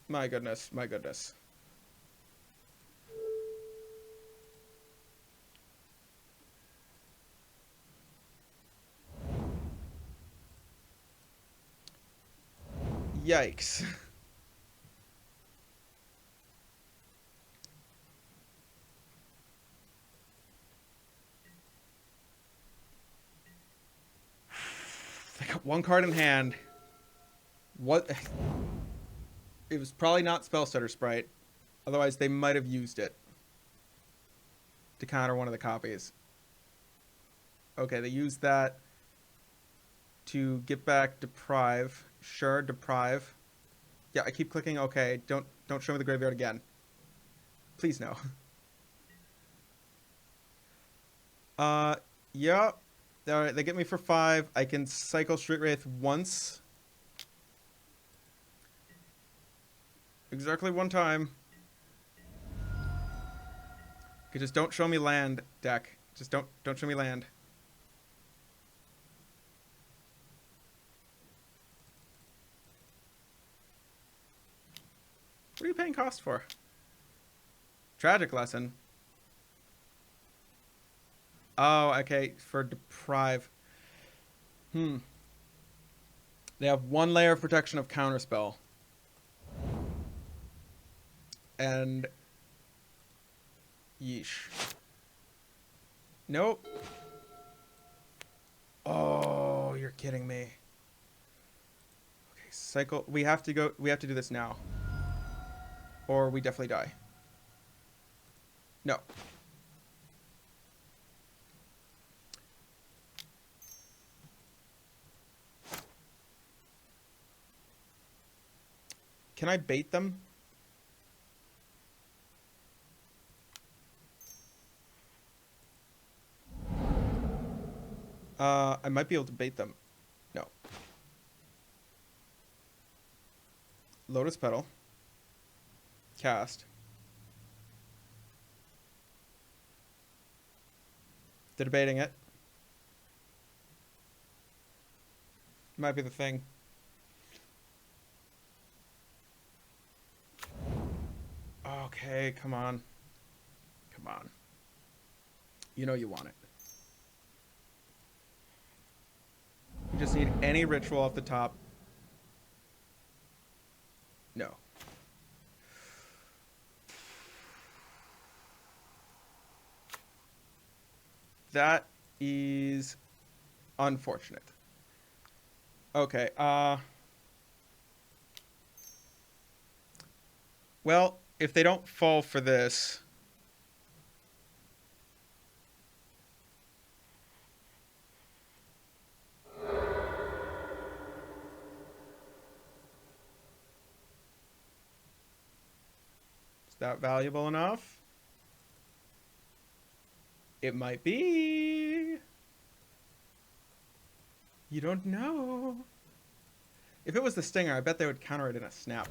My goodness, my goodness. Yikes. They got 1 card in hand. What? It was probably not Spellstutter Sprite. Otherwise, they might have used it to counter one of the copies. Okay, they used that to get back Deprive. Sure, Deprive. Yeah, I keep clicking. Okay, don't show me the graveyard again. Please no. Yeah. Alright, they get me for 5. I can cycle Street Wraith once. Exactly 1 time. Okay, just don't show me land, deck. Just don't show me land. What are you paying cost for? Tragic Lesson. Oh, okay, for Deprive. They have 1 layer of protection of Counterspell. And... yeesh. Nope. Oh, you're kidding me. Okay, Cycle. We have to go. We have to do this now, or we definitely die. No. Can I bait them? I might be able to bait them. No. Lotus Petal. Cast. They're debating it. Might be the thing. Okay, come on. Come on. You know you want it. You just need any ritual off the top. No. That is unfortunate. Okay, well, if they don't fall for this... Is that valuable enough? It might be. You don't know. If it was the stinger, I bet they would counter it in a snap.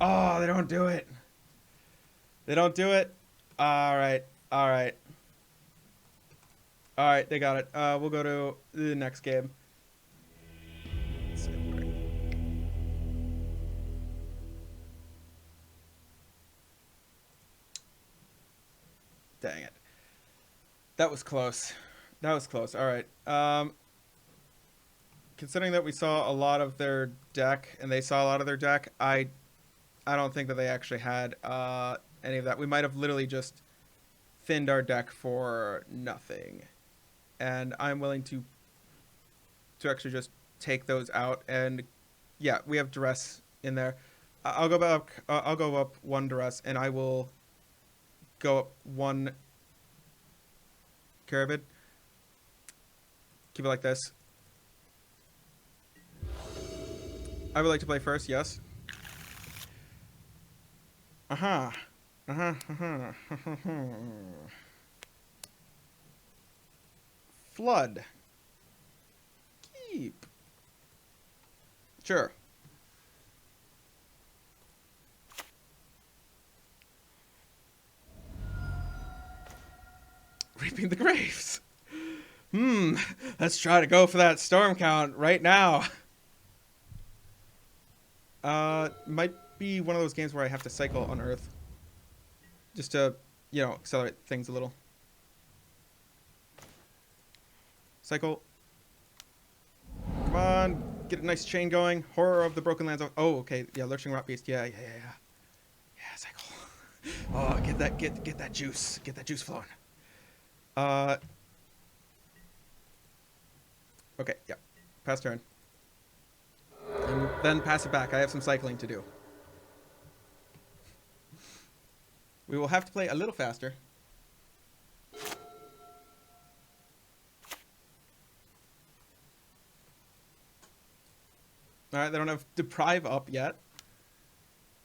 Oh, they don't do it. They don't do it. All right. All right. All right, they got it. We'll go to the next game. Dang it. That was close. That was close. All right. Considering that we saw a lot of their deck and they saw a lot of their deck, I don't think that they actually had any of that. We might have literally just thinned our deck for nothing. And I'm willing to actually just take those out. And yeah, we have duress in there. I'll go back. I'll go up one duress, and I will go up one Carabid. Keep it like this. I would like to play first, yes. Uh-huh. Uh-huh. Uh-huh. Flood. Keep. Sure. Reaping the graves. Let's try to go for that storm count right now. Might be one of those games where I have to cycle on Earth. Just to, accelerate things a little. Cycle. Come on. Get a nice chain going. Horror of the Broken Lands. Oh, okay. Yeah, Lurching Rot Beast. Yeah. Yeah, cycle. Oh, get that juice. Get that juice flowing. Okay, yeah. Pass turn. And then pass it back. I have some cycling to do. We will have to play a little faster. Alright, they don't have Deprive up yet.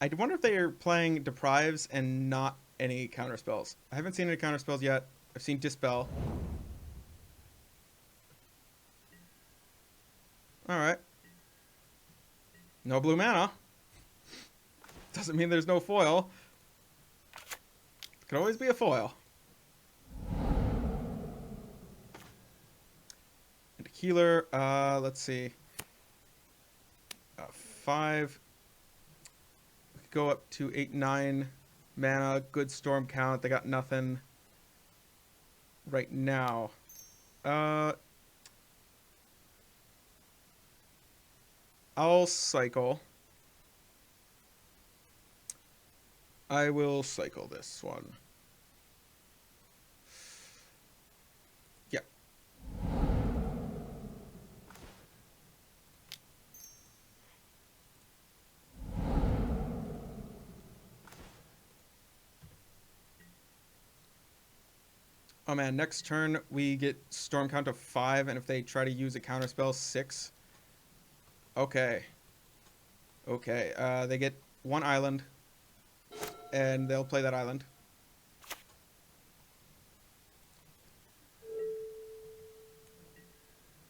I wonder if they are playing Deprives and not any counterspells. I haven't seen any counterspells yet. I've seen Dispel. Alright. No blue mana. Doesn't mean there's no foil. Could always be a foil. And a healer, let's see. 5. We could go up to 8, 9 mana. Good storm count. They got nothing right now. I'll cycle. I will cycle this one. Yeah. Oh man, next turn we get storm count of 5, and if they try to use a counterspell, 6. Okay. Okay, they get 1 island, and they'll play that island.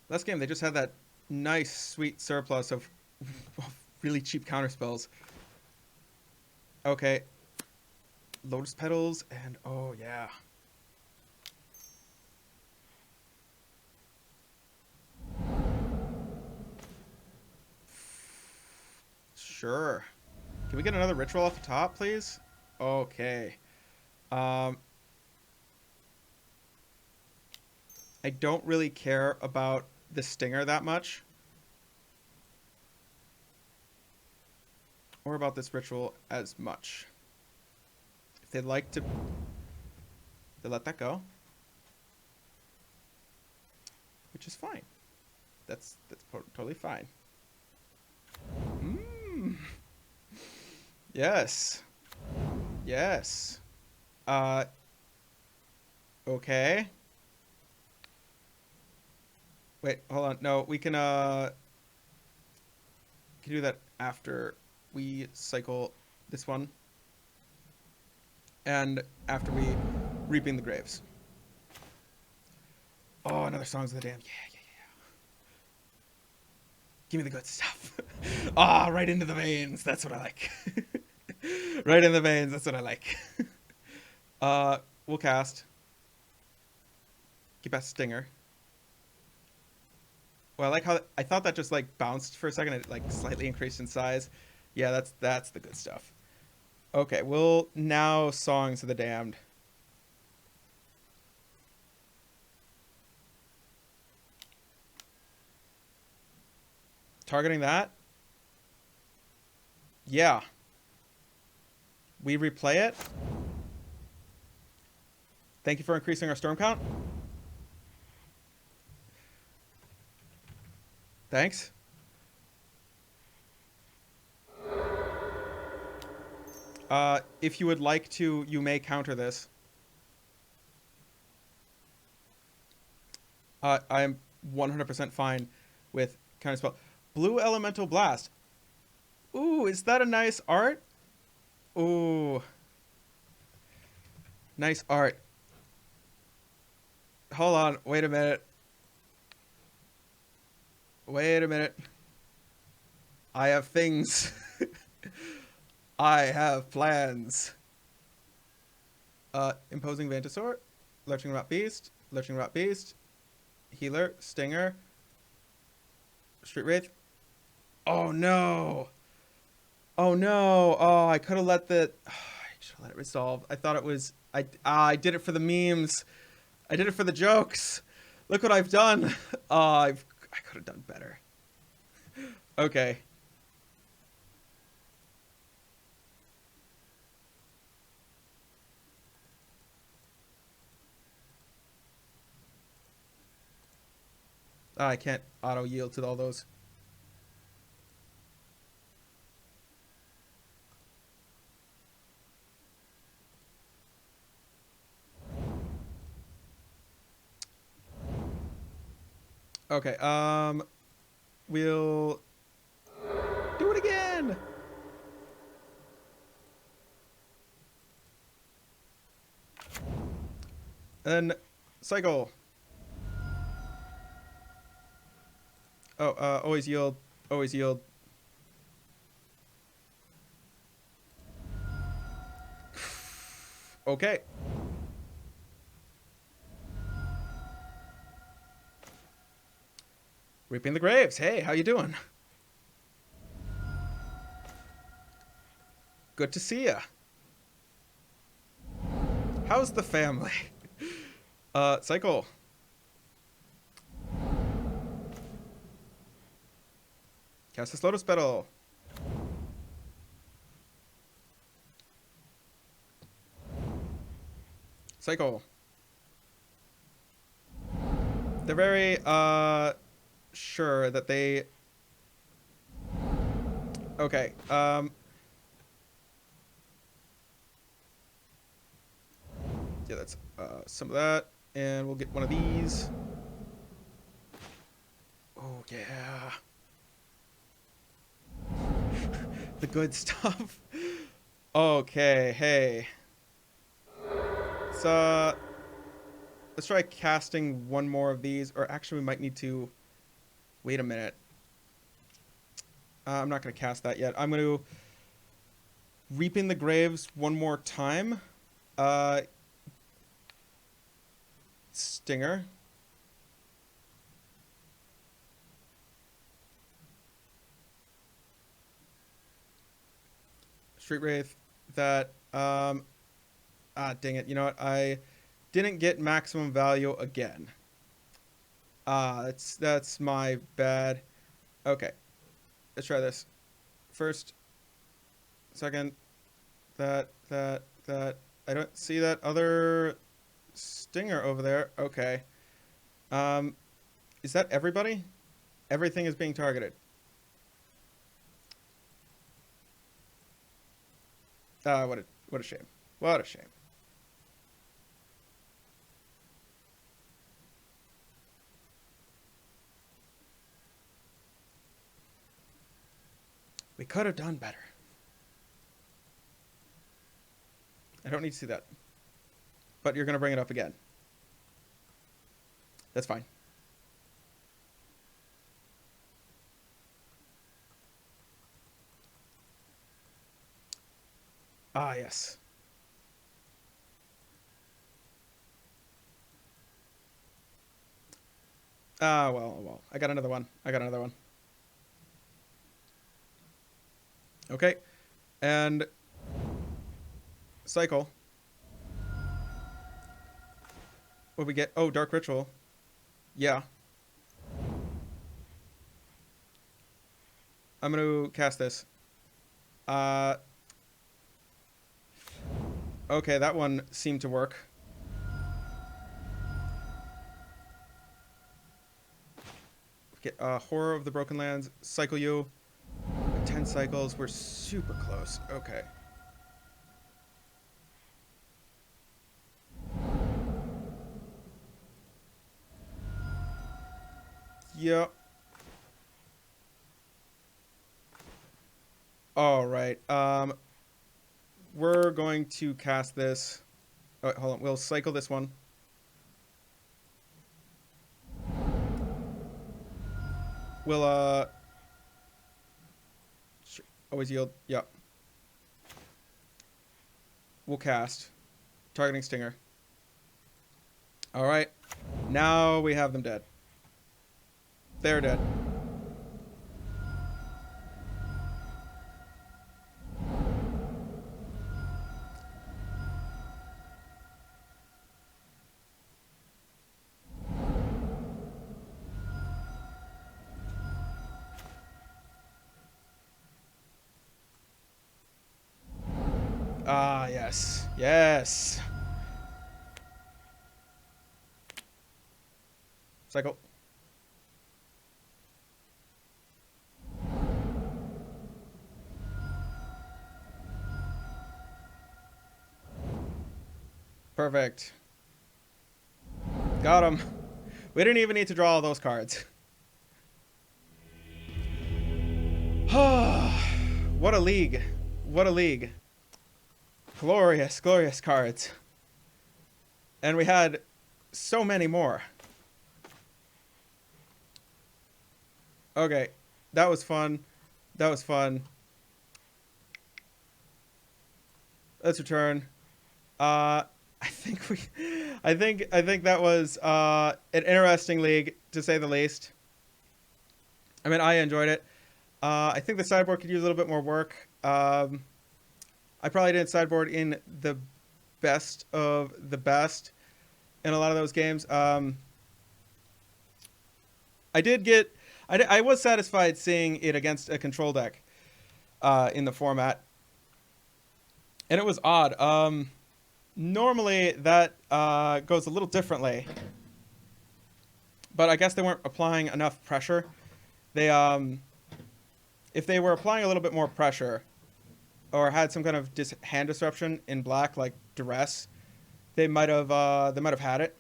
Last game, they just had that nice, sweet surplus of really cheap counterspells. Okay. Lotus Petals, and oh yeah. Sure. Can we get another ritual off the top, please? Okay. I don't really care about the stinger that much. Or about this ritual as much. If they'd like to... They let that go. Which is fine. That's totally fine. Yes. Yes. Okay. Wait, hold on. No, we can do that after we cycle this one. And after we Reaping the Graves. Oh, another Songs of the Damned. Yeah. Give me the good stuff. Ah, right into the veins. That's what I like. Right in the veins. That's what I like. We'll cast. Keep that stinger. Well, I like how I thought that just like bounced for a second. It like slightly increased in size. Yeah, that's the good stuff. Okay, we'll now Songs of the Damned. Targeting that? Yeah. We replay it. Thank you for increasing our storm count. Thanks. If you would like to, you may counter this. I'm 100% fine with counterspell. Blue Elemental Blast. Ooh, is that a nice art? Ooh. Nice art. Hold on. Wait a minute. Wait a minute. I have things. I have plans. Imposing Vantasaur. Lurching Rot Beast. Lurching Rot Beast. Healer. Stinger. Street Wraith. Oh no. Oh no. Oh, I could have let the... I should have let it resolve. I thought it was... I did it for the memes. I did it for the jokes. Look what I've done. I could have done better. Okay. I can't auto yield to all those. Okay, we'll do it again. And then cycle. Oh, always yield. Always yield. Okay. Reaping the Graves. Hey, how you doing? Good to see ya. How's the family? Cycle. Cast this Lotus Petal. Cycle. They're very, sure that they... Okay, yeah, that's, some of that, And we'll get one of these. Oh, yeah. The good stuff. Okay, hey. So, let's try casting one more of these. Or actually, we might need to... Wait a minute. I'm not going to cast that yet. I'm going to... Reaping the Graves one more time. Stinger. Street Wraith. That, dang it. You know what? I didn't get maximum value again. That's my bad. Okay. Let's try this. First. Second. That. I don't see that other stinger over there. Okay. Is that everybody? Everything is being targeted. What a shame. What a shame. We could have done better. I don't need to see that. But you're going to bring it up again. That's fine. Ah, yes. Well. I got another one. Okay. And... Cycle. What we get? Oh, Dark Ritual. Yeah. I'm going to cast this. Okay, that one seemed to work. Get Horror of the Broken Lands. Cycle you. 10 cycles. We're super close. Okay. Yep. All right. We're going to cast this. Oh, wait, hold on. We'll cycle this one. We'll always yield. Yep. We'll cast. Targeting Stinger. All right. Now we have them dead. They're dead. Ah, yes. Yes. Cycle. Perfect. Got him. We didn't even need to draw all those cards. What a league. What a league. Glorious, glorious cards. And we had so many more. Okay. That was fun. That was fun. Let's return. I think that was an interesting league, to say the least. I mean, I enjoyed it. I think the sideboard could use a little bit more work. I probably didn't sideboard in the best of the best in a lot of those games. I was satisfied seeing it against a control deck in the format. And it was odd. Normally that goes a little differently. But I guess they weren't applying enough pressure. They if they were applying a little bit more pressure or had some kind of hand disruption in black, like duress, they might have had it.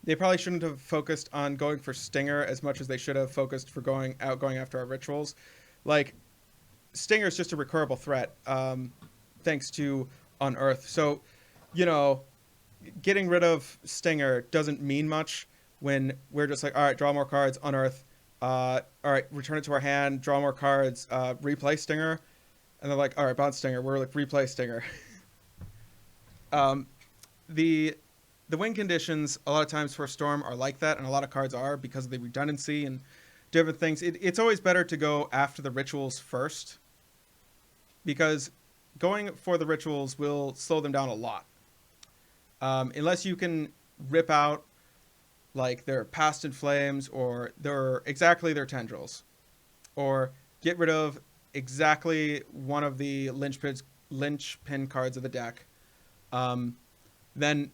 they probably shouldn't have focused on going for Stinger as much as they should have focused for going after our rituals. Like, Stinger is just a recurable threat, thanks to Unearth. So, you know, getting rid of Stinger doesn't mean much when we're just like, all right, draw more cards, Unearth. All right, return it to our hand, draw more cards, replay Stinger. And they're like, all right, bounce Stinger. We're like, replay Stinger. The win conditions a lot of times for Storm are like that, and a lot of cards are because of the redundancy and different things. It's always better to go after the rituals first, because going for the rituals will slow them down a lot. Unless you can rip out like their Past in Flames or their tendrils, or get rid of exactly one of the linchpin cards of the deck, then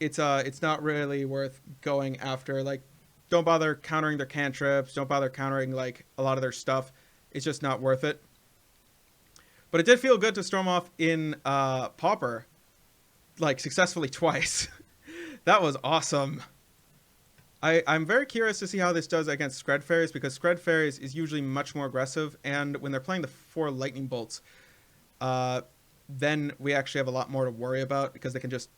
it's not really worth going after. Like, don't bother countering their cantrips, don't bother countering like a lot of their stuff. It's just not worth it. But it did feel good to storm off in Pauper, like, successfully twice. That was awesome. I'm very curious to see how this does against Scred Fairies, because Scred Fairies is usually much more aggressive, and when they're playing the 4 lightning bolts, then we actually have a lot more to worry about, because they can just,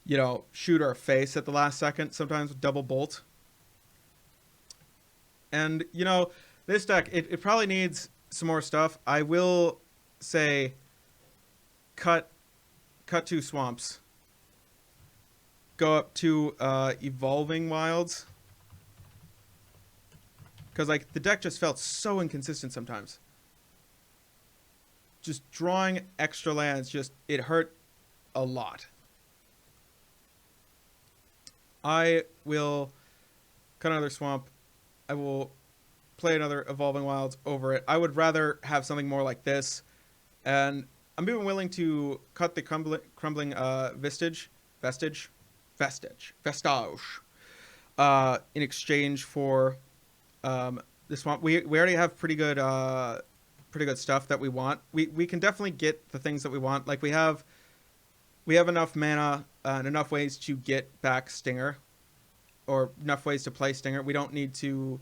you know, shoot our face at the last second, sometimes with double bolt. And, you know, this deck, it probably needs some more stuff. I will say cut 2 swamps. Go up to Evolving Wilds. Because, like, the deck just felt so inconsistent sometimes. Just drawing extra lands, it hurt a lot. I will cut another swamp. I will play another Evolving Wilds over it. I would rather have something more like this. And I'm even willing to cut the crumbling Vestige, in exchange for the swamp. We already have pretty good stuff that we want. We can definitely get the things that we want. Like, we have enough mana and enough ways to get back Stinger, or enough ways to play Stinger. We don't need to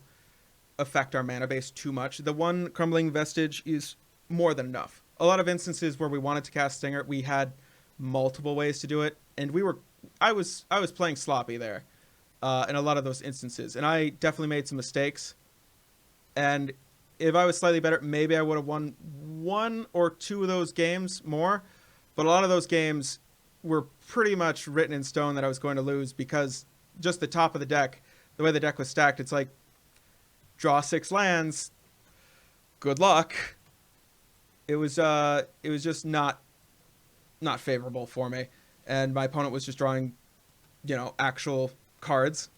affect our mana base too much. The one Crumbling Vestige is more than enough. A lot of instances where we wanted to cast Stinger, we had multiple ways to do it, and I was playing sloppy there in a lot of those instances, and I definitely made some mistakes. And if I was slightly better, maybe I would have won 1 or 2 of those games more, but a lot of those games were pretty much written in stone that I was going to lose, because just the top of the deck, the way the deck was stacked, it's like, draw 6 lands, good luck. It was just not favorable for me, and my opponent was just drawing, you know, actual cards.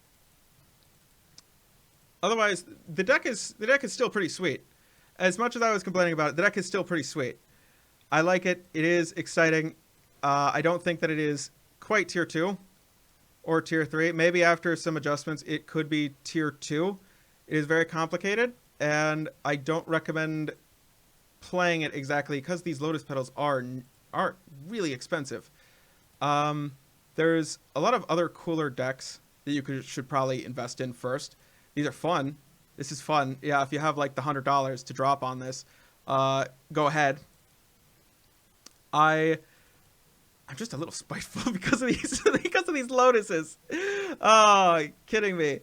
Otherwise, the deck is still pretty sweet. As much as I was complaining about it, the deck is still pretty sweet. I like it. It is exciting. I don't think that it is quite tier 2 or tier 3. Maybe after some adjustments, it could be tier 2. It is very complicated, and I don't recommend playing it exactly, because these Lotus Petals are really expensive. There's a lot of other cooler decks that you should probably invest in first. These are fun. This is fun. Yeah, if you have like the $100 to drop on this, go ahead. I'm just a little spiteful because of these lotuses. Oh, kidding me.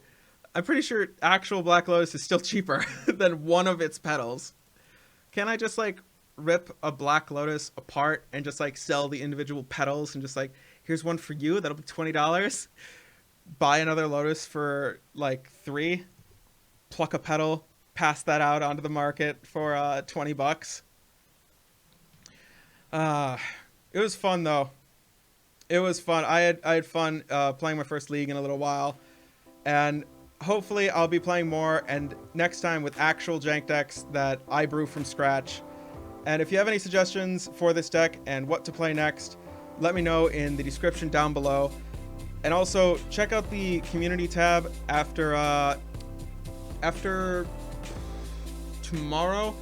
I'm pretty sure actual Black Lotus is still cheaper than one of its petals. Can I just like rip a Black Lotus apart and just like sell the individual petals and just like, here's one for you, that'll be $20. Buy another Lotus for like $3. Pluck a petal, pass that out onto the market for $20. It was fun though. It was fun. I had fun playing my first league in a little while, and hopefully I'll be playing more, and next time with actual jank decks that I brew from scratch. And if you have any suggestions for this deck and what to play next, let me know in the description down below. And also check out the community tab after tomorrow.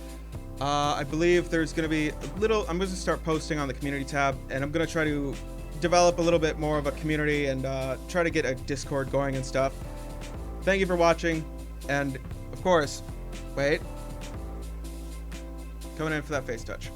I believe there's going to be I'm going to start posting on the community tab, and I'm going to try to develop a little bit more of a community and try to get a Discord going and stuff. Thank you for watching, and of course, wait, coming in for that face touch.